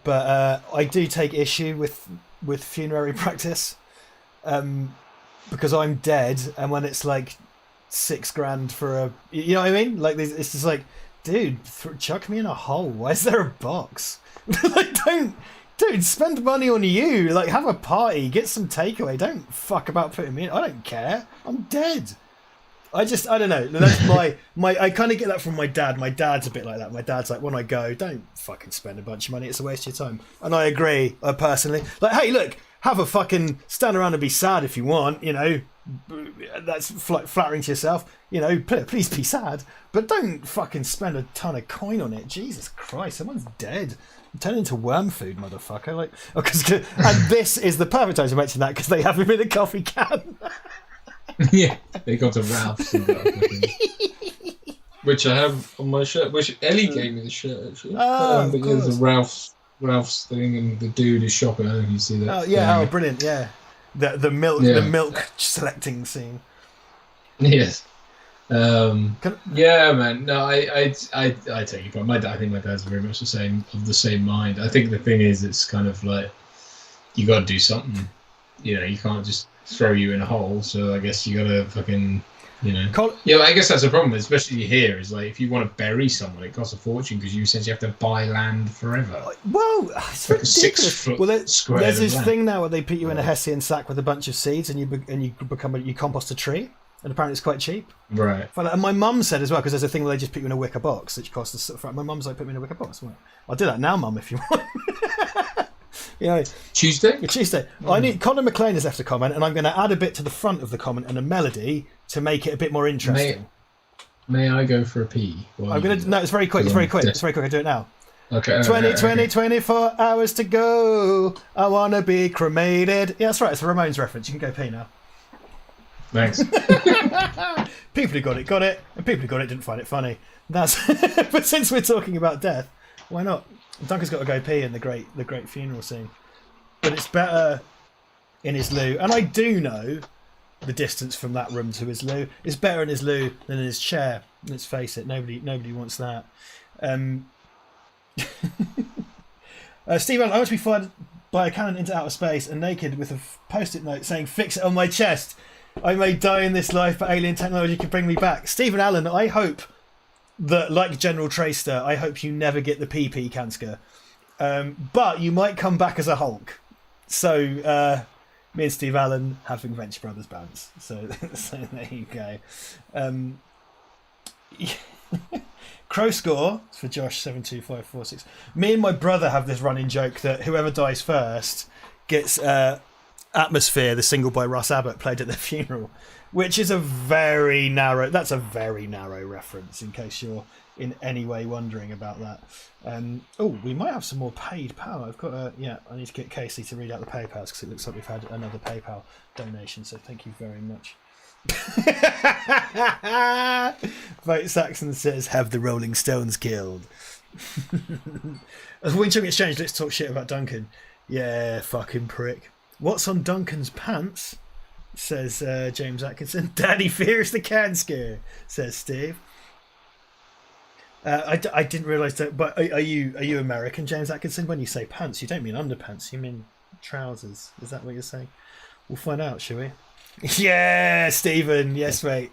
but I do take issue with funerary practice, because I'm dead, and when it's like $6,000 for a, you know what I mean? Like, it's just like, dude, chuck me in a hole. Why is there a box? Like, dude, spend money on you. Like, have a party, get some takeaway. Don't fuck about putting me in. I don't care. I'm dead. I don't know. That's my. I kind of get that from my dad. My dad's a bit like that. My dad's like, when I go, don't fucking spend a bunch of money. It's a waste of your time. And I agree, personally. Like, hey, look, have a fucking stand around and be sad if you want. That's flattering to yourself. Please be sad, but don't fucking spend a ton of coin on it. Jesus Christ, someone's dead. Turn into worm food, motherfucker. Like, and this is the perfect time to mention that because they have him in a coffee can. Yeah, they got to Ralph's and got which I have on my shirt. Which Ellie gave me the shirt actually. Oh, but there's a Ralph's thing, and the dude is shopping. I don't know if you see that. Oh yeah, brilliant. Yeah, the milk selecting scene. Yes. Yeah, man. No, I take your point. I think my dad's very much of the same mind. I think the thing is, it's kind of like you got to do something. You can't just throw you in a hole. So I guess you got to fucking, I guess that's a problem, especially here. Is like if you want to bury someone, it costs a fortune because you essentially have to buy land forever. Well, it's like ridiculous. 6 foot square. There's this thing now where they put you in a Hessian sack with a bunch of seeds, and you compost a tree. And apparently it's quite cheap. Right. And my mum said as well, because there's a thing where they just put you in a wicker box, which costs my mum's like, put me in a wicker box. Like, I'll do that now, mum, if you want. Tuesday? I need Conor McLean has left a comment, and I'm going to add a bit to the front of the comment and a melody to make it a bit more interesting. May I go for a pee? I'm going to. No, it's very quick. It's very quick. I do it now. Okay. 24 hours to go. I want to be cremated. Yeah, that's right. It's a Ramones reference. You can go pee now. Thanks. People who got it, and people who got it didn't find it funny. But since we're talking about death, why not? Duncan's got to go pee in the great funeral scene, but it's better in his loo. And I do know the distance from that room to his loo. It's better in his loo than in his chair. Let's face it, nobody wants that. Steve Allen, I want to be fired by a cannon into outer space and naked with a post-it note saying "Fix it on my chest. I may die in this life, but alien technology can bring me back." Stephen Allen, I hope that, like General Traster, I hope you never get the PP cancer. But you might come back as a Hulk. So, me and Steve Allen having Venture Brothers bands. So there you go. Crow score for Josh 72546. Me and my brother have this running joke that whoever dies first gets Atmosphere, the single by Russ Abbott, played at their funeral, which is a very narrow reference in case you're in any way wondering about that. We might have some more paid power. I've got I need to get Casey to read out the PayPals because it looks like we've had another PayPal donation, so thank you very much. Vote Saxon says, have the Rolling Stones killed. As Winchung Exchange, let's talk shit about Duncan. Yeah, fucking prick. What's on Duncan's pants? Says James Atkinson. Daddy fears the can scare, says Steve. I didn't realise that. But are you American, James Atkinson? When you say pants, you don't mean underpants. You mean trousers. Is that what you're saying? We'll find out, shall we? Yeah, Stephen. Yes, mate.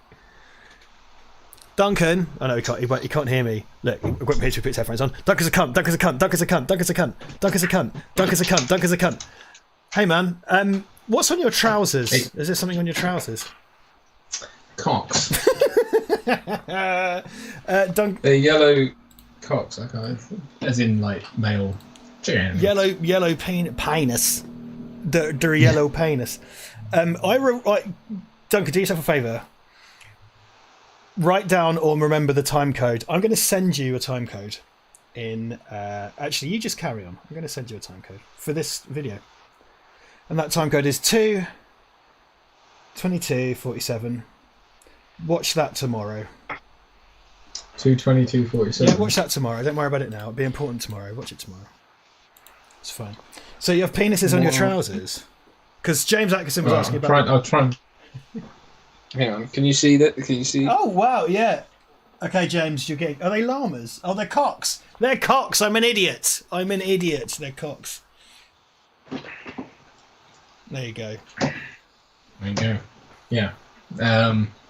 Duncan. Oh no, he can't hear me. Look, I've got picture with headphones on. Duncan's a cunt. Duncan's a cunt. Duncan's a cunt. Duncan's a cunt. Duncan's a cunt. Duncan's a cunt. Duncan's a cunt. Hey man, What's on your trousers? Is there something on your trousers? Cocks. Duncan. They're yellow cocks, as in like male chicken. Yellow penis. The yellow penis. Duncan, do yourself a favour. Write down or remember the time code. I'm going to send you a time code. Actually, you just carry on. I'm going to send you a time code for this video, and that time code is 2:22:47. Watch that tomorrow. 2:22:47. Yeah, watch that tomorrow. Don't worry about it now. It'll be important tomorrow. Watch it tomorrow. It's fine. So you have penises on your trousers? Because James Atkinson was asking about. I'll try and. Hang on. Can you see that? Can you see? Oh wow! Yeah. Okay, James, you're getting. Are they llamas? Oh, they're cocks. They're cocks. I'm an idiot. They're cocks. There you go. There you go. Yeah.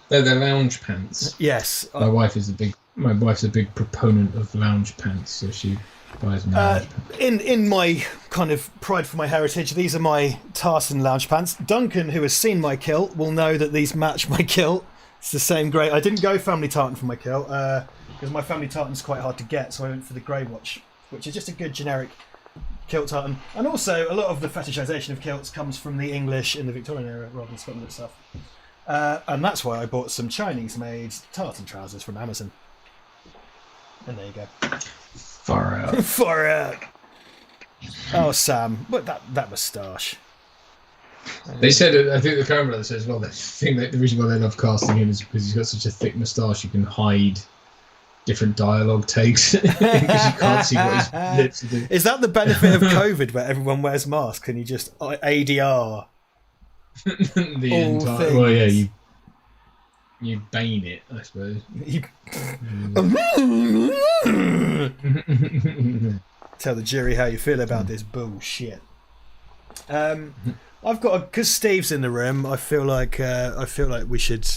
They're lounge pants. Yes. My wife's a big proponent of lounge pants, so she buys me lounge pants. In my kind of pride for my heritage, these are my tartan lounge pants. Duncan, who has seen my kilt, will know that these match my kilt. It's the same grey. I didn't go family tartan for my kilt because my family tartan's quite hard to get, so I went for the grey watch, which is just a good generic kilt tartan. And also, a lot of the fetishization of kilts comes from the English in the Victorian era rather than Scotland itself. And that's why I bought some Chinese-made tartan trousers from Amazon. And there you go. Far out. Far out. Oh, Sam, what that moustache. They said, I think the camera brother says, well, the reason why they love casting him is because he's got such a thick moustache you can hide different dialogue takes because you can't see what his lips are doing. Is that the benefit of COVID where everyone wears masks and you just ADR? The entire, well, yeah, you bane it, I suppose. Tell the jury how you feel about this bullshit. I've got because Steve's in the room. I feel like we should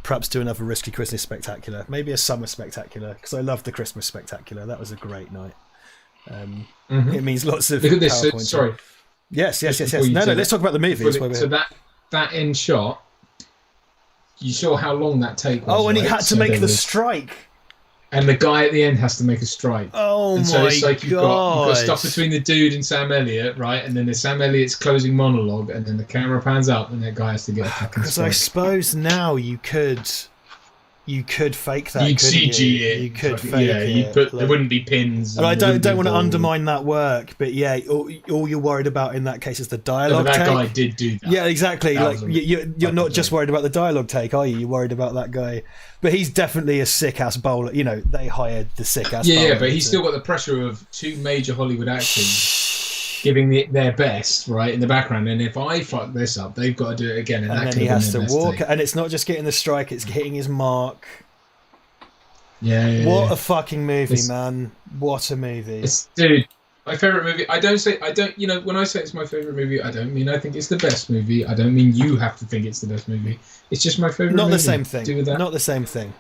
perhaps do another risky Christmas spectacular, maybe a summer spectacular, because I loved the Christmas spectacular. That was a great night. It means lots of. Look at this. PowerPoint. Sorry. Yes. No. Let's talk about the movies. So that end shot. You saw how long that take was. Oh, and he right? had to make the strike. And the guy at the end has to make a strike. Oh, and so my it's like God. You've got stuff between the dude and Sam Elliott, right? And then there's Sam Elliott's closing monologue, and then the camera pans up, and that guy has to get a fucking strike. Because I suppose now you could fake that. You'd CG it. You could fake it. There wouldn't be pins. And I don't want to undermine that work, but yeah, all you're worried about in that case is the dialogue that take. guy did do that. Yeah, exactly. Like you're not just worried about the dialogue take, are you? You're worried about that guy. But he's definitely a sick ass bowler. You know, they hired the sick ass. Yeah, but he's still got the pressure of two major Hollywood actors giving their best, right, in the background. And if I fuck this up, they've got to do it again. And then he has to walk. And it's not just getting the strike; it's hitting his mark. Yeah. What a fucking movie, man! What a movie, dude. My favorite movie. I don't. You know, when I say it's my favorite movie, I don't mean I think it's the best movie. I don't mean you have to think it's the best movie. It's just my favorite. Not movie. the same thing. Do with that. Not the same thing.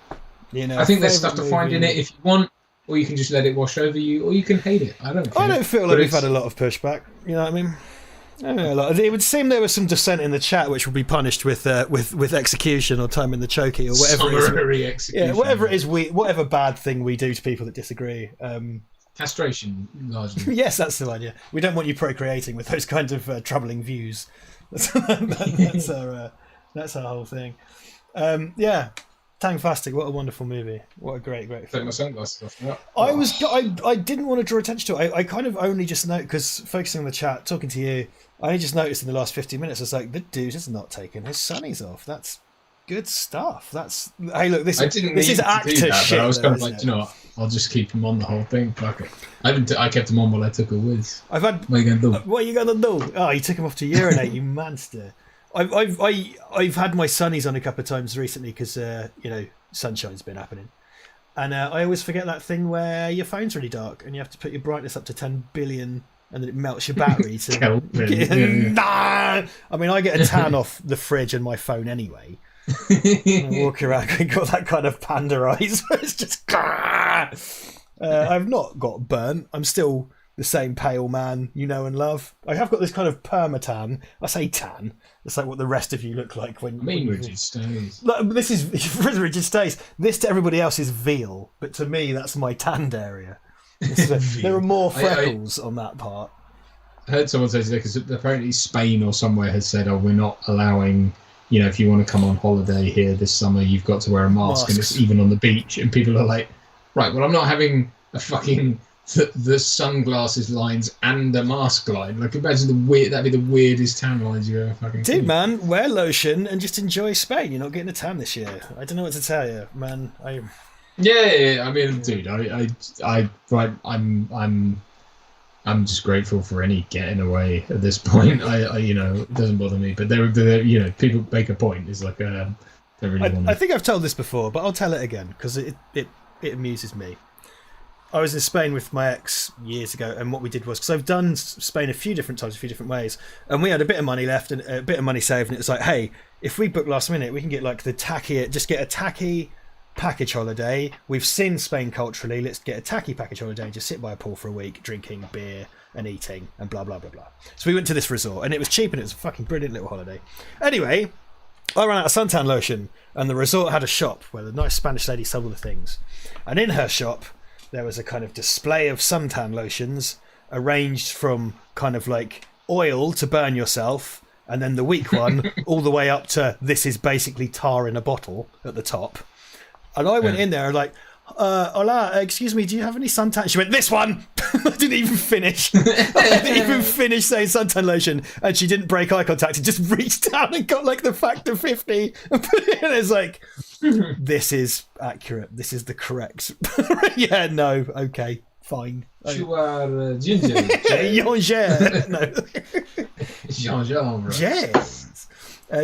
You know, I think there's stuff to find in it if you want, or you can just let it wash over you, or you can hate it. I don't care. I don't feel like we've had a lot of pushback. You know what I mean? It would seem there was some dissent in the chat, which would be punished with execution or time in the chokey or whatever. Summary execution. Yeah, whatever it is, whatever bad thing we do to people that disagree. Castration, largely. Yes, that's the one. Yeah, we don't want you procreating with those kinds of troubling views. That's our whole thing. Yeah, Tangfastic. What a wonderful movie. What a great film. Take my sunglasses off. Yeah. I didn't want to draw attention to it. I kind of only just know because focusing on the chat, talking to you, I only just noticed in the last 15 minutes. I was like, the dude has not taken his sunnies off. That's good stuff. Hey, look, this is actor that, shit. I was kind of like, you know what? I'll just keep him on the whole thing. Fuck it. I kept him on while I took a whiz. What are you gonna do? Oh, you took him off to urinate, you monster. I've had my sunnies on a couple of times recently because sunshine's been happening, and I always forget that thing where your phone's really dark and you have to put your brightness up to 10 billion and then it melts your battery. Nah! I mean, I get a tan off the fridge and my phone anyway. I walk around and got that kind of panda eyes where it's just I've not got burnt. I'm still the same pale man you know and love. I have got this kind of perma-tan. I say tan. It's like what the rest of you look like when. I mean, rigid stays. This is rigid stays. This to everybody else is veal, but to me that's my tanned area. There are more freckles on that part. I heard someone say today, because apparently Spain or somewhere has said, "Oh, we're not allowing. You know, if you want to come on holiday here this summer, you've got to wear a mask, and it's even on the beach." And people are like, "Right, well, I'm not having a fucking the sunglasses lines and a mask line. Like, imagine that'd be the weirdest tan lines you ever fucking Dude, see." man, wear lotion and just enjoy Spain. You're not getting a tan this year. I don't know what to tell you, man. Yeah. I mean, dude, I'm just grateful for any getting away at this point. I you know, it doesn't bother me. But they're you know, people make a point. It's like they really want. I think I've told this before, but I'll tell it again because it amuses me. I was in Spain with my ex years ago, and what we did was, because I've done Spain a few different times, a few different ways, and we had a bit of money left and a bit of money saved, and it was like, hey, if we book last minute, we can get like just get a tacky package holiday. We've seen Spain culturally. Let's get a tacky package holiday and just sit by a pool for a week, drinking beer and eating and blah blah blah blah. So we went to this resort, and it was cheap, and it was a fucking brilliant little holiday. Anyway, I ran out of suntan lotion, and the resort had a shop where the nice Spanish lady sold all the things, and in her shop there was a kind of display of suntan lotions arranged from kind of like oil to burn yourself, and then the weak one all the way up to this is basically tar in a bottle at the top. And I went in there and like, hola, excuse me, do you have any suntan? She went, this one! I didn't even finish. I didn't even finish saying suntan lotion. And she didn't break eye contact and just reached down and got like the factor 50 and put it in. It's like, this is accurate. This is the correct. Yeah, no, okay, fine. You are ginger. Ginger. No. Ginger. Yes.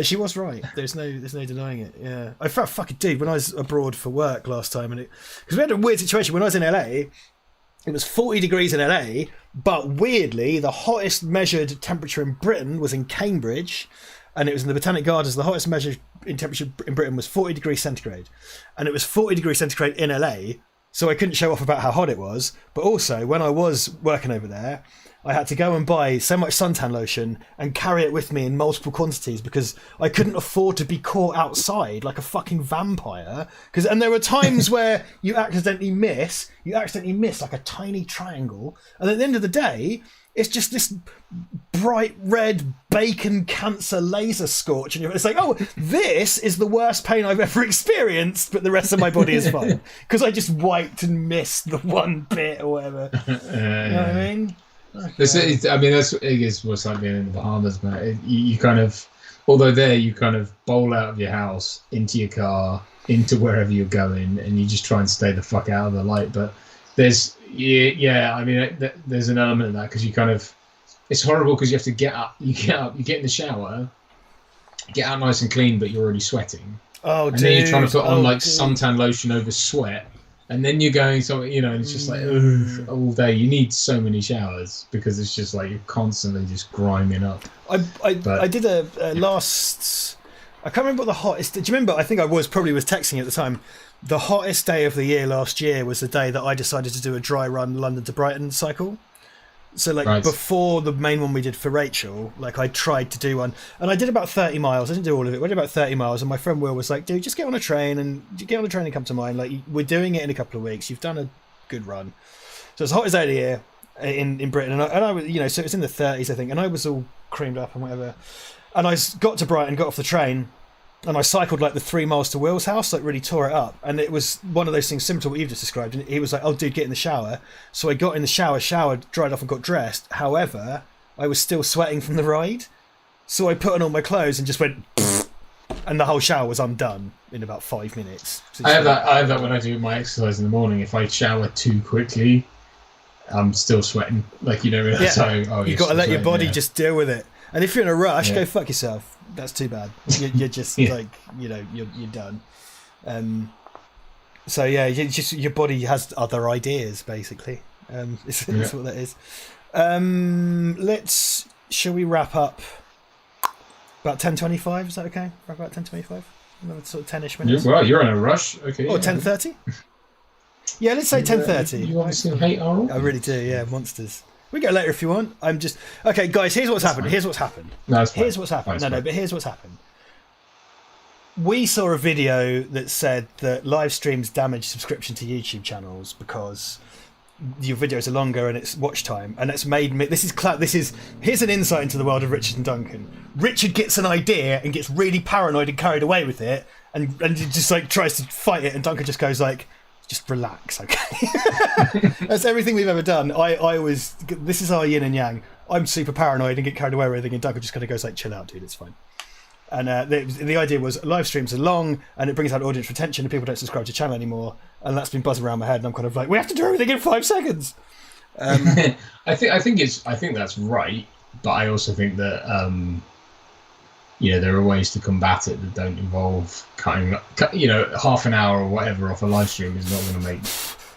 She was right. There's no denying it. Yeah, I felt fucking dude when I was abroad for work last time, and because we had a weird situation when I was in LA. It was 40 degrees in LA, but weirdly, the hottest measured temperature in Britain was in Cambridge, and it was in the Botanic Gardens. The hottest measured in temperature in Britain was 40 degrees centigrade, and it was 40 degrees centigrade in LA. So I couldn't show off about how hot it was, but also when I was working over there, I had to go and buy so much suntan lotion and carry it with me in multiple quantities because I couldn't afford to be caught outside like a fucking vampire. And there were times where you accidentally miss like a tiny triangle, and at the end of the day, it's just this bright red bacon cancer laser scorch, and it's like, oh, this is the worst pain I've ever experienced, but the rest of my body is fine because I just wiped and missed the one bit or whatever. You know what I mean? Okay. I mean, that's what's like being in the Bahamas, man. You kind of, although there you kind of bowl out of your house into your car, into wherever you're going, and you just try and stay the fuck out of the light. But there's, I mean, there's an element of that because you kind of, it's horrible because you have to get up, you get in the shower, get out nice and clean, but you're already sweating. Oh, and then you're trying to put on suntan lotion over sweat. And then you're going, so you know, and it's just like all day. You need so many showers because it's just like you're constantly just grinding up. I did a last. I can't remember what the hottest. Do you remember? I think I was texting you at the time. The hottest day of the year last year was the day that I decided to do a dry run London to Brighton cycle. So like before the main one we did for Rachel, like I tried to do one, and I did about 30 miles. I didn't do all of it. I did about 30 miles, and my friend Will was like, "Dude, just get on a train and come to mine. Like we're doing it in a couple of weeks. You've done a good run." So it's the hottest day of the year in Britain, and I was, you know, so it was in the 30s, I think, and I was all creamed up and whatever. And I got to Brighton, got off the train, and I cycled like the 3 miles to Will's house, like really tore it up. And it was one of those things similar to what you've just described. And he was like, "Oh, dude, get in the shower." So I got in the shower, showered, dried off and got dressed. However, I was still sweating from the ride. So I put on all my clothes and just went, and the whole shower was undone in about 5 minutes. So I have that when I do my exercise in the morning. If I shower too quickly, I'm still sweating. Like, you know, you've got to let your body just deal with it. And if you're in a rush, go fuck yourself. That's too bad. You're just like, you know, you're done. So yeah, your body has other ideas basically. That's what that is. Shall we wrap up about 10:25? Is that okay? Wrap about 10:25. Another sort of 10ish minutes. Well, you're in a rush. Okay. Or 10:30. Yeah, let's say 10:30. You obviously hate Arnold. I really do. Yeah, monsters. We go later if you want. I'm just okay, guys. Here's what's happened. Here's what's happened. No, it's fine. Here's what's happened. Fine, No, but here's what's happened. We saw a video that said that live streams damage subscription to YouTube channels because your videos are longer and it's watch time, and it's made me. Here's an insight into the world of Richard and Duncan. Richard gets an idea and gets really paranoid and carried away with it, and he just like tries to fight it, and Duncan just goes like, just relax, okay? That's everything we've ever done. This is our yin and yang. I'm super paranoid and get carried away with everything, and Duncan just kind of goes like, chill out, dude, it's fine. And the idea was live streams are long and it brings out audience retention and people don't subscribe to the channel anymore, and that's been buzzing around my head, and I'm kind of like, we have to do everything in 5 seconds. I think that's right, but I also think that there are ways to combat it that don't involve cutting half an hour or whatever off a live stream is not going to make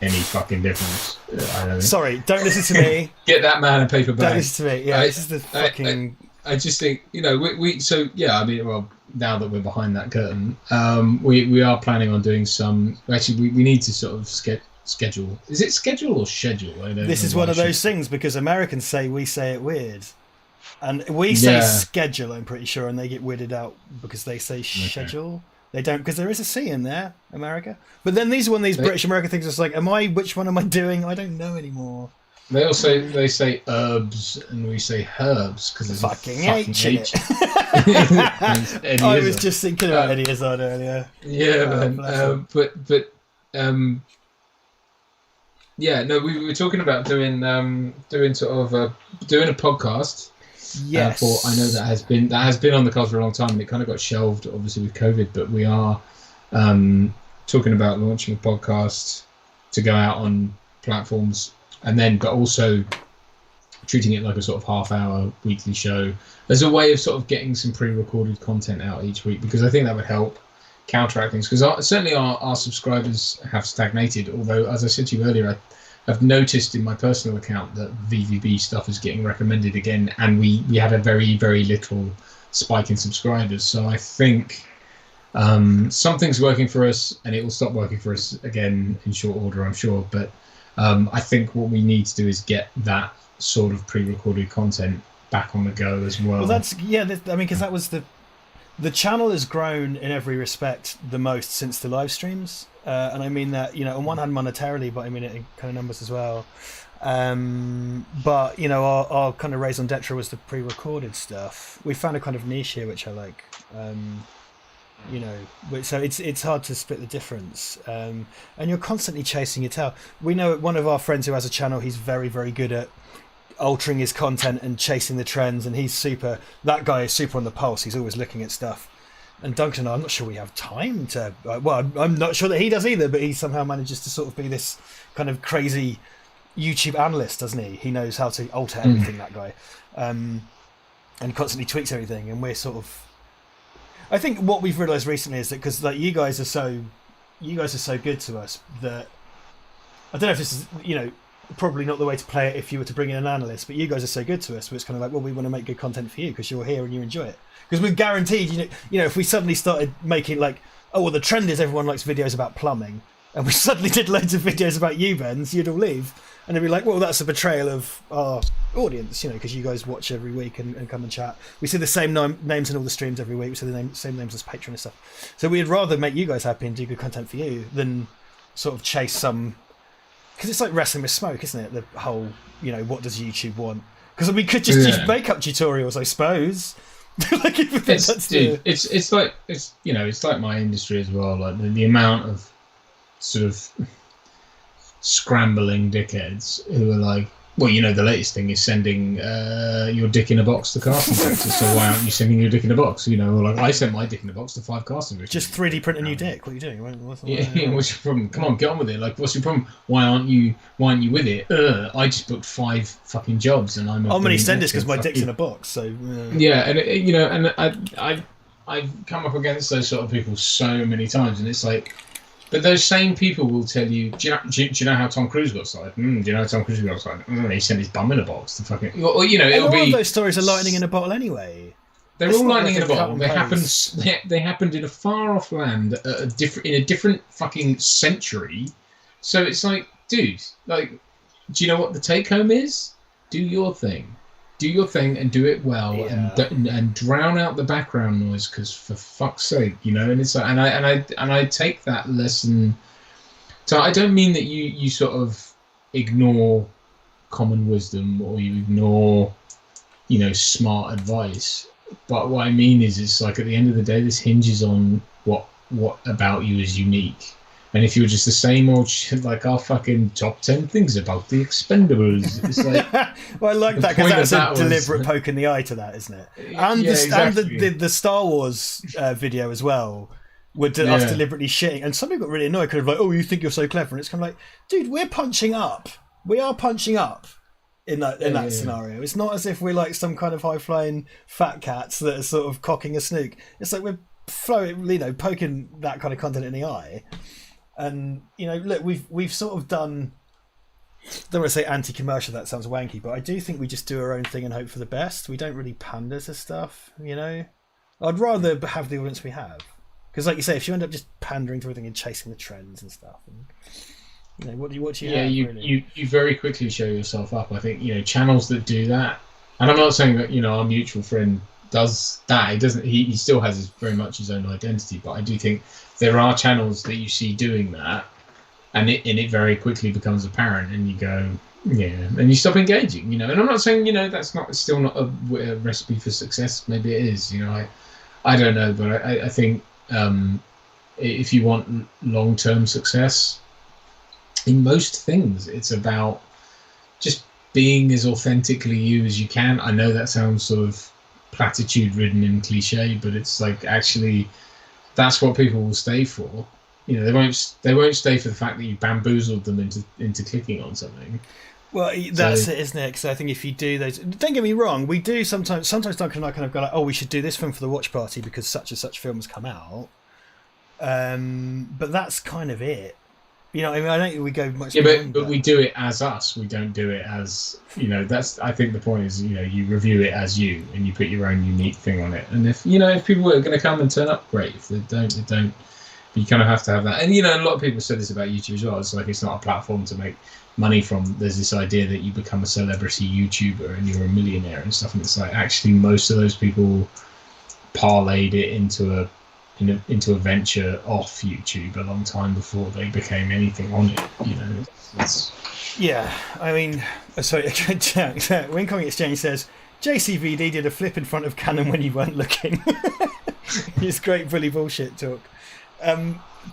any fucking difference. I don't think. Sorry, don't listen to me. Get that man a paper bag. Don't listen to me. Yeah, this is the fucking. I just think we so yeah. I mean, well, now that we're behind that curtain, we are planning on doing some. Actually, we need to sort of schedule. Is it schedule or schedule? This is one of those things because Americans say we say it weird. And we say schedule, I'm pretty sure, and they get weirded out because they say schedule. Okay. They don't, because there is a C in there, America. But then these are one of these British American things. It's like, which one am I doing? I don't know anymore. They say herbs, and we say herbs because there's fucking a H in it. I was just thinking about Eddie Izzard earlier. Yeah, man. Yeah, no, we were talking about doing sort of doing a podcast. Yes. I know that has been on the cards for a long time, and it kind of got shelved, obviously, with COVID. But we are talking about launching a podcast to go out on platforms, but also treating it like a sort of half-hour weekly show as a way of sort of getting some pre-recorded content out each week, because I think that would help counteract things. Because certainly our subscribers have stagnated. Although, as I said to you earlier, I've noticed in my personal account that VVB stuff is getting recommended again, and we had a very, very little spike in subscribers. So I think something's working for us, and it will stop working for us again in short order, I'm sure. But I think what we need to do is get that sort of pre-recorded content back on the go as well. Well, because that was the channel has grown in every respect the most since the live streams. And I mean that, on one hand monetarily, but I mean it in kind of numbers as well. But, our kind of raison d'etre was the pre-recorded stuff. We found a kind of niche here, which I like. So it's hard to split the difference. And you're constantly chasing your tail. We know one of our friends who has a channel, he's very, very good at altering his content and chasing the trends, and that guy is super on the pulse. He's always looking at stuff. And Duncan, I'm not sure we have time to. I'm not sure that he does either, but he somehow manages to sort of be this kind of crazy YouTube analyst, doesn't he? He knows how to alter everything, that guy, and constantly tweaks everything. And we're sort of. I think what we've realised recently is that because like you guys are so good to us that I don't know if this is probably not the way to play it if you were to bring in an analyst, but you guys are so good to us, but it's kind of like, well, we want to make good content for you because you're here and you enjoy it. Because we're guaranteed, if we suddenly started making like, the trend is everyone likes videos about plumbing, and we suddenly did loads of videos about U-bends, you'd all leave. And they'd be like, well, that's a betrayal of our audience, because you guys watch every week and come and chat. We see the same names in all the streams every week. We see the same names as Patreon and stuff. So we'd rather make you guys happy and do good content for you than sort of chase some... Because it's like wrestling with smoke, isn't it? The whole, what does YouTube want? Because we could just use makeup tutorials, I suppose. It's like my industry as well. Like the amount of sort of scrambling dickheads who are like, well, the latest thing is sending your dick in a box to casting directors. So why aren't you sending your dick in a box? Or like I sent my dick in a box to 5 casting directors. Just 3D print a new dick. What are you doing? What's your problem? Come on, get on with it. Like, what's your problem? Why aren't you with it? I just booked 5 fucking jobs, and I'm only send this because my dick's in a box. So yeah, and I've come up against those sort of people so many times, and it's like. But those same people will tell you, do you know how Tom Cruise got started? Do you know how Tom Cruise got started? He sent his bum in a box to fucking... Well, it'll be... All of those stories are lightning in a bottle anyway. They're all lightning in a bottle. They happened in a far-off land in a different fucking century. So it's like, dude, like, do you know what the take-home is? do your thing. Do your thing and do it well, and drown out the background noise, because for fuck's sake, you know. And it's like, and I take that lesson. So I don't mean that you sort of ignore common wisdom, or you ignore, you know, smart advice. But what I mean is, it's like, at the end of the day, this hinges on what about you is unique. And if you're just the same old shit, like our fucking top 10 things about the Expendables, it's like... Well, I like that, because that's a deliberate poke in the eye to that, isn't it? And, exactly. and the Star Wars video as well, us deliberately shitting. And some people got really annoyed, kind of like, oh, you think you're so clever. And it's kind of like, dude, we're punching up. We are punching up in that scenario. It's not as if we're like some kind of high-flying fat cats that are sort of cocking a snook. It's like we're poking that kind of content in the eye. And, you know, look, we've sort of done, don't want to say anti-commercial, that sounds wanky, but I do think we just do our own thing and hope for the best. We don't really pander to stuff, you know. I'd rather have the audience we have, because, like you say, if you end up just pandering to everything and chasing the trends and stuff, and, you know, what do you have? You very quickly show yourself up. I think, you know, channels that do that, and I'm not saying that, you know, our mutual friend does that. He doesn't. He still has very much his own identity, but I do think there are channels that you see doing that, and it very quickly becomes apparent, and you go, yeah, and you stop engaging, you know. And I'm not saying, you know, that's still not a recipe for success. Maybe it is, you know. I don't know, but I think if you want long-term success in most things, it's about just being as authentically you as you can. I know that sounds sort of platitude-ridden and cliche, but it's like, actually, that's what people will stay for. You know, they won't stay for the fact that you bamboozled them into clicking on something. Well, that's it, isn't it? Because I think if you do those, don't get me wrong, we do sometimes Duncan and I kind of go like, oh, we should do this film for the watch party because such and such film has come out. But that's kind of it. You know, I mean, I don't think we go much. Yeah, but we do it as us. We don't do it as, you know. That's, I think the point is, you know, you review it as you, and you put your own unique thing on it. And if, you know, if people are going to come and turn up, great. If they don't, they don't. But you kind of have to have that. And, you know, a lot of people said this about YouTube as well. It's like, it's not a platform to make money from. There's this idea that you become a celebrity YouTuber and you're a millionaire and stuff. And it's like, actually, most of those people parlayed it into a venture off YouTube a long time before they became anything on it, you know. Yeah, I mean, sorry, Wing Kong Exchange says JCVD did a flip in front of Canon when you weren't looking. It's great bully bullshit talk.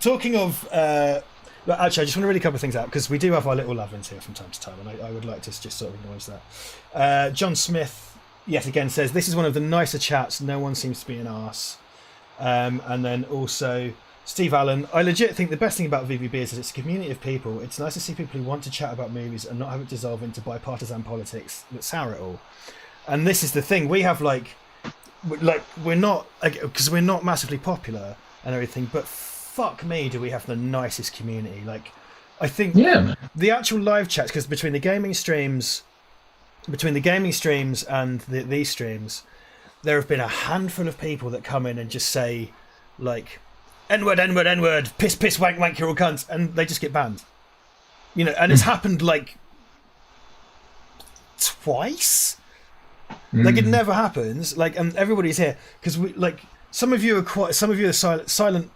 Talking of actually, I just want to really cover things out, because we do have our little love-ins here from time to time, and I would like to just sort of acknowledge that. John Smith yet again says, this is one of the nicer chats, no one seems to be an arse. And then also Steve Allen, I legit think the best thing about VVB is it's a community of people. It's nice to see people who want to chat about movies and not have it dissolve into bipartisan politics that sour it all. And this is the thing, we have like we're not, because we're not massively popular and everything, but fuck me, do we have the nicest community. Like, I think the actual live chats, because between the gaming streams and these streams, there have been a handful of people that come in and just say, like, N-word, N-word, N-word, piss, piss, wank, wank, you're all cunts, and they just get banned. You know, and it's happened, like, twice? Like, it never happens. Like, and everybody's here, because we, like, some of you are silent,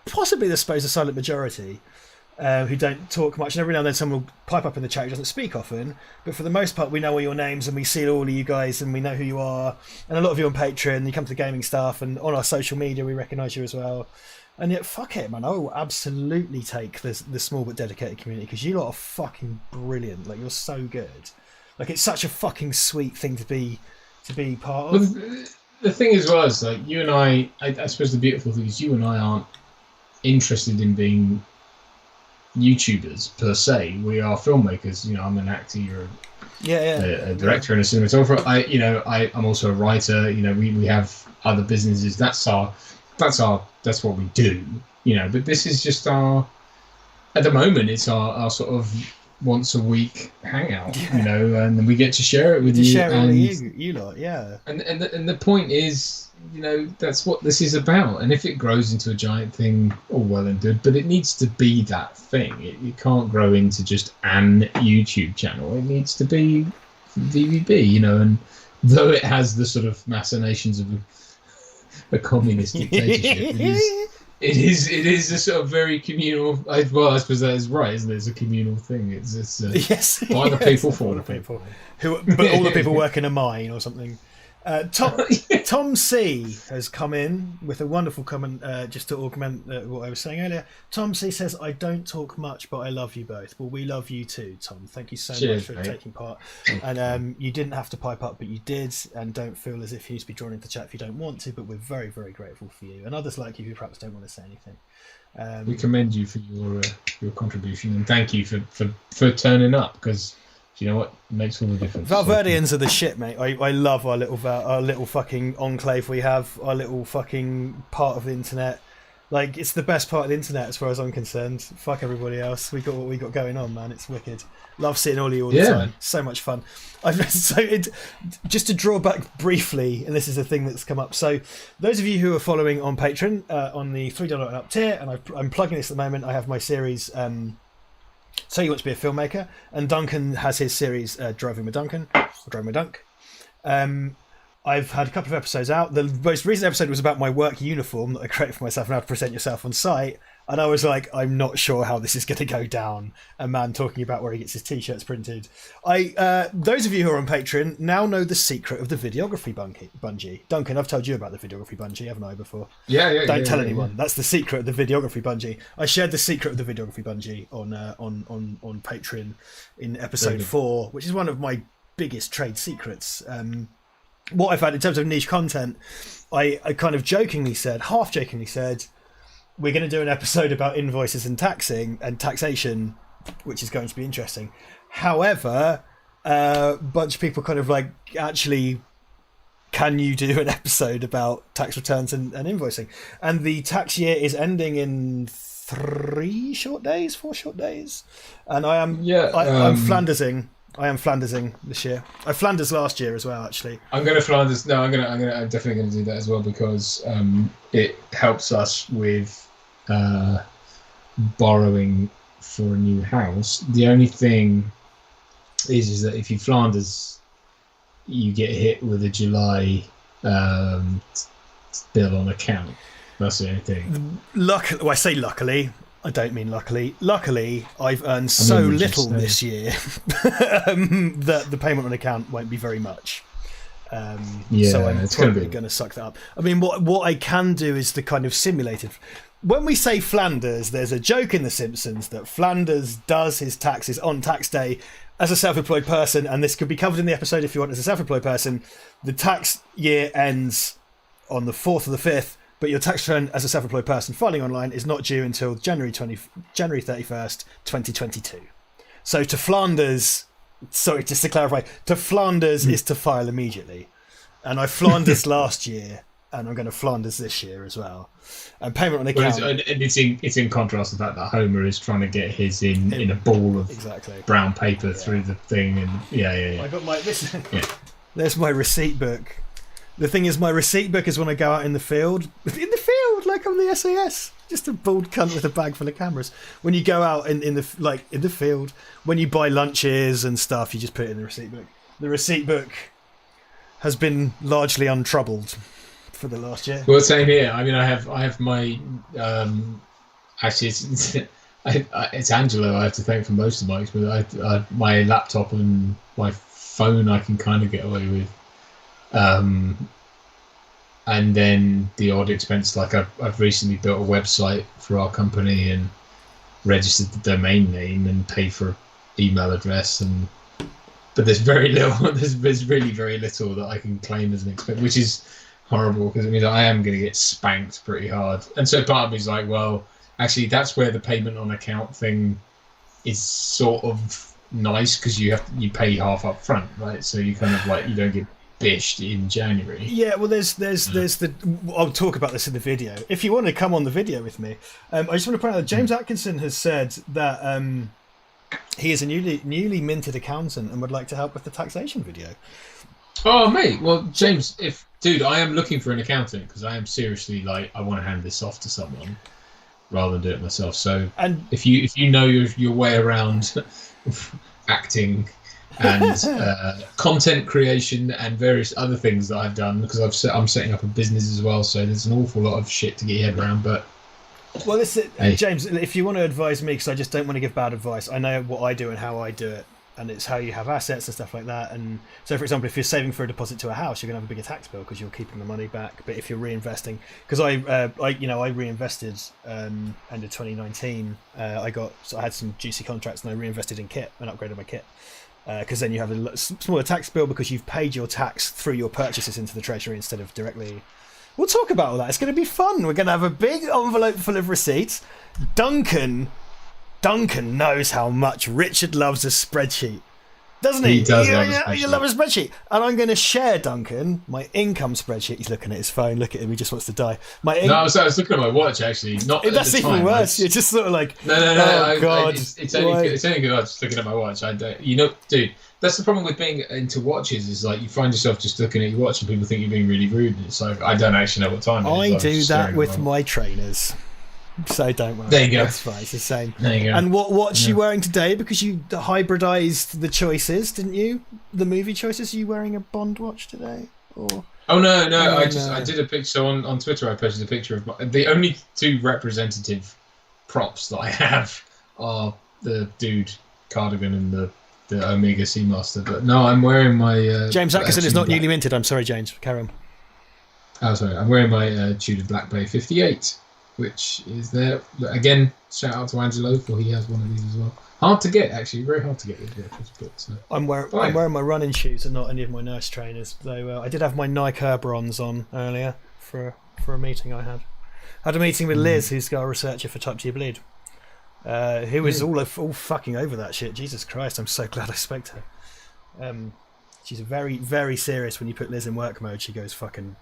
possibly, I suppose, a silent majority, who don't talk much, and every now and then someone will pipe up in the chat who doesn't speak often, but for the most part we know all your names and we see all of you guys and we know who you are, and a lot of you on Patreon, you come to the gaming stuff, and on our social media we recognise you as well. And yet, fuck it, man, I will absolutely take the small but dedicated community, because you lot are fucking brilliant. Like, you're so good. Like, it's such a fucking sweet thing to be part of. Well, the thing as well is, like, you and I suppose the beautiful thing is you and I aren't interested in being YouTubers per se. We are filmmakers. You know, I'm an actor, you're a director and a cinematographer. I'm also a writer. You know, we have other businesses. That's what we do. You know, but this is just at the moment, it's our sort of once a week hangout. You know, and we get to share it with you. Share it with you lot, yeah. And the point is, you know, that's what this is about. And if it grows into a giant thing, all well and good, but it needs to be that thing. It can't grow into just an YouTube channel. It needs to be VVB, you know, and though it has the sort of machinations of a communist dictatorship, it is a sort of very communal. Well, I suppose that is right, isn't it? It's a communal thing. It's yes, by the people for the people. But all the people work in a mine or something. Tom C has come in with a wonderful comment just to augment what I was saying earlier. Tom C says, I don't talk much, but I love you both. Well, we love you too, Tom. Thank you so much for taking part. And you didn't have to pipe up, but you did. And don't feel as if you need to be drawn into chat if you don't want to, but we're very, very grateful for you. And others like you who perhaps don't want to say anything. We commend you for your contribution, and thank you for turning up, because you know what? It makes all the difference. Valverdians are the shit, mate. I love our little fucking enclave we have, our little fucking part of the internet. Like, it's the best part of the internet as far as I'm concerned. Fuck everybody else. We got what we got going on, man. It's wicked. Love seeing all you all the time. So much fun. Just to draw back briefly, and this is a thing that's come up. So those of you who are following on Patreon, on the $3 and up tier, and I'm plugging this at the moment, I have my series... So You Want to Be a Filmmaker, and Duncan has his series Driving with Duncan, or Driving with Dunk. I've had a couple of episodes out. The most recent episode was about my work uniform that I created for myself and how to present yourself on site. And I was like, I'm not sure how this is going to go down. A man talking about where he gets his t-shirts printed. Those of you who are on Patreon now know the secret of the videography bungee. Duncan, I've told you about the videography bungee, haven't I, before? Yeah. Don't tell anyone. Yeah. That's the secret of the videography bungee. I shared the secret of the videography bungee on Patreon in episode 4, which is one of my biggest trade secrets. What I've had in terms of niche content, I kind of half jokingly said, we're going to do an episode about invoices and taxation, which is going to be interesting. However, a bunch of people kind of like, actually, can you do an episode about tax returns and invoicing? And the tax year is ending in 4 short days. And I'm Flandersing. I am Flandersing this year. I Flanders last year as well, actually. I'm going to Flanders. No, I'm definitely going to do that as well, because it helps us with borrowing for a new house. The only thing is that if you Flanders, you get hit with a July bill on account. That's the only thing. I say luckily. I don't mean luckily. Luckily, I've earned so little this year that the payment on account won't be very much. So I'm probably going to suck that up. I mean, what I can do is the kind of simulated. When we say Flanders, there's a joke in The Simpsons that Flanders does his taxes on tax day as a self-employed person, and this could be covered in the episode if you want as a self-employed person. The tax year ends on the 4th or the 5th, but your tax return as a self-employed person filing online is not due until January 31st, 2022. So to Flanders, sorry, just to clarify, to Flanders is to file immediately. And I Flanders last year, and I'm going to Flanders this year as well. And payment on account... It's in contrast to the fact that Homer is trying to get his in a ball of brown paper through the thing. And I got my... There's my receipt book. The thing is, my receipt book is when I go out in the field, like I'm the SAS, just a bald cunt with a bag full of cameras. When you go out in the field, when you buy lunches and stuff, you just put it in the receipt book. The receipt book has been largely untroubled for the last year. Well, same here. I mean, I have my actually it's Angelo I have to thank for most of my experience. My laptop and my phone I can kind of get away with. And then the odd expense, like I've recently built a website for our company and registered the domain name and paid for email address, but there's very little. There's really very little that I can claim as an expense, which is horrible, because it means I am going to get spanked pretty hard. And so part of me is like, well, actually, that's where the payment on account thing is sort of nice, because you pay half up front, right? So you kind of like, you don't get bished in January. Yeah, well, there's the. I'll talk about this in the video. If you want to come on the video with me, I just want to point out that James Atkinson has said that he is a newly minted accountant and would like to help with the taxation video. Oh, mate. Well, James, I am looking for an accountant, because I am seriously like, I want to hand this off to someone rather than do it myself. So, and if you know your way around acting and content creation and various other things that I've done because I'm setting up a business as well. So there's an awful lot of shit to get your head around. But well, this is, James, if you want to advise me, because I just don't want to give bad advice. I know what I do and how I do it, and it's how you have assets and stuff like that. And so, for example, if you're saving for a deposit to a house, you're going to have a bigger tax bill because you're keeping the money back. But if you're reinvesting, because I reinvested end of 2019. I had some juicy contracts and I reinvested in kit and upgraded my kit. Because then you have a smaller tax bill because you've paid your tax through your purchases into the treasury instead of directly. We'll talk about all that. It's going to be fun. We're going to have a big envelope full of receipts. Duncan knows how much Richard loves a spreadsheet. Doesn't he? He does love a spreadsheet. You love a spreadsheet. And I'm going to share, Duncan, my income spreadsheet. He's looking at his phone. Look at him. He just wants to die. No, I was looking at my watch, actually. Not at That's the even time. worse. You're just sort of like, No. oh, God. It's only good. I was just looking at my watch. Dude, that's the problem with being into watches is like you find yourself just looking at your watch and people think you're being really rude. And it's like, I don't actually know what time it is. I do that with my trainers. So don't worry. There you go. That's fine. It's the same. There you go. And what watch are you wearing today? Because you hybridized the choices, didn't you? The movie choices. Are you wearing a Bond watch today? Or Oh no! I did a picture. So on Twitter, I posted a picture of the only two representative props that I have are the dude cardigan and the Omega Seamaster. But no, I'm wearing my James Atkinson is not black. newly minted. I'm sorry, James. Carry on. Oh, sorry. I'm wearing my Tudor Black Bay 58, which is there again. Shout out to Angelo for he has one of these as well. Hard to get, actually, very hard to get these watches. But so. I'm wearing my running shoes and not any of my nurse trainers. Though I did have my Nike Airbrons on earlier for a meeting I had. I had a meeting with Liz, who's a researcher for Type 2 Bleed. Who was all fucking over that shit. Jesus Christ, I'm so glad I spoke to her. She's very, very serious. When you put Liz in work mode, she goes fucking.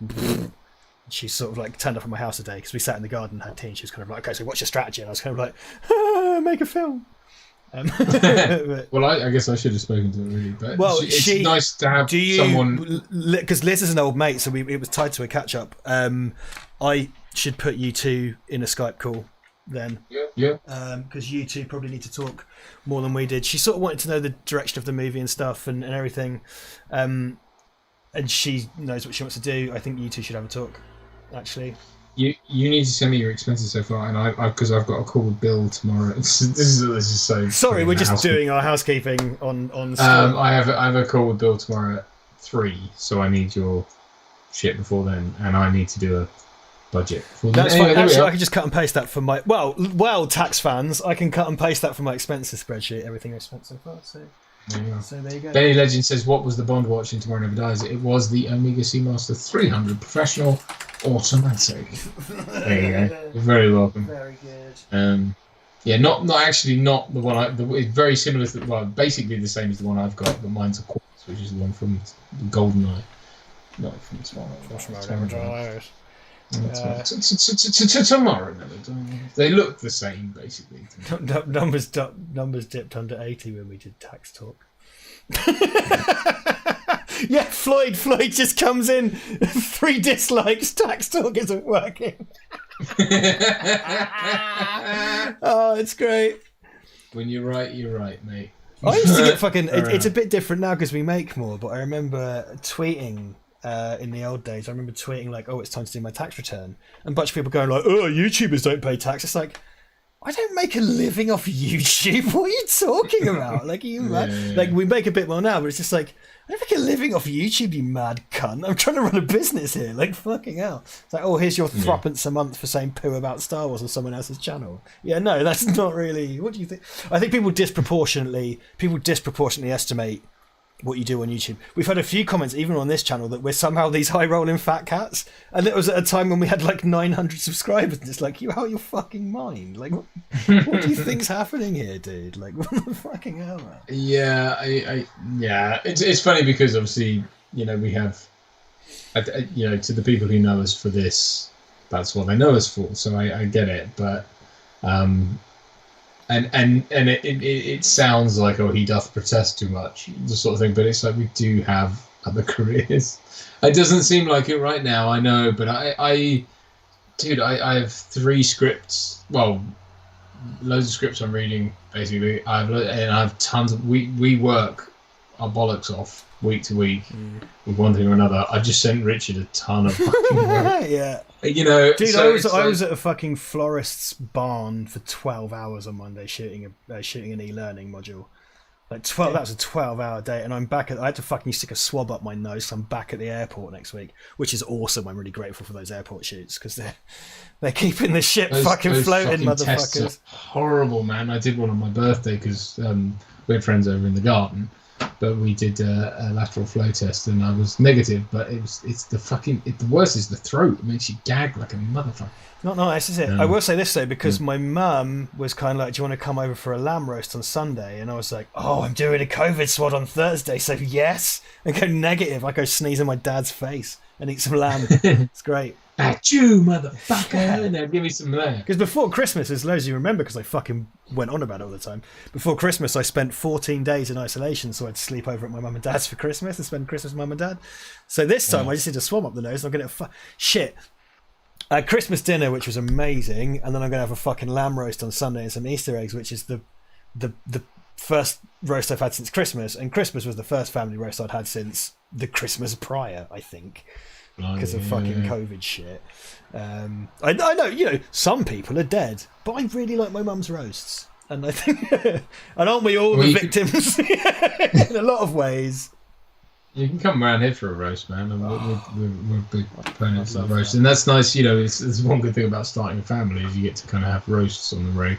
She sort of like turned up at my house today because we sat in the garden and had tea, and she was kind of like, okay, so what's your strategy? And I was kind of like, make a film. Well, I guess I should have spoken to her really, but it's nice to have someone. Because Liz is an old mate, so it was tied to a catch up. I should put you two in a Skype call then. Yeah. Because you two probably need to talk more than we did. She sort of wanted to know the direction of the movie and stuff and everything. And she knows what she wants to do. I think you two should have a talk, actually. You need to send me your expenses so far, and because I've got a call with Bill tomorrow. This is so. Sorry, we're just doing our housekeeping on. I have a call with Bill tomorrow at 3, so I need your shit before then, and I need to do a budget. That's fine. Actually, I can just cut and paste that from my tax fans. I can cut and paste that from my expenses spreadsheet. Everything I've spent so far. So there you go. Benny Legend says, "What was the Bond watch in Tomorrow Never Dies?" It was the Omega Seamaster 300 Professional Automatic. There you go. You're very welcome. Very good. Yeah, not the one. It's very similar to basically the same as the one I've got, but mine's a quartz, which is the one from GoldenEye, not from Tomorrow. Tomorrow Never Dies. They look the same, basically. Numbers dipped under 80 when we did tax talk. Yeah, Floyd just comes in. 3 dislikes. Tax talk isn't working. Oh, it's great. When you're right, mate. I used to get fucking. It's a bit different now because we make more. But I remember tweeting. In the old days, I remember tweeting like, "Oh, it's time to do my tax return," and a bunch of people going like, "Oh, YouTubers don't pay tax." It's like, I don't make a living off YouTube. What are you talking about? Like, like we make a bit more now, but it's just like, I don't make a living off YouTube, you mad cunt. I'm trying to run a business here. Like, fucking hell. It's like, oh, here's your threepence a month for saying poo about Star Wars on someone else's channel. Yeah, no, that's not really. What do you think? I think people disproportionately estimate what you do on YouTube. We've had a few comments even on this channel that we're somehow these high rolling fat cats, and it was at a time when we had like 900 subscribers, and it's like, you out of your fucking mind? Like, what do you think's happening here, dude? Like, what the fucking hell, man? Yeah, it's funny because obviously, we have, to the people who know us for this, that's what they know us for, so I get it, but And it sounds like, oh, he doth protest too much, the sort of thing, but it's like we do have other careers. It doesn't seem like it right now, I know, but I have 3 scripts, well, loads of scripts I'm reading, basically. I have tons of, we work our bollocks off week to week with one thing or another, I just sent Richard a ton of fucking work. Yeah. You know, dude, so I was at a fucking florist's barn for 12 hours on Monday shooting an e-learning module. Like 12, that was a 12-hour day, and I'm back I had to fucking stick a swab up my nose, so I'm back at the airport next week, which is awesome. I'm really grateful for those airport shoots because they're keeping the ship those floating, fucking motherfuckers. tests are horrible, man. I did one on my birthday because we had friends over in the garden, but we did a lateral flow test and I was negative. But the worst is the throat. It makes you gag like a motherfucker. Not nice, is it? I will say this though, because my mum was kind of like, "Do you want to come over for a lamb roast on Sunday?" And I was like, "Oh, I'm doing a COVID swab on Thursday, so yes." And go negative. I go sneeze in my dad's face and eat some lamb. It's great. Achoo, motherfucker! Now give me some there. Because before Christmas, as loads of you remember, because I fucking went on about it all the time. Before Christmas, I spent 14 days in isolation, so I'd sleep over at my mum and dad's for Christmas and spend Christmas with mum and dad. So this time, I just need to swab up the nose. And I'm gonna shit. Christmas dinner, which was amazing, and then I'm going to have a fucking lamb roast on Sunday and some Easter eggs, which is the first roast I've had since Christmas, and Christmas was the first family roast I'd had since the Christmas prior, I think, because of fucking COVID shit. I know, you know, some people are dead, but I really like my mum's roasts, and I think, and aren't we all the victims in a lot of ways? You can come around here for a roast, man. And we're big proponents of roast, and that's nice. You know, it's one good thing about starting a family is you get to kind of have roasts on the reg.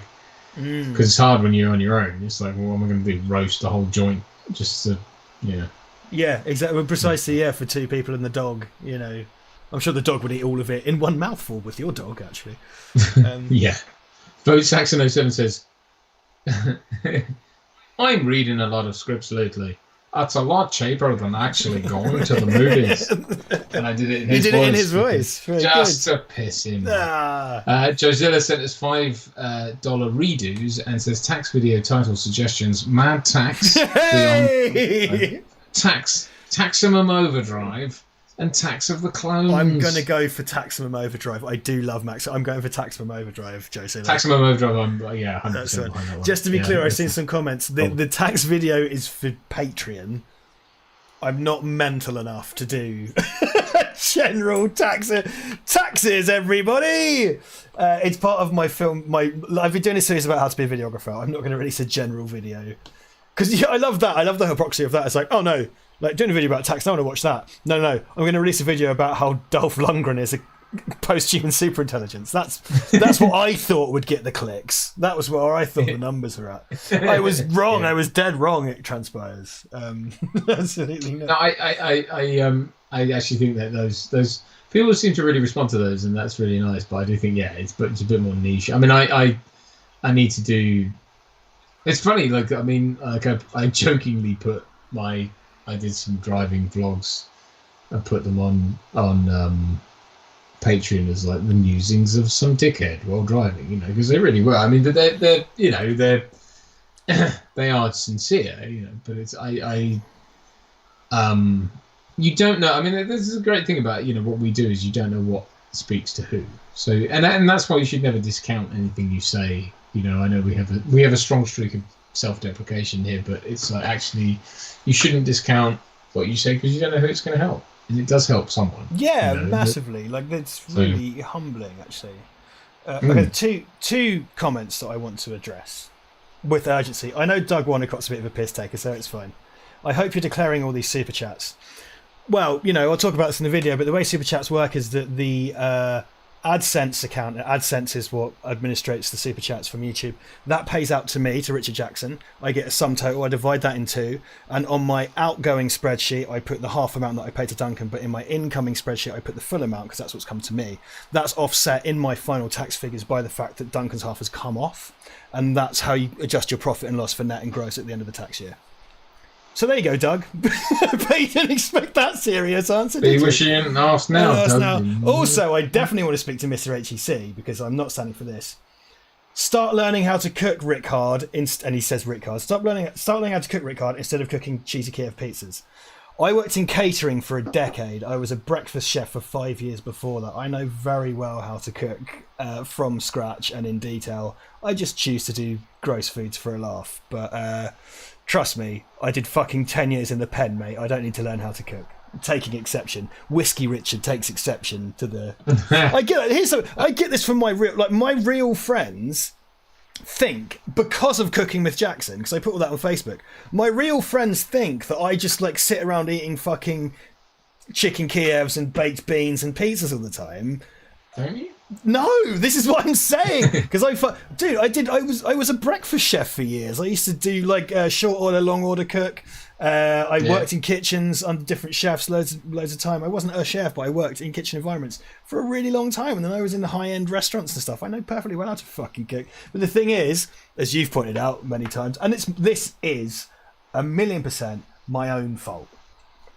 Because it's hard when you're on your own. It's like, well, what am I going to do? Roast the whole joint, just to, you know. Yeah, exactly. Well, precisely. Yeah, for two people and the dog. You know, I'm sure the dog would eat all of it in one mouthful with your dog, actually. Yeah. Vote Saxon 07 says, "I'm reading a lot of scripts lately. That's a lot cheaper than actually going to the movies." And I did it in his voice. You did it in his voice. Very just good. To piss him off. Josilla sent us $5 redos and says, "Tax video title suggestions: Mad Tax, Beyond, Taximum Overdrive, and Tax of the Clones." I'm going to go for Taximum Overdrive. I do love Max. I'm going for Taximum Overdrive, Josilla. Taximum Overdrive, yeah, 100% behind that one. Just to be clear, I've seen some comments. The tax video is for Patreon. I'm not mental enough to do general taxes, everybody. It's part of my film. I've been doing a series about how to be a videographer. I'm not going to release a general video because I love that. I love the hypocrisy of that. It's like, oh no, like doing a video about tax. I want to watch that. No, I'm going to release a video about how Dolph Lundgren is a post-human superintelligence. That's what I thought would get the clicks. That was where I thought the numbers were at. I was wrong. I was dead wrong. It transpires. Absolutely not. No, I actually think that those people seem to really respond to those, and that's really nice. But I do think it's a bit more niche. I mean, I need to do. It's funny, like I jokingly put I did some driving vlogs. I put them on Patreon as like the musings of some dickhead while driving, you know, because they really were. I mean, they're you know, they are sincere, you know, but it's you don't know. I mean, this is a great thing about, you know, what we do is you don't know what speaks to who. So and that's why you should never discount anything you say. You know, I know we have a strong streak of self-deprecation here, but it's like actually you shouldn't discount what you say because you don't know who it's going to help. And it does help someone. Yeah, you know, massively. Like, it's really humbling, actually. Okay, two comments that I want to address with urgency. I know Doug Wannicott's a bit of a piss taker, so it's fine. I hope you're declaring all these super chats. Well, you know, I'll talk about this in the video, but the way super chats work is that the AdSense account, AdSense is what administrates the super chats from YouTube. That pays out to me, to Richard Jackson. I get a sum total. I divide that in two, and on my outgoing spreadsheet, I put the half amount that I paid to Duncan. But in my incoming spreadsheet, I put the full amount because that's what's come to me. That's offset in my final tax figures by the fact that Duncan's half has come off, and that's how you adjust your profit and loss for net and gross at the end of the tax year. So there you go, Doug. But you didn't expect that serious answer, did you? He wish he hadn't asked now, Doug. Also, I definitely want to speak to Mr. HEC because I'm not standing for this. Start learning how to cook Rick Hard, and he says Rick Hard. Start learning how to cook Rick Hard instead of cooking cheesy Kiev pizzas. I worked in catering for a decade. I was a breakfast chef for 5 years before that. I know very well how to cook from scratch and in detail. I just choose to do gross foods for a laugh. But trust me, I did fucking 10 years in the pen, mate. I don't need to learn how to cook. Taking exception. Whiskey Richard takes exception to the... I get this from my real friends think, because of Cooking with Jackson, because I put all that on Facebook, my real friends think that I just like sit around eating fucking chicken Kievs and baked beans and pizzas all the time. Don't you? No, this is what I'm saying. Because I was a breakfast chef for years. I used to do like short order, long order cook. I worked in kitchens under different chefs loads of time. I wasn't a chef, but I worked in kitchen environments for a really long time. And then I was in the high end restaurants and stuff. I know perfectly well how to fucking cook. But the thing is, as you've pointed out many times, and this is 1,000,000% my own fault.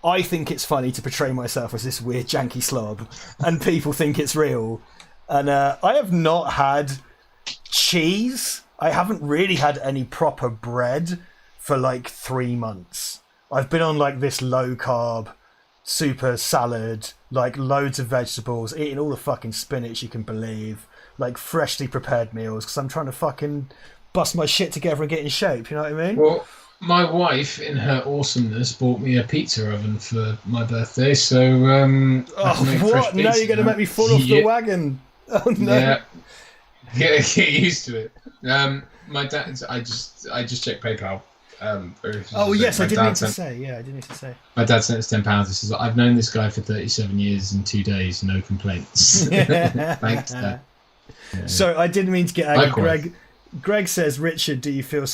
I think it's funny to portray myself as this weird janky slob, and people think it's real. And I have not had cheese. I haven't really had any proper bread for like 3 months. I've been on like this low carb, super salad, like loads of vegetables, eating all the fucking spinach you can believe, like freshly prepared meals, because I'm trying to fucking bust my shit together and get in shape, you know what I mean? Well, my wife, in her awesomeness, bought me a pizza oven for my birthday, so... what? Now you're going to make me fall off the wagon. Oh, no. Yeah. Get used to it. My dad... I just checked PayPal. Yes, I did need to say. My dad sent us £10. He says, I've known this guy for 37 years and 2 days, no complaints. Thanks, Dad. Yeah. So I didn't mean to get angry. Likewise. Greg says, Richard, do you still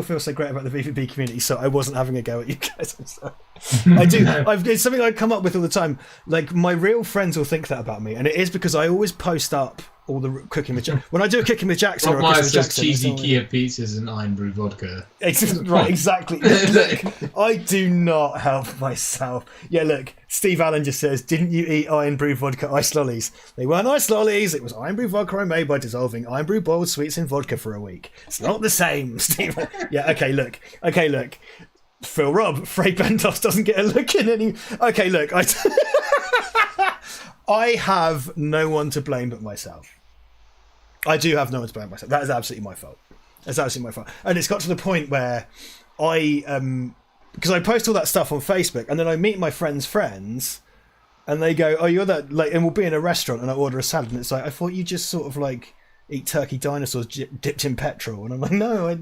feel so great about the VVB community? So I wasn't having a go at you guys. I'm sorry. I do. It's something I come up with all the time. Like, my real friends will think that about me, and it is because I always post up all the cooking with Jackson. When I do a cooking with Jackson or a cooking with Jackson, cheesy Kiev pizzas and iron brew vodka. Right, exactly. Look, I do not help myself. Yeah, look, Steve Allen just says, didn't you eat iron brew vodka ice lollies? They weren't ice lollies. It was iron brew vodka I made by dissolving iron brew boiled sweets in vodka for a week. It's not the same, Steve. Yeah, okay, look. Phil Robb, Frey Bentos doesn't get a look in any... Okay, look, I have no one to blame but myself. I do have no one to blame but myself. That is absolutely my fault. And it's got to the point where because I post all that stuff on Facebook, and then I meet my friends' friends, and they go, "Oh, you're that," like, and we'll be in a restaurant, and I order a salad, and it's like, I thought you just sort of like eat turkey dinosaurs dipped in petrol, and I'm like, no.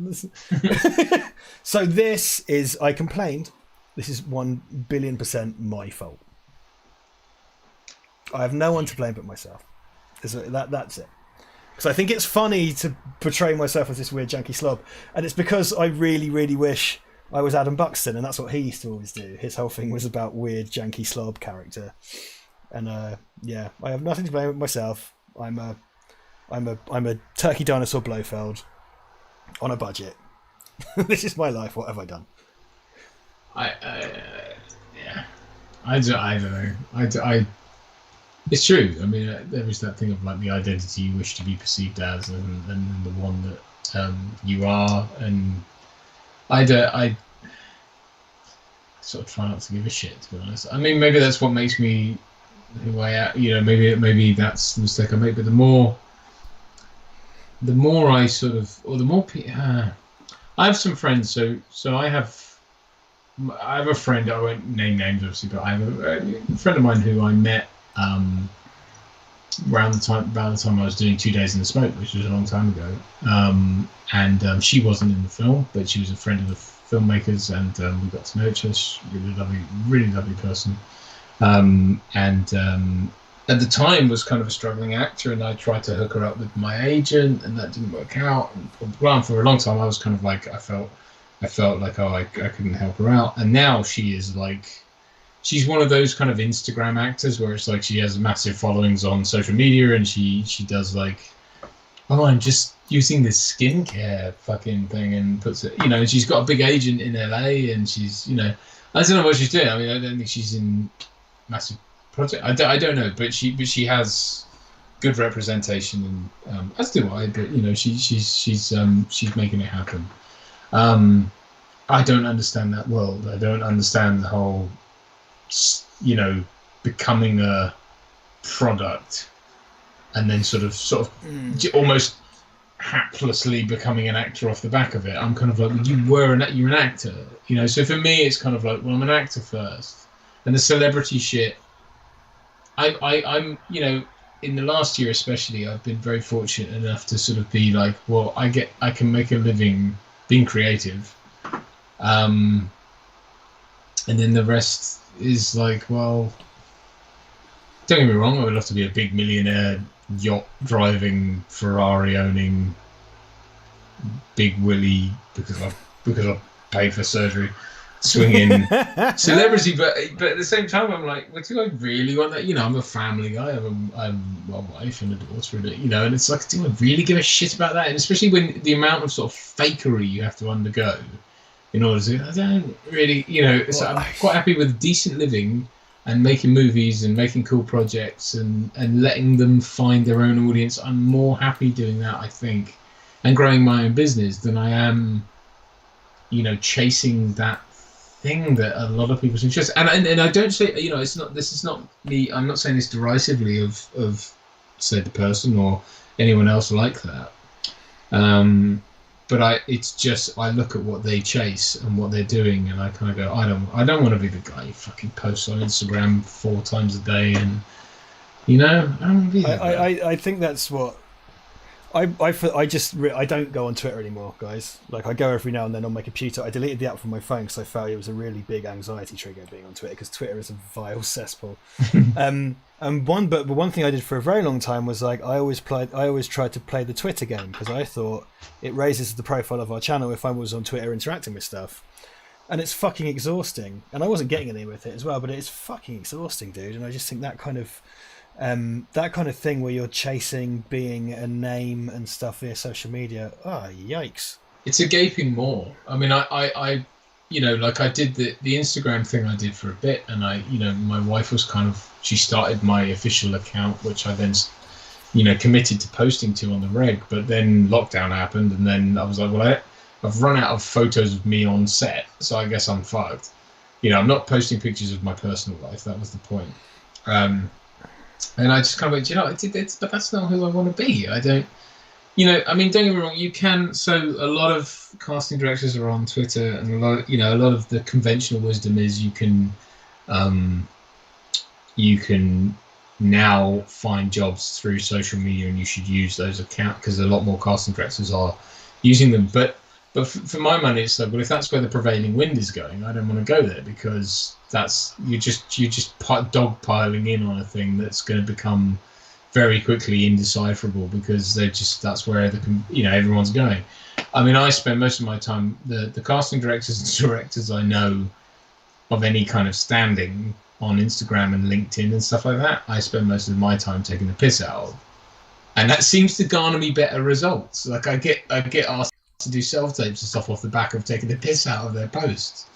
So this is, I complained. This is 1,000,000,000% my fault. I have no one to blame but myself. That's it. Because I think it's funny to portray myself as this weird janky slob, and it's because I really, really wish I was Adam Buxton, and that's what he used to always do. His whole thing was about weird janky slob character, and I have nothing to blame but myself. I'm a turkey dinosaur Blofeld on a budget. This is my life. What have I done? I don't know. It's true. I mean, there is that thing of like the identity you wish to be perceived as, and the one that you are, and I sort of try not to give a shit, to be honest. I mean, maybe that's what makes me who I am. You know, maybe that's the mistake I make. But the more I sort of, or the more I have some friends. So I have a friend. I won't name names, obviously, but I have a friend of mine who I met around the time I was doing 2 Days in the Smoke, which was a long time ago. And she wasn't in the film, but she was a friend of the filmmakers, and we got to know each other. She's a really lovely person. At the time was kind of a struggling actor, and I tried to hook her up with my agent, and that didn't work out. And for a long time, I was kind of like, I felt like, I couldn't help her out. And now she is like, she's one of those kind of Instagram actors where it's like she has massive followings on social media, and she does like, oh, I'm just using this skincare fucking thing, and puts it, and she's got a big agent in LA, and she's, I don't know what she's doing. I mean, I don't think she's in massive project. I don't know, but she has good representation, and as do I. But she's making it happen. I don't understand that world. I don't understand the whole, becoming a product and then sort of almost haplessly becoming an actor off the back of it. I'm kind of like, well, you're an actor, So for me, it's kind of like, well, I'm an actor first, and the celebrity shit. I'm in the last year especially, I've been very fortunate enough to sort of be like, well, I can make a living being creative, and then the rest is like, well, don't get me wrong, I would love to be a big millionaire, yacht driving, Ferrari owning, big willy because I paid for surgery, swinging celebrity. But at the same time, I'm like, well, do I really want that? I'm a family guy. I'm a wife and a daughter, and it's like, do I really give a shit about that? And especially when the amount of sort of fakery you have to undergo in order to, I don't really, so I'm quite happy with decent living and making movies and making cool projects and letting them find their own audience. I'm more happy doing that, I think, and growing my own business than I am, chasing that thing that a lot of people seem to chase. And I don't say, it's not. This is not me. I'm not saying this derisively of say the person or anyone else like that. But it's just, I look at what they chase and what they're doing, and I kind of go, I don't want to be the guy who fucking posts on Instagram 4 times a day, and I don't want to be that guy. I think that's what I don't go on Twitter anymore, guys. Like, I go every now and then on my computer. I deleted the app from my phone because I felt it was a really big anxiety trigger being on Twitter, because Twitter is a vile cesspool. But one thing I did for a very long time was, like, I always tried to play the Twitter game, because I thought it raises the profile of our channel if I was on Twitter interacting with stuff. And it's fucking exhausting. And I wasn't getting any with it as well, but it's fucking exhausting, dude. And I just think that kind of thing where you're chasing being a name and stuff via social media, yikes. It's a gaping maw. I mean, I like I did the Instagram thing I did for a bit, and my wife was she started my official account, which I then, committed to posting to on the reg, but then lockdown happened, and then I was like, well, I've run out of photos of me on set, so I guess I'm fucked. I'm not posting pictures of my personal life. That was the point. And I just kind of went, but that's not who I want to be. I don't, I mean, don't get me wrong, you can, so a lot of casting directors are on Twitter, and a lot of the conventional wisdom is you can now find jobs through social media, and you should use those accounts, because a lot more casting directors are using them. But for my money, it's like, well, if that's where the prevailing wind is going, I don't want to go there, because you're just dogpiling in on a thing that's going to become very quickly indecipherable, because that's where everyone's going. I mean, I spend most of my time, the casting directors and directors I know of any kind of standing on Instagram and LinkedIn and stuff like that, I spend most of my time taking the piss out of, and that seems to garner me better results. Like, I get asked to do self-tapes and stuff off the back of taking the piss out of their posts.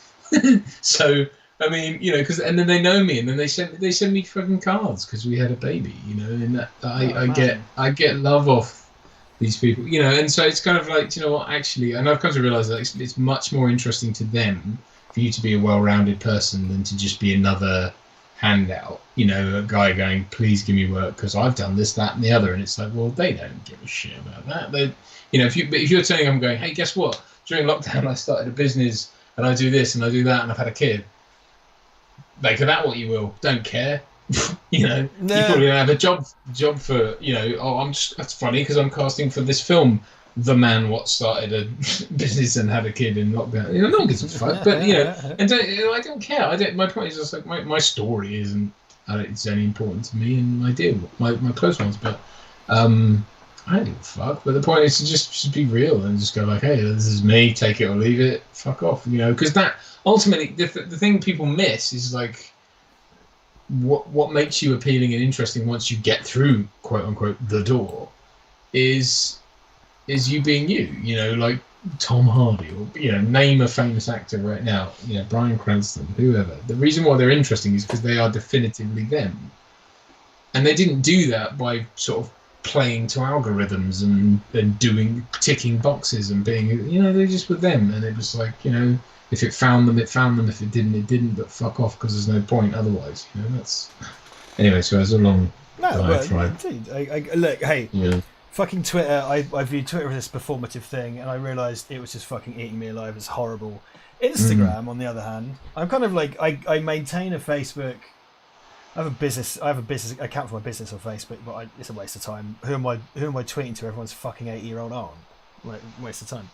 So, I mean, and then they know me, and then they send me fucking cards because we had a baby, and that I get love off these people, and so it's kind of like, actually, and I've come to realize that it's much more interesting to them for you to be a well-rounded person than to just be another handout, a guy going, please give me work because I've done this, that, and the other. And it's like, well, they don't give a shit about that. They, if you're telling them, going, hey, guess what? During lockdown, I started a business, and I do this and I do that, and I've had a kid. Make of that what you will. Don't care. You probably don't have a job for, that's funny because I'm casting for this film. The man what started a business and had a kid in lockdown. No one gives a fuck. But and I don't care. My point is just like my story isn't. It's only important to me and my close ones. But I don't give a fuck. But the point is to just be real and just go like, hey, this is me. Take it or leave it. Fuck off. Because that ultimately the thing people miss is like what makes you appealing and interesting once you get through, quote unquote, the door is you being you, like Tom Hardy, or name a famous actor right now, Bryan Cranston, whoever. The reason why they're interesting is because they are definitively them, and they didn't do that by sort of playing to algorithms and ticking boxes and being, they just were them, and it was like, if it found them, it found them. If it didn't, it didn't. But fuck off, because there's no point otherwise. You know, that's anyway. So it's a long. Indeed. Look, hey, yeah. Fucking Twitter. I viewed Twitter as this performative thing, and I realised it was just fucking eating me alive. It's horrible. Instagram, on the other hand, I'm kind of like I maintain a Facebook. I have a business account for my business on Facebook, but it's a waste of time. Who am I tweeting to? Everyone's fucking 80-year-old aunt. Like, waste of time.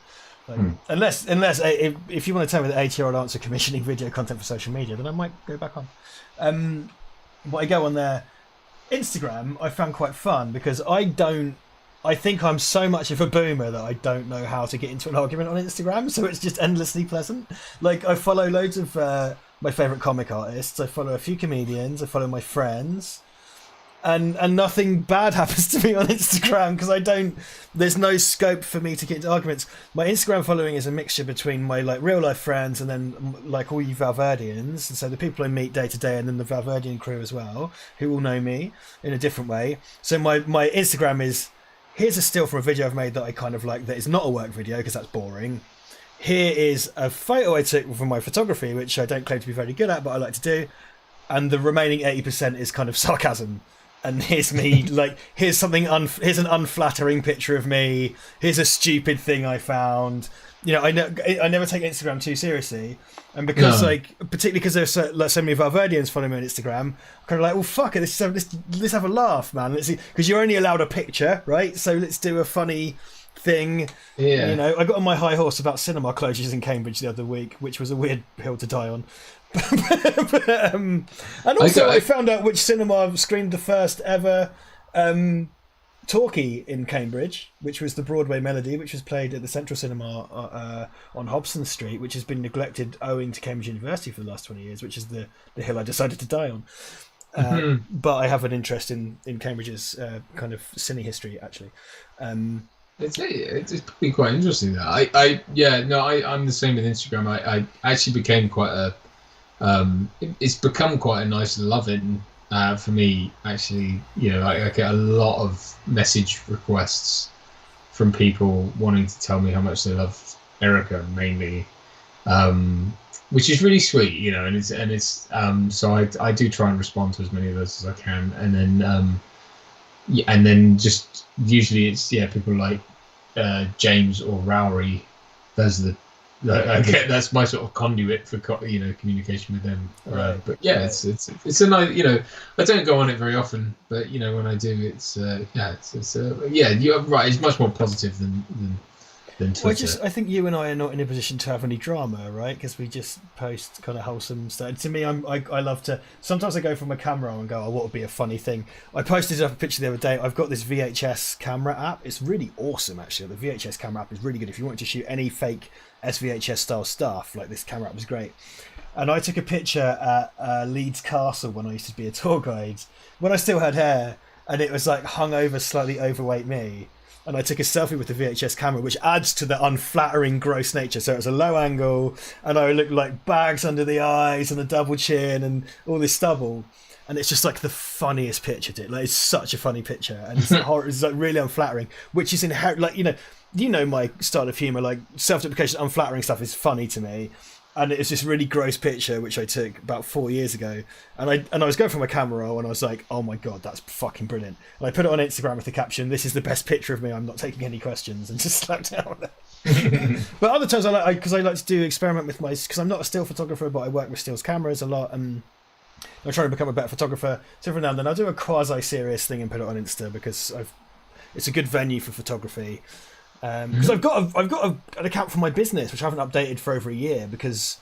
Like, unless if you want to tell me that 80-year-old aunts are commissioning video content for social media, then I might go back on. But I go on there. Instagram I found quite fun because I think I'm so much of a boomer that I don't know how to get into an argument on Instagram, so it's just endlessly pleasant. Like, I follow loads of my favourite comic artists, I follow a few comedians, I follow my friends, and nothing bad happens to me on Instagram because there's no scope for me to get into arguments. My Instagram following is a mixture between my like real life friends and then like all you Val Verdeans, and so the people I meet day to day, and then the Val Verdean crew as well, who all know me in a different way. So my Instagram is, here's a still from a video I've made that I kind of like that is not a work video because that's boring. Here is a photo I took from my photography, which I don't claim to be very good at, but I like to do. And the remaining 80% is kind of sarcasm. And here's me, like, here's an unflattering picture of me. Here's a stupid thing I found. You know, I never take Instagram too seriously. And because, particularly because there's so many Valverdians following me on Instagram, I'm kind of like, well, fuck it, let's have a laugh, man. Let's see, because you're only allowed a picture, right? So let's do a funny thing. Yeah. You know, I got on my high horse about cinema closures in Cambridge the other week, which was a weird hill to die on. And also, I found out which cinema screened the first ever talkie in Cambridge, which was the Broadway Melody, which was played at the Central Cinema on Hobson Street, which has been neglected owing to Cambridge University for the last 20 years, which is the hill I decided to die on. But I have an interest in Cambridge's kind of cine history, actually. It's probably quite interesting. That I'm the same with Instagram. I actually became quite a it's become quite a nice loving for me, actually. You know, I get a lot of message requests from people wanting to tell me how much they love Erica, mainly, which is really sweet, you know. And it's so I do try and respond to as many of those as I can, and then just usually it's people like James or Rowry. Those are that's my sort of conduit for communication with them. Right. But it's a nice, you know, I don't go on it very often, but you know, when I do, it's you're right. It's much more positive than Twitter. Well, I think you and I are not in a position to have any drama, right? Because we just post kind of wholesome stuff. To me, I love to. Sometimes I go from a camera and go, what would be a funny thing? I posted up a picture the other day. I've got this VHS camera app. It's really awesome, actually. The VHS camera app is really good. If you want to shoot any fake SVHS style stuff, like, this camera app is great. And I took a picture at Leeds Castle when I used to be a tour guide, when I still had hair, and it was like hung over slightly overweight me. And I took a selfie with the VHS camera, which adds to the unflattering, gross nature. So it was a low angle, and I looked like bags under the eyes and a double chin and all this stubble. And it's just like the funniest picture, dude. Like, it's such a funny picture, and it's it's like really unflattering, which is inherent. Like, you know my style of humor. Like, self-deprecation, unflattering stuff is funny to me. And it was this really gross picture which I took about 4 years ago, and I was going for my camera roll, and I was like, oh my god, that's fucking brilliant. And I put it on Instagram with the caption, "This is the best picture of me. I'm not taking any questions," and just slapped it out there. But other times I like to do experiment with because I'm not a still photographer, but I work with stills cameras a lot, and I'm trying to become a better photographer. So every now and then I'll do a quasi-serious thing and put it on Insta because it's a good venue for photography. Because I've got an account for my business which I haven't updated for over a year, because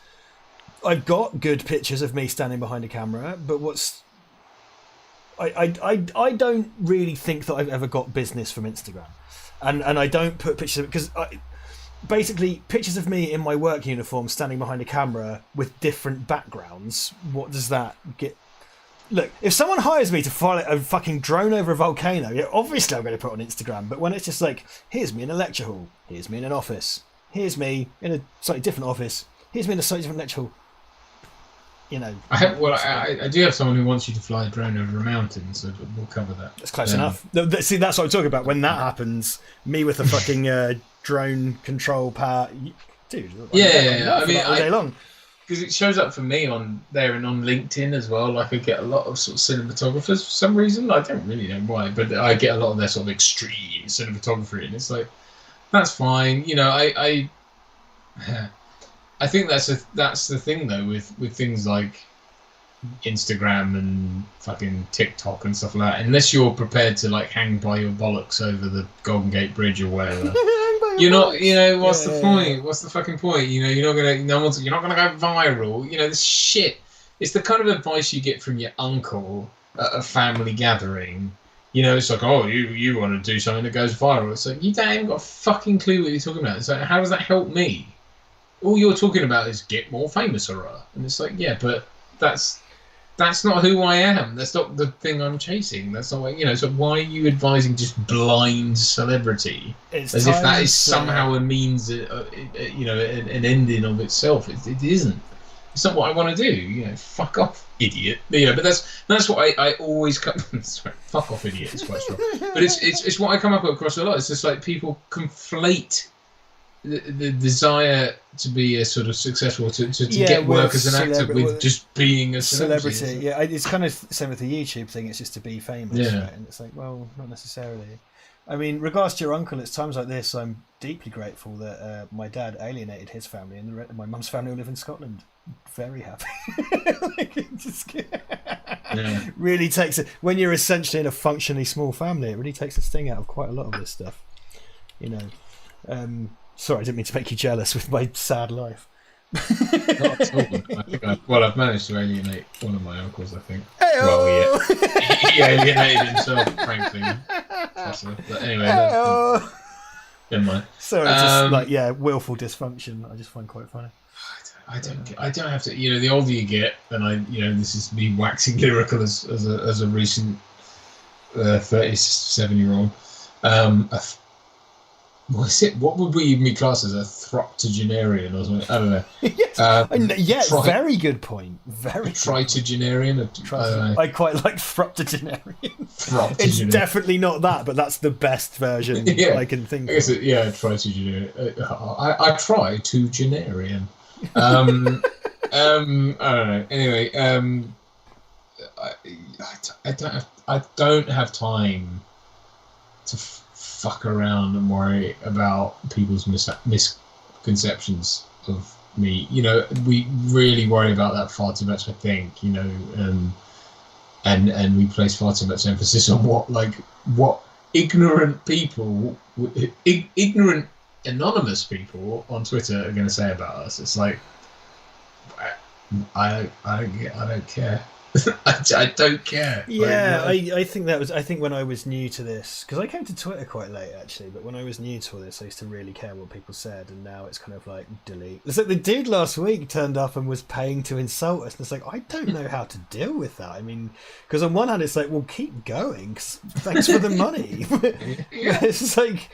I've got good pictures of me standing behind a camera, but I don't really think that I've ever got business from Instagram, and I don't put pictures of, because basically pictures of me in my work uniform standing behind a camera with different backgrounds. What does that get? Look, if someone hires me to fly a fucking drone over a volcano, obviously I'm going to put it on Instagram. But when it's just like, here's me in a lecture hall, here's me in an office, here's me in a slightly different office, here's me in a slightly different lecture hall, you know. I do have someone who wants you to fly a drone over a mountain, so we'll cover that. That's close enough. See, that's what I'm talking about. When that happens, me with a fucking drone control power, dude. Yeah, I mean, all day long. Because it shows up for me on there and on LinkedIn as well. Like, I get a lot of sort of cinematographers for some reason. I don't really know why, but I get a lot of their sort of extreme cinematography, and it's like, that's fine. You know, I think that's the thing though with things like Instagram and fucking TikTok and stuff like that. Unless you're prepared to like hang by your bollocks over the Golden Gate Bridge or whatever, you're not. You know, what's the point? What's the fucking point? You know, you're not gonna go viral. You know, this shit. It's the kind of advice you get from your uncle at a family gathering. You know, it's like, oh, you want to do something that goes viral. It's like, you don't even got a fucking clue what you're talking about. It's like, how does that help me? All you're talking about is get more famous, or and it's like, yeah, but that's not who I am. That's not the thing I'm chasing. That's not what, you know. So why are you advising just blind celebrity as if that is somehow a means, you know, an ending of itself? It isn't. It's not what I want to do. You know, fuck off, idiot. You know, but that's what I always come. Sorry, fuck off, idiot. It's quite strong, but it's what I come up across a lot. It's just like people conflate the desire to be a sort of successful to get work as an actor with just being a celebrity. Yeah, it's kind of same with the YouTube thing. It's just to be famous, right? And it's like, well, not necessarily. I mean, regards to your uncle, it's times like this I'm deeply grateful that my dad alienated his family and my mum's family live in Scotland. Very happy. Like, it just really takes it when you're essentially in a functionally small family. It really takes the sting out of quite a lot of this stuff, you know. Sorry, I didn't mean to make you jealous with my sad life. Not at all. I've managed to alienate one of my uncles, I think. Hey-o! Well, yeah, he alienated himself, frankly. But anyway, never mind. Sorry, just willful dysfunction. I just find quite funny. I don't have to. You know, the older you get, and this is me waxing lyrical as a recent 37-year-old. What would we even be classed as, a throptogenarian or something? I don't know. Yes, very good point. Very tritogenarian. I quite like throptogenarian. It's definitely not that, but that's the best version I can think of. I guess tritogenarian. I try to genarian. I don't know. Anyway, I don't have time to fuck around and worry about people's misconceptions of me. You know, we really worry about that far too much, I think, you know, and we place far too much emphasis on what ignorant people, ignorant anonymous people on Twitter are going to say about us. It's like, I don't care. I don't care. Yeah, I think when I was new to this, because I came to Twitter quite late actually, but when I was new to all this, I used to really care what people said, and now it's kind of like delete. It's like the dude last week turned up and was paying to insult us, and it's like, I don't know how to deal with that. I mean, because on one hand it's like, well, keep going, 'cause thanks for the money. It's like,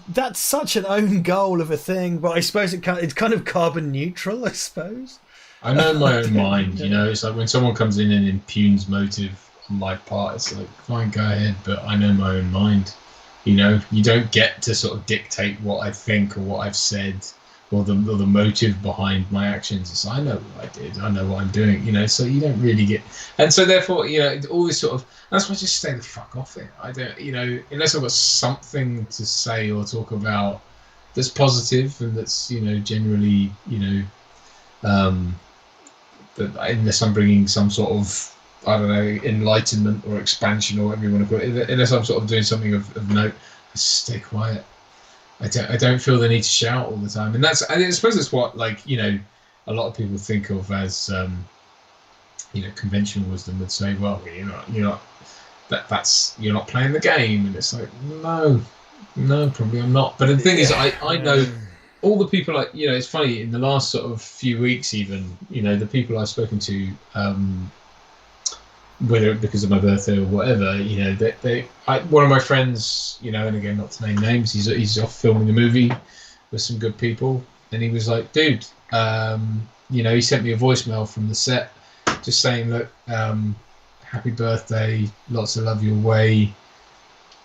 that's such an own goal of a thing, but I suppose it's kind of carbon neutral, I suppose. I know my own mind, you know. It's like when someone comes in and impugns motive on my part, it's like, fine, go ahead, but I know my own mind. You know, you don't get to sort of dictate what I think or what I've said or the motive behind my actions. It's, I know what I did, I know what I'm doing, you know, so you don't really get... And so therefore, you know, all this sort of... That's why I just stay the fuck off it. I don't, you know, unless I've got something to say or talk about that's positive and that's, you know, generally, you know... But unless I'm bringing some sort of, I don't know, enlightenment or expansion or whatever you want to put it, unless I'm sort of doing something of note, I just stay quiet. I don't feel the need to shout all the time, and I suppose that's what, like, you know, a lot of people think of as, you know, conventional wisdom would say, well, you're not playing the game, and it's like, no, probably I'm not. But the thing is, I know. All the people, like, you know, it's funny, in the last sort of few weeks even, you know, the people I've spoken to, whether because of my birthday or whatever, you know, one of my friends, you know, and again, not to name names, he's off filming a movie with some good people, and he was like, dude, you know, he sent me a voicemail from the set just saying, look, happy birthday, lots of love your way,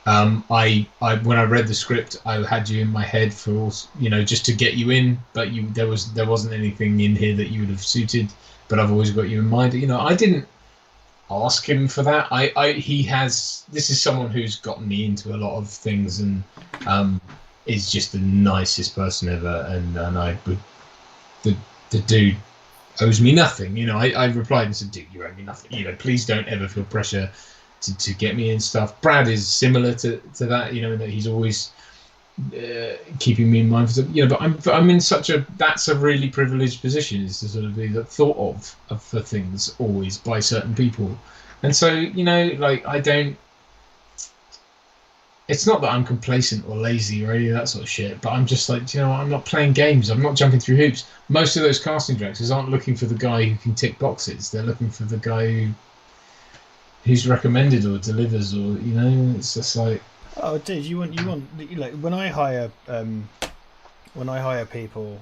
I when I read the script, I had you in my head for just to get you in, but there wasn't anything in here that you would have suited. But I've always got you in mind. I didn't ask him for that. This is someone who's gotten me into a lot of things and is just the nicest person ever. And I would the dude owes me nothing. I replied and said, dude, you owe me nothing. Please don't ever feel pressure to get me in stuff. Brad is similar to that, in that he's always keeping me in mind for something. But I'm in that's a really privileged position, is to sort of be thought of for things always by certain people. And so, I don't. It's not that I'm complacent or lazy or any of that sort of shit, but I'm just like, I'm not playing games. I'm not jumping through hoops. Most of those casting directors aren't looking for the guy who can tick boxes. They're looking for the guy who's recommended or delivers, or it's just like. Oh, dude, you want when I hire people,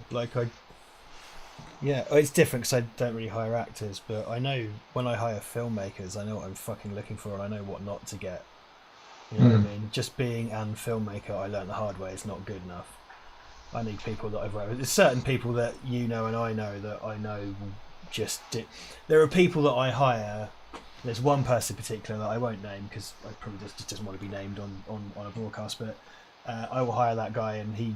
it's different because I don't really hire actors, but I know when I hire filmmakers, I know what I'm fucking looking for and I know what not to get. You know what I mean? Just being an filmmaker, I learned the hard way, it's not good enough. I need people that I've worked with. There's certain people that and I know that I know will just do. There are people that I hire. There's one person in particular that I won't name because I probably just doesn't want to be named on a broadcast, but I will hire that guy and he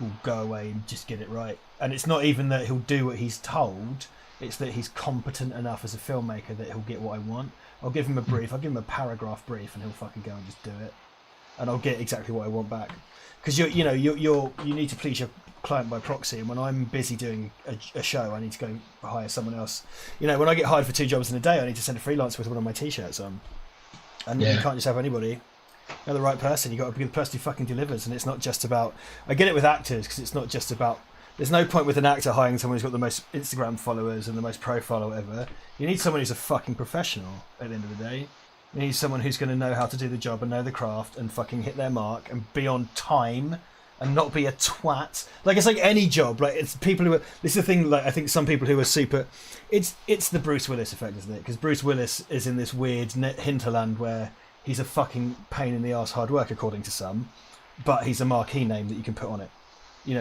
will go away and just get it right. And it's not even that he'll do what he's told, it's that he's competent enough as a filmmaker that he'll get what I want. I'll give him a brief, I'll give him a paragraph brief and he'll fucking go and just do it. And I'll get exactly what I want back. Because you need to please your client by proxy, and when I'm busy doing a show, I need to go hire someone else. When I get hired for 2 jobs in a day, I need to send a freelancer with one of my t-shirts on. And you can't just have anybody. You're the right person. You got to be the person who fucking delivers. And it's not just about. I get it with actors because it's not just about. There's no point with an actor hiring someone who's got the most Instagram followers and the most profile or whatever. You need someone who's a fucking professional at the end of the day. You need someone who's going to know how to do the job and know the craft and fucking hit their mark and be on time and not be a twat. It's like any job. It's people who are. This is the thing. I think some people who are super. It's the Bruce Willis effect, isn't it? Because Bruce Willis is in this weird hinterland where he's a fucking pain in the arse hard work according to some, but he's a marquee name that you can put on it.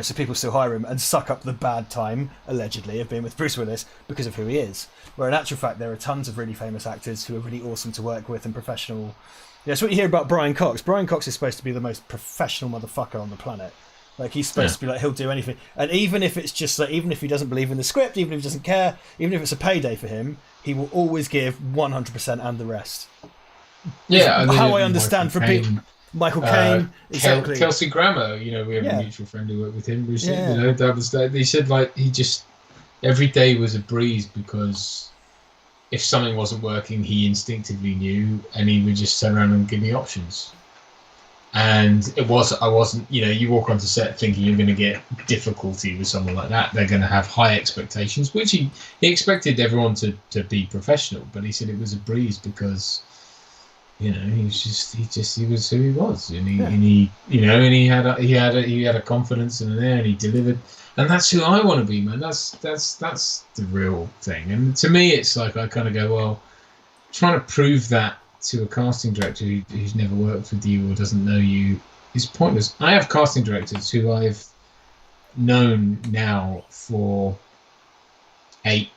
So people still hire him and suck up the bad time, allegedly, of being with Bruce Willis because of who he is. Where in actual fact, there are tons of really famous actors who are really awesome to work with and professional. It's what you hear about Brian Cox. Brian Cox is supposed to be the most professional motherfucker on the planet. He's supposed to be he'll do anything. And even if it's just even if he doesn't believe in the script, even if he doesn't care, even if it's a payday for him, he will always give 100% and the rest. Yeah, how I understand from people. Michael Caine, exactly. Kelsey Grammer, we have a mutual friend who worked with him recently. Yeah. That was that. He said he just every day was a breeze because if something wasn't working, he instinctively knew, and he would just turn around and give me options. And I wasn't. You walk onto set thinking you're going to get difficulty with someone like that. They're going to have high expectations, which he expected everyone to be professional, but he said it was a breeze because. He was who he was, and he had a confidence in there, and he delivered, and that's who I want to be, man. That's the real thing. And to me, it's I kind of go, well, trying to prove that to a casting director who's never worked with you or doesn't know you is pointless. I have casting directors who I've known now for 8-9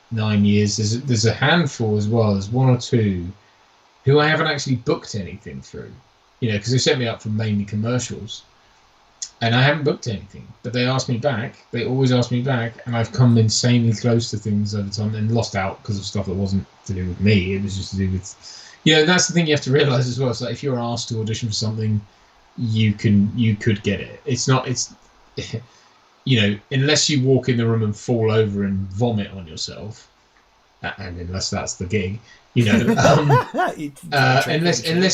years. There's a handful as well. There's 1 or 2. Who I haven't actually booked anything through, because they set me up for mainly commercials, and I haven't booked anything. But they ask me back. They always ask me back, and I've come insanely close to things over time and lost out because of stuff that wasn't to do with me. It was just to do with, that's the thing you have to realize as well. It's if you're asked to audition for something, you could get it. It's not. It's, unless you walk in the room and fall over and vomit on yourself, and unless that's the gig. Unless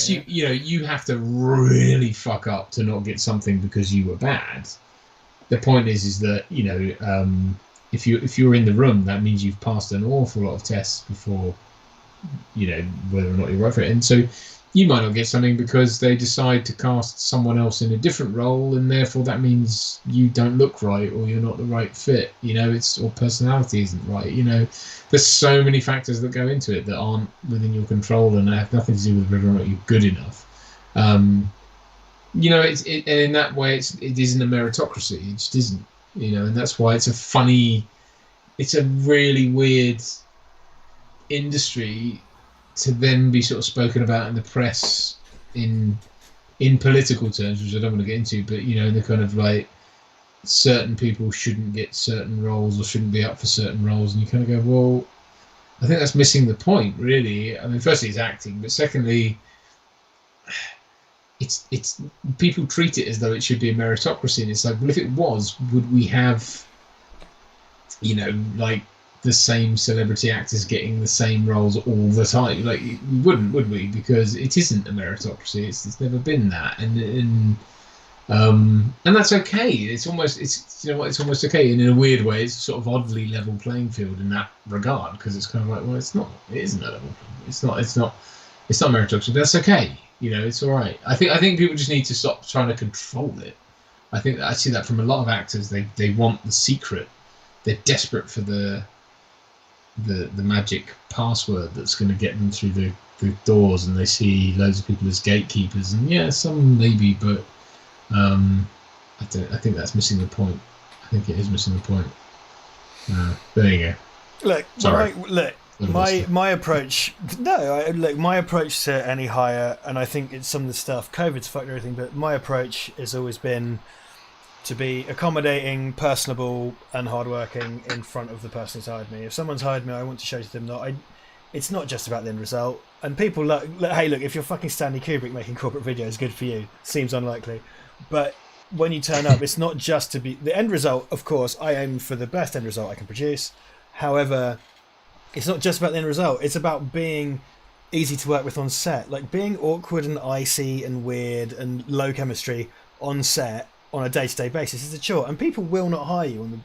you have to really fuck up to not get something because you were bad. The point is that if you're in the room, that means you've passed an awful lot of tests before whether or not you're right for it. And so you might not get something because they decide to cast someone else in a different role, and therefore that means you don't look right or you're not the right fit. Or personality isn't right. There's so many factors that go into it that aren't within your control and have nothing to do with whether or not you're good enough. and in that way, it isn't a meritocracy. It just isn't, and that's why it's a really weird industry to then be sort of spoken about in the press in political terms, which I don't want to get into, but in the kind of like certain people shouldn't get certain roles or shouldn't be up for certain roles, and you kind of go, well, I think that's missing the point, really. I mean, firstly, it's acting, but secondly, it's people treat it as though it should be a meritocracy, and it's like, well, if it was, would we have, like the same celebrity actors getting the same roles all the time? Like, we wouldn't, would we? Because it isn't a meritocracy. It's never been that, and that's okay. It's almost okay. And in a weird way, it's sort of oddly level playing field in that regard, because it's kind of like, well, it's not. It isn't a level. It's not meritocracy. But that's okay. It's all right. I think people just need to stop trying to control it. I see that from a lot of actors. They want the secret. They're desperate for the magic password that's going to get them through the doors, and they see loads of people as gatekeepers, and yeah, some maybe, but I think that's missing the point. I think it is missing the point. There you go. Look, sorry. My approach. No, my approach to any hire, and I think it's some of the stuff. COVID's fucked everything, but my approach has always been to be accommodating, personable, and hardworking in front of the person who's hired me. If someone's hired me, I want to show to them that it's not just about the end result. And people hey, look, if you're fucking Stanley Kubrick making corporate videos, good for you. Seems unlikely. But when you turn up, it's not just to be the end result. Of course, I aim for the best end result I can produce. However, it's not just about the end result. It's about being easy to work with on set. Like, being awkward and icy and weird and low chemistry on set on a day-to-day basis is a chore, and people will not hire you.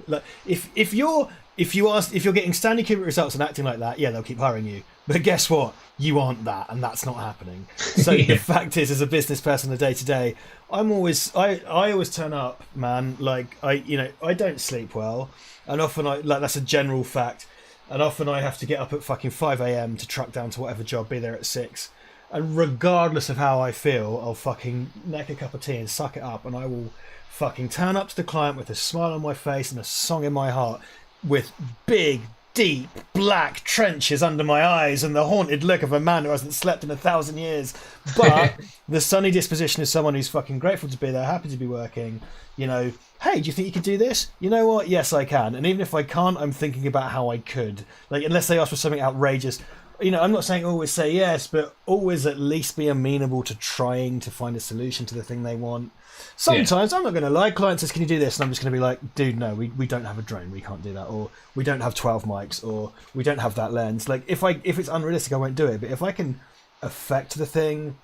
If you're getting Stanley Kubrick results and acting like that, yeah, they'll keep hiring you. But guess what? You aren't that, and that's not happening. So yeah. The fact is, as a business person, the day-to-day, I always turn up, man. Like, I don't sleep well, and often that's a general fact. And often I have to get up at fucking 5 a.m. to truck down to whatever job, be there at 6. And regardless of how I feel, I'll fucking neck a cup of tea and suck it up, and I will fucking turn up to the client with a smile on my face and a song in my heart, with big, deep, black trenches under my eyes and the haunted look of a man who hasn't slept in 1,000 years. But the sunny disposition of someone who's fucking grateful to be there, happy to be working. Hey, do you think you could do this? You know what? Yes, I can. And even if I can't, I'm thinking about how I could. Like, unless they ask for something outrageous. I'm not saying always say yes, but always at least be amenable to trying to find a solution to the thing they want. Sometimes, I'm not going to lie, client says, can you do this? And I'm just going to be like, dude, no, we don't have a drone, we can't do that. Or we don't have 12 mics, or we don't have that lens. Like, if it's unrealistic, I won't do it. But if I can affect the thing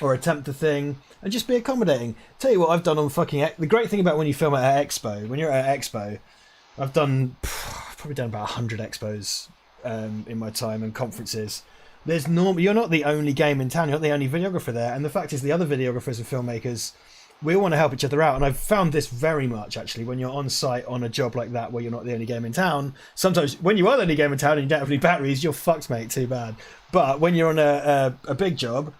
or attempt the thing and just be accommodating. Tell you what I've done on the great thing about when you film at Expo, when you're at Expo, I've probably done about 100 Expos in my time, and conferences. You're not the only game in town, you're not the only videographer there, and the fact is the other videographers and filmmakers, we all want to help each other out. And I've found this very much, actually, when you're on site on a job like that where you're not the only game in town. Sometimes when you are the only game in town and you don't have any batteries, you're fucked, mate, too bad. But when you're on a big job,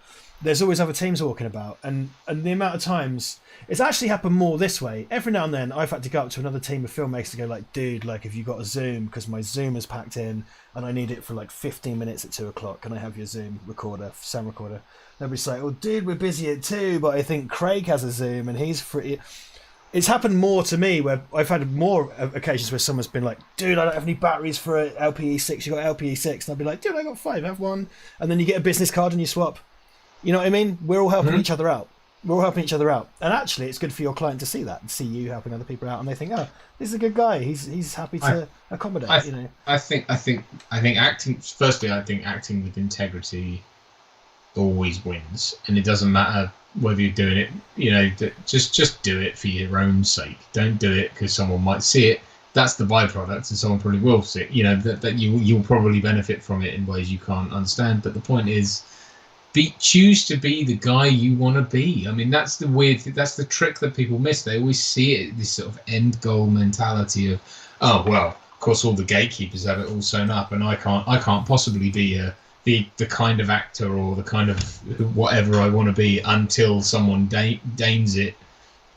there's always other teams walking about, and the amount of times it's actually happened more this way. Every now and then I've had to go up to another team of filmmakers to go like, dude, like, have you got a Zoom, because my Zoom is packed in and I need it for like 15 minutes at 2 o'clock. Can I have your Zoom recorder, sound recorder? They'll be like, oh dude, we're busy at 2, but I think Craig has a Zoom and he's free. It's happened more to me, where I've had more occasions where someone's been like, dude, I don't have any batteries for a LPE6, you got LPE6? And I'll be like, dude, I got 5, have one. And then you get a business card and you swap. You know what I mean? We're all helping each other out. And actually, it's good for your client to see that, and see you helping other people out, and they think, oh, this is a good guy. He's happy to accommodate. I think acting. Firstly, I think acting with integrity always wins, and it doesn't matter whether you're doing it. Just do it for your own sake. Don't do it because someone might see it. That's the byproduct, and someone probably will see it. That you'll probably benefit from it in ways you can't understand. But the point is, choose to be the guy you want to be. I mean, that's the weird thing. That's the trick that people miss. They always see it, this sort of end goal mentality of, oh well, of course all the gatekeepers have it all sewn up, and I can't possibly be a the kind of actor or the kind of whatever I want to be until someone deigns it,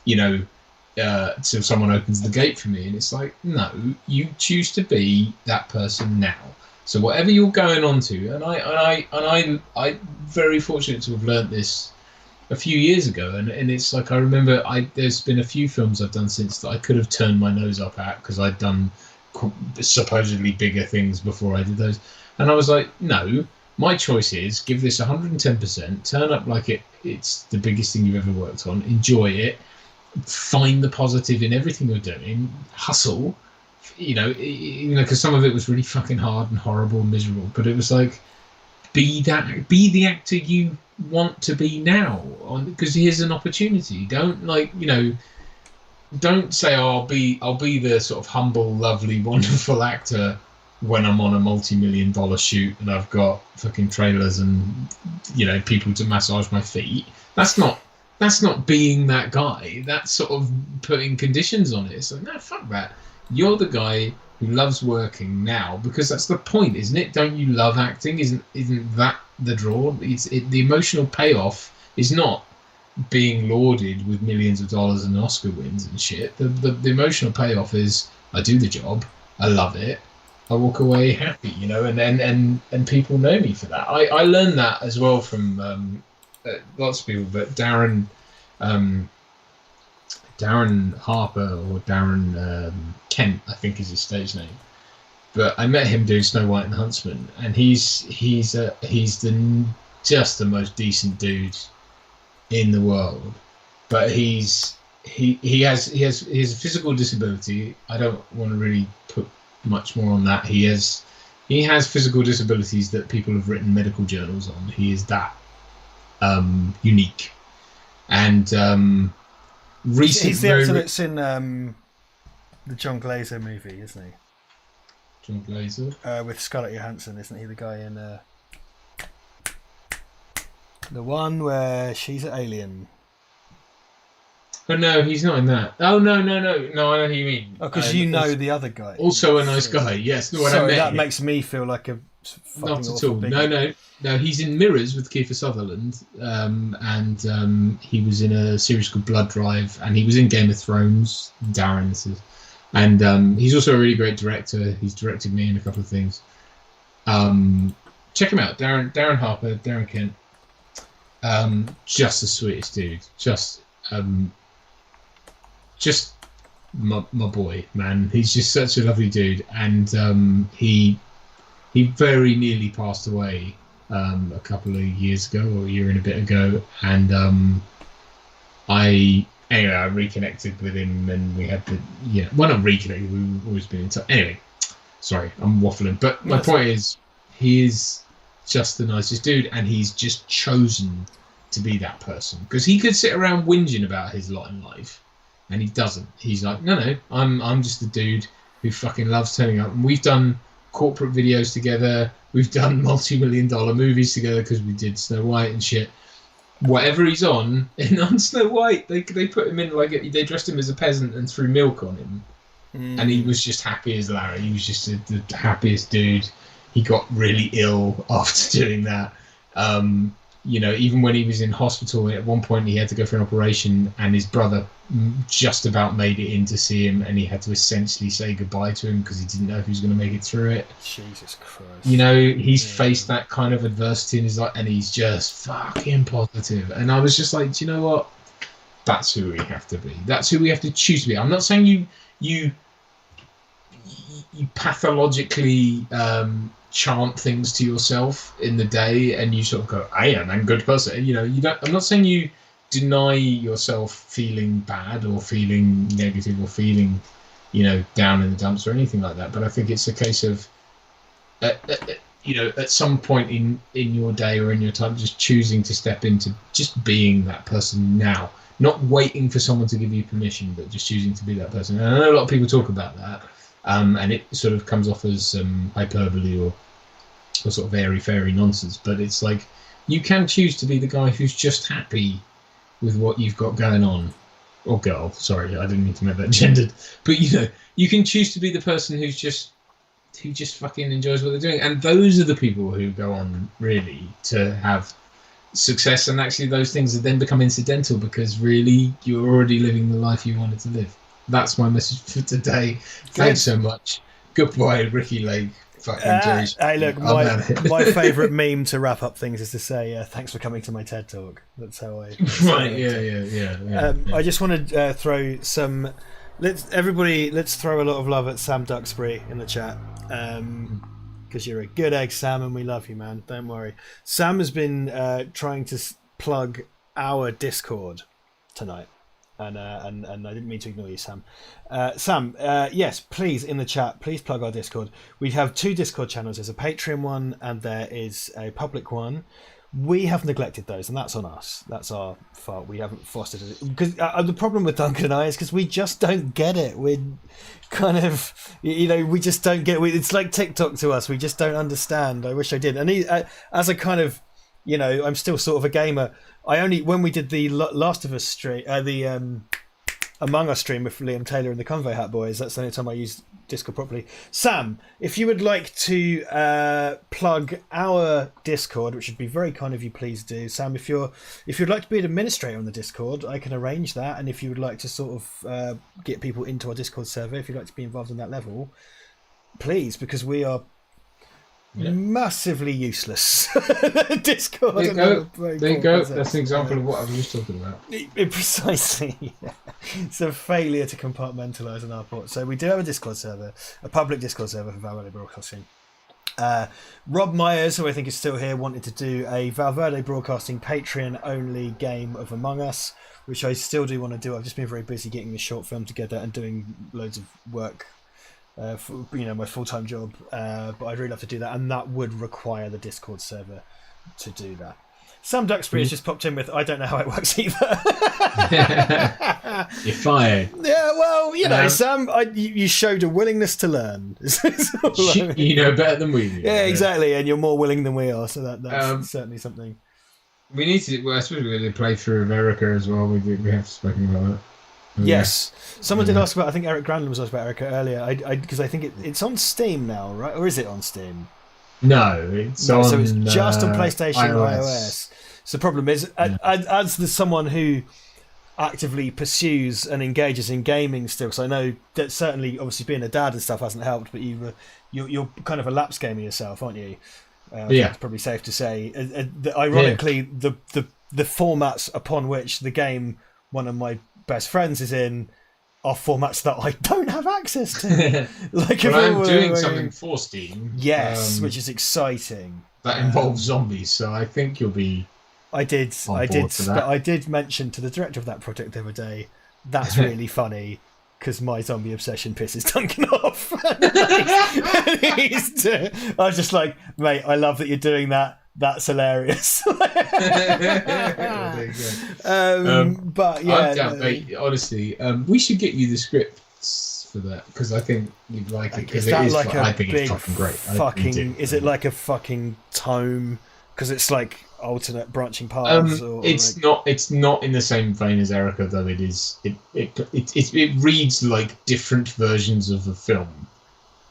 till someone opens the gate for me. And it's like, no, you choose to be that person now. So whatever you're going on to, and I very fortunate to have learnt this a few years ago, and it's like I remember there's been a few films I've done since that I could have turned my nose up at because I'd done supposedly bigger things before I did those, and I was like, no, my choice is give this 110%, turn up like it's the biggest thing you've ever worked on, enjoy it, find the positive in everything you're doing, hustle, because some of it was really fucking hard and horrible and miserable, but it was like, be the actor you want to be now, because here's an opportunity. Don't don't say, oh, I'll be the sort of humble, lovely, wonderful actor when I'm on a multi-million-dollar shoot and I've got fucking trailers and people to massage my feet. That's not being that guy. That's sort of putting conditions on it. It's like, no, fuck that. You're the guy who loves working now, because that's the point, isn't it? Don't you love acting? Isn't that the draw? The emotional payoff is not being lauded with millions of dollars and Oscar wins and shit. The emotional payoff is, I do the job, I love it, I walk away happy, and people know me for that. I learned that as well from lots of people, but Darren Harper, or Darren Kent, I think is his stage name. But I met him doing Snow White and the Huntsman, and he's just the most decent dude in the world. But he has a physical disability. I don't want to really put much more on that. He has physical disabilities that people have written medical journals on. He is that unique, and he's the actor that's in the John Glazer movie, isn't he? John Glazer with Scarlett Johansson, isn't he? The guy in the one where she's an alien. Oh no, he's not in that. Oh no, I know who you mean. Oh, because the other guy. Also a nice guy. Yes. No, sorry, that makes me feel like a not at all. No. He's in Mirrors with Kiefer Sutherland, and he was in a series called Blood Drive, and he was in Game of Thrones. Darren, this is, and he's also a really great director. He's directed me in a couple of things. Check him out, Darren Harper, Darren Kent. Just the sweetest dude. Just my boy, man. He's just such a lovely dude, and he very nearly passed away a couple of years ago, or a year and a bit ago, and I reconnected with him, and we had not reconnected, we've always been in touch. Anyway, sorry, I'm waffling, but my point is, he is just the nicest dude, and he's just chosen to be that person, because he could sit around whinging about his lot in life, and he doesn't. He's like, no, I'm just a dude who fucking loves turning up, and we've done corporate videos together, we've done multi-million-dollar movies together because we did Snow White and shit. Whatever he's on Snow White, they put him in they dressed him as a peasant and threw milk on him, and he was just happy as Larry. He was just the happiest dude. He got really ill after doing that. Even when he was in hospital, at one point he had to go for an operation, and his brother just about made it in to see him, and he had to essentially say goodbye to him because he didn't know if he was going to make it through it. Jesus Christ. He's faced that kind of adversity in his life, and he's just fucking positive. And I was just like, do you know what? That's who we have to be. That's who we have to choose to be. I'm not saying you pathologically chant things to yourself in the day and you sort of go, I am a good person. You don't. I'm not saying you deny yourself feeling bad or feeling negative or feeling, down in the dumps or anything like that. But I think it's a case of, at some point in your day or in your time, just choosing to step into just being that person now, not waiting for someone to give you permission, but just choosing to be that person. And I know a lot of people talk about that. And it sort of comes off as hyperbole or sort of airy-fairy nonsense, but it's like, you can choose to be the guy who's just happy with what you've got going on. Or girl, sorry, I didn't mean to make that gendered. But, you can choose to be the person who's just who just fucking enjoys what they're doing. And those are the people who go on really to have success, and actually those things then become incidental because really you're already living the life you wanted to live. That's my message for today. Thanks so much. Goodbye, Ricky Lake. Fucking Jerry. Hey, look, my favourite meme to wrap up things is to say thanks for coming to my TED Talk. That's how I... Right, yeah. I just want to throw some... Let's throw a lot of love at Sam Duxbury in the chat. Because you're a good egg, Sam, and we love you, man. Don't worry. Sam has been trying to plug our Discord tonight. And I didn't mean to ignore you, Sam. Sam, yes, please, in the chat, please plug our Discord. We have 2 Discord channels. There's a Patreon one and there is a public one. We have neglected those, and that's on us. That's our fault. We haven't fostered it. Because the problem with Duncan and I is because we just don't get it. We're kind of, we just don't get it. It's like TikTok to us. We just don't understand. I wish I did. And as a kind of, I'm still sort of a gamer. When we did the Last of Us stream, the Among Us stream with Liam Taylor and the Convoy Hat Boys, that's the only time I used Discord properly. Sam, if you would like to plug our Discord, which would be very kind of you, please do. Sam, if you'd like to be an administrator on the Discord, I can arrange that. And if you would like to sort of get people into our Discord server, if you'd like to be involved on that level, please, because we are massively useless. Discord. There you go. That's an example of what I was just talking about. Precisely. Yeah. It's a failure to compartmentalise an airport. So we do have a Discord server, a public Discord server for Val Verde Broadcasting. Rob Myers, who I think is still here, wanted to do a Val Verde Broadcasting Patreon-only game of Among Us, which I still do want to do. I've just been very busy getting the short film together and doing loads of work for my full-time job, but I'd really love to do that, and that would require the Discord server to do that. Sam Duxbury has just popped in with, I don't know how it works either. You're fired. Yeah, well, Sam, you showed a willingness to learn. You know better than we do. Yeah, exactly, and you're more willing than we are, so that's certainly something. We need to, I suppose we're going to play through Erica as well. We have spoken about that. Yes, someone did ask about. I think Eric Grandin was asked about Erica earlier. Because I think it's on Steam now, right? Or is it on Steam? No, it's on. So it's just on PlayStation and iOS. iOS. So the problem is, as there's someone who actively pursues and engages in gaming still, because I know that certainly, obviously, being a dad and stuff hasn't helped. But you're kind of a lapsed gamer yourself, aren't you? It's probably safe to say. Ironically, the formats upon which the game, one of my best friends is in, are formats that I don't have access to. I'm doing something for Steam. Yes, which is exciting. That involves zombies, so I think you'll be. I did mention to the director of that project the other day. That's really funny because my zombie obsession pisses Duncan off. I was just like, mate, I love that you're doing that. That's hilarious. But yeah, mate, honestly, we should get you the scripts for that because I think you'd like it. Is that like I think it's fucking great. Is it like a fucking tome? Because it's like alternate branching paths. It's not in the same vein as Erica, though. It is. It reads like different versions of a film.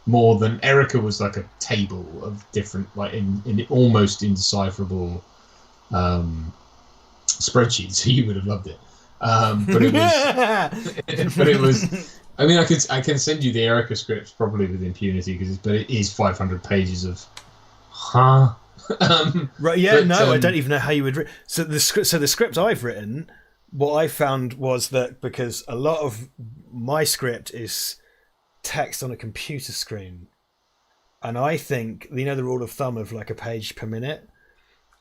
More than Erica was like a table of different, like in almost indecipherable spreadsheets. So you would have loved it, but it was. I mean, I can send you the Erica scripts probably with impunity but it is 500 pages of, right? Yeah, I don't even know how you would. So the script I've written, what I found was that because a lot of my script is text on a computer screen, and I think the rule of thumb of like a page per minute.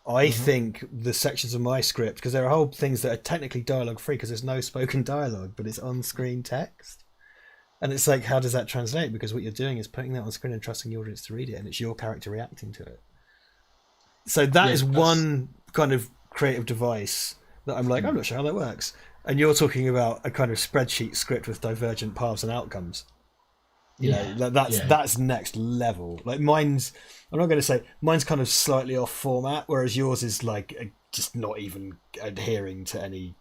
I think the sections of my script, because there are whole things that are technically dialogue free because there's no spoken dialogue, but it's on screen text, and it's like, how does that translate? Because what you're doing is putting that on screen and trusting the audience to read it, and it's your character reacting to it. So that's one kind of creative device that I'm like, I'm not sure how that works. And you're talking about a kind of spreadsheet script with divergent paths and outcomes. That's next level. Like mine's kind of slightly off format, whereas yours is like just not even adhering to any.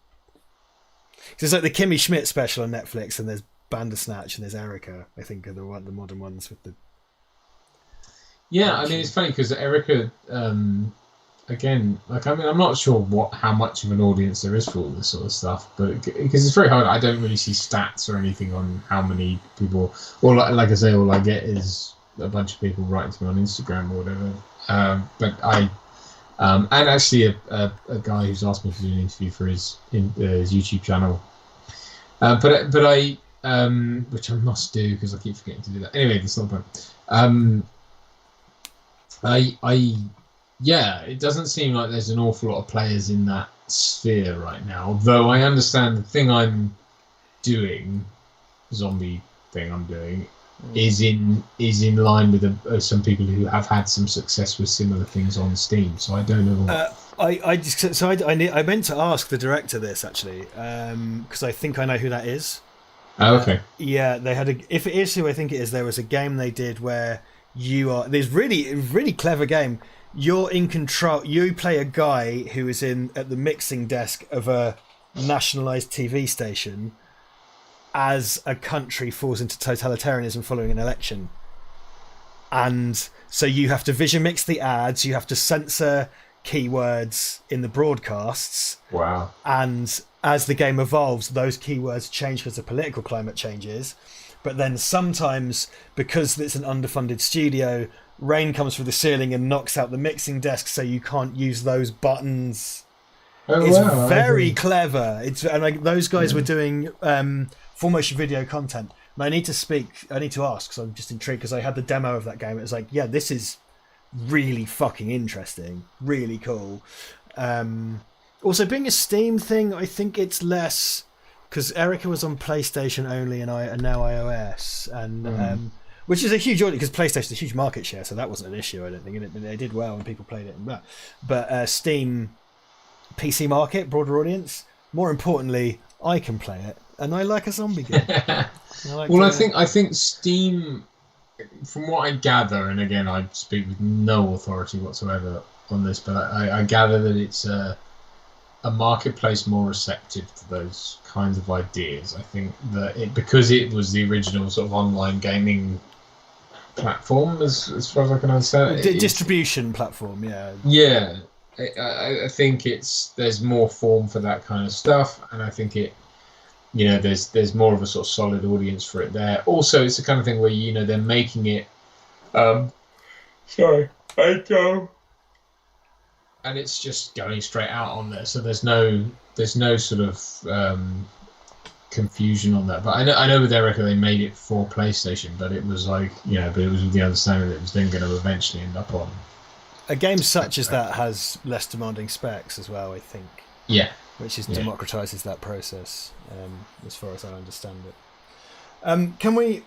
So it's like the Kimmy Schmidt special on Netflix, and there's Bandersnatch and there's Erica. I think are the modern ones with the Yeah, I mean, it's funny because Erica, again, like, I mean, I'm not sure how much of an audience there is for all this sort of stuff, but because it's very hard, I don't really see stats or anything on how many people, or like I say, all I get is a bunch of people writing to me on Instagram or whatever. But and actually a guy who's asked me to do an interview for his YouTube channel. But I which I must do because I keep forgetting to do that. Anyway, that's not the point. Yeah, it doesn't seem like there's an awful lot of players in that sphere right now. Though I understand the thing I'm doing, zombie thing I'm doing, is in line with some people who have had some success with similar things on Steam. So I don't know. I meant to ask the director this actually, because I think I know who that is. Oh, okay. Yeah, they had if it is who I think it is, there was a game they did where there's really clever game. You're in control. You play a guy who is at the mixing desk of a nationalized TV station as a country falls into totalitarianism following an election. And so you have to vision mix the ads, you have to censor keywords in the broadcasts. Wow. And as the game evolves, those keywords change because the political climate changes. But then sometimes, because it's an underfunded studio, rain comes through the ceiling and knocks out the mixing desk, so you can't use those buttons. It's very clever. And like those guys were doing full motion video content. And I need to ask because I'm just intrigued because I had the demo of that game. It was like, yeah, this is really fucking interesting, really cool. Also, being a Steam thing, I think it's less because Erica was on PlayStation only and now iOS, and which is a huge audience because PlayStation's a huge market share, so that wasn't an issue. I don't think, and they did well and people played it. But Steam PC market, broader audience. More importantly, I can play it, and I like a zombie game. I think Steam, from what I gather, and again I speak with no authority whatsoever on this, but I gather that it's a marketplace more receptive to those kinds of ideas. I think that because it was the original sort of online gaming platform, as far as I can understand, distribution platform, yeah. Yeah, I think there's more form for that kind of stuff, and I think there's more of a sort of solid audience for it there. Also, it's the kind of thing where they're making it. And it's just going straight out on there, so there's no sort of confusion on that. But I know with Erica they made it for PlayStation, but it was like but it was with the understanding that it was then going to eventually end up on. A game such as that has less demanding specs as well, I think. Yeah. Which democratizes that process, as far as I understand it. Can we?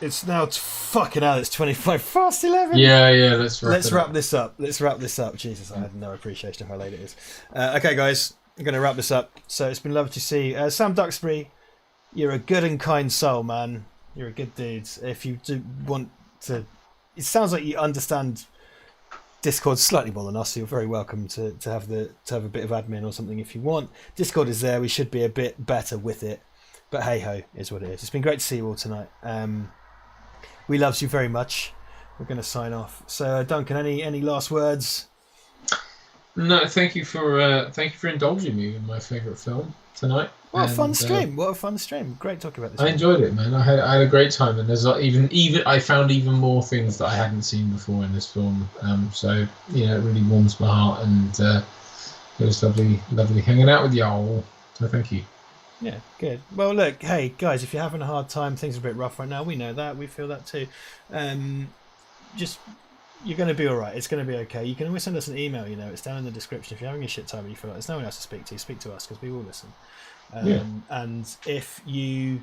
It's now fucking hell. It's 11:25. Yeah. Let's wrap this up. Jesus, I had no appreciation of how late it is. Okay, guys, I'm going to wrap this up. So it's been lovely to see Sam Duxbury. You're a good and kind soul, man. You're a good dude. If you do want to, it sounds like you understand Discord slightly more than us. So you're very welcome to have a bit of admin or something if you want. Discord is there. We should be a bit better with it, but hey ho, is what it is. It's been great to see you all tonight. We loves you very much. We're going to sign off. So, Duncan, any last words? No, thank you for indulging me in my favourite film tonight. What a fun stream! What a fun stream! Great talking about this. I enjoyed it, man. I had a great time, and there's even I found even more things that I hadn't seen before in this film. So it really warms my heart, and it was lovely hanging out with y'all. So thank you. Yeah, good. Well, look, hey guys, if you're having a hard time, things are a bit rough right now. We know that. We feel that too. Just you're going to be all right. It's going to be okay. You can always send us an email. It's down in the description. If you're having a shit time and you feel like there's no one else to speak to us because we will listen. And if you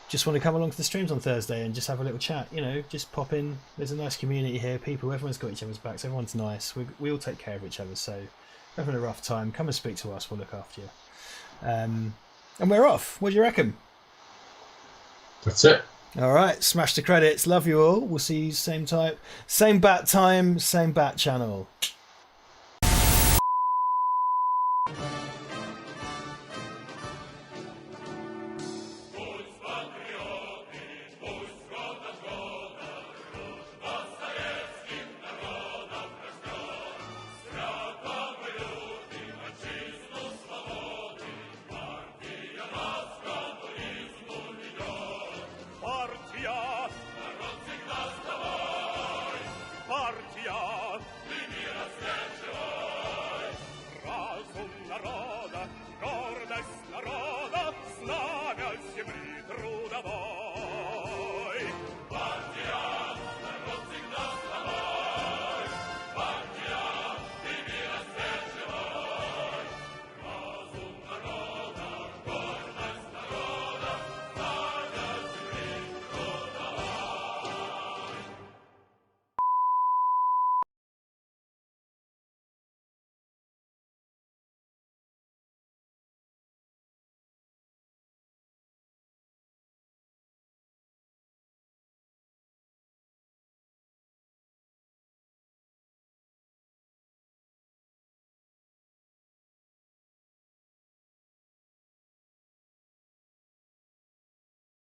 just want to come along to the streams on Thursday and just have a little chat, just pop in. There's a nice community here. Everyone's got each other's backs. Everyone's nice. We all take care of each other. So if you're having a rough time, come and speak to us. We'll look after you. And we're off. What do you reckon? That's it. All right. Smash the credits. Love you all. We'll see you same time, same bat channel. partiamo.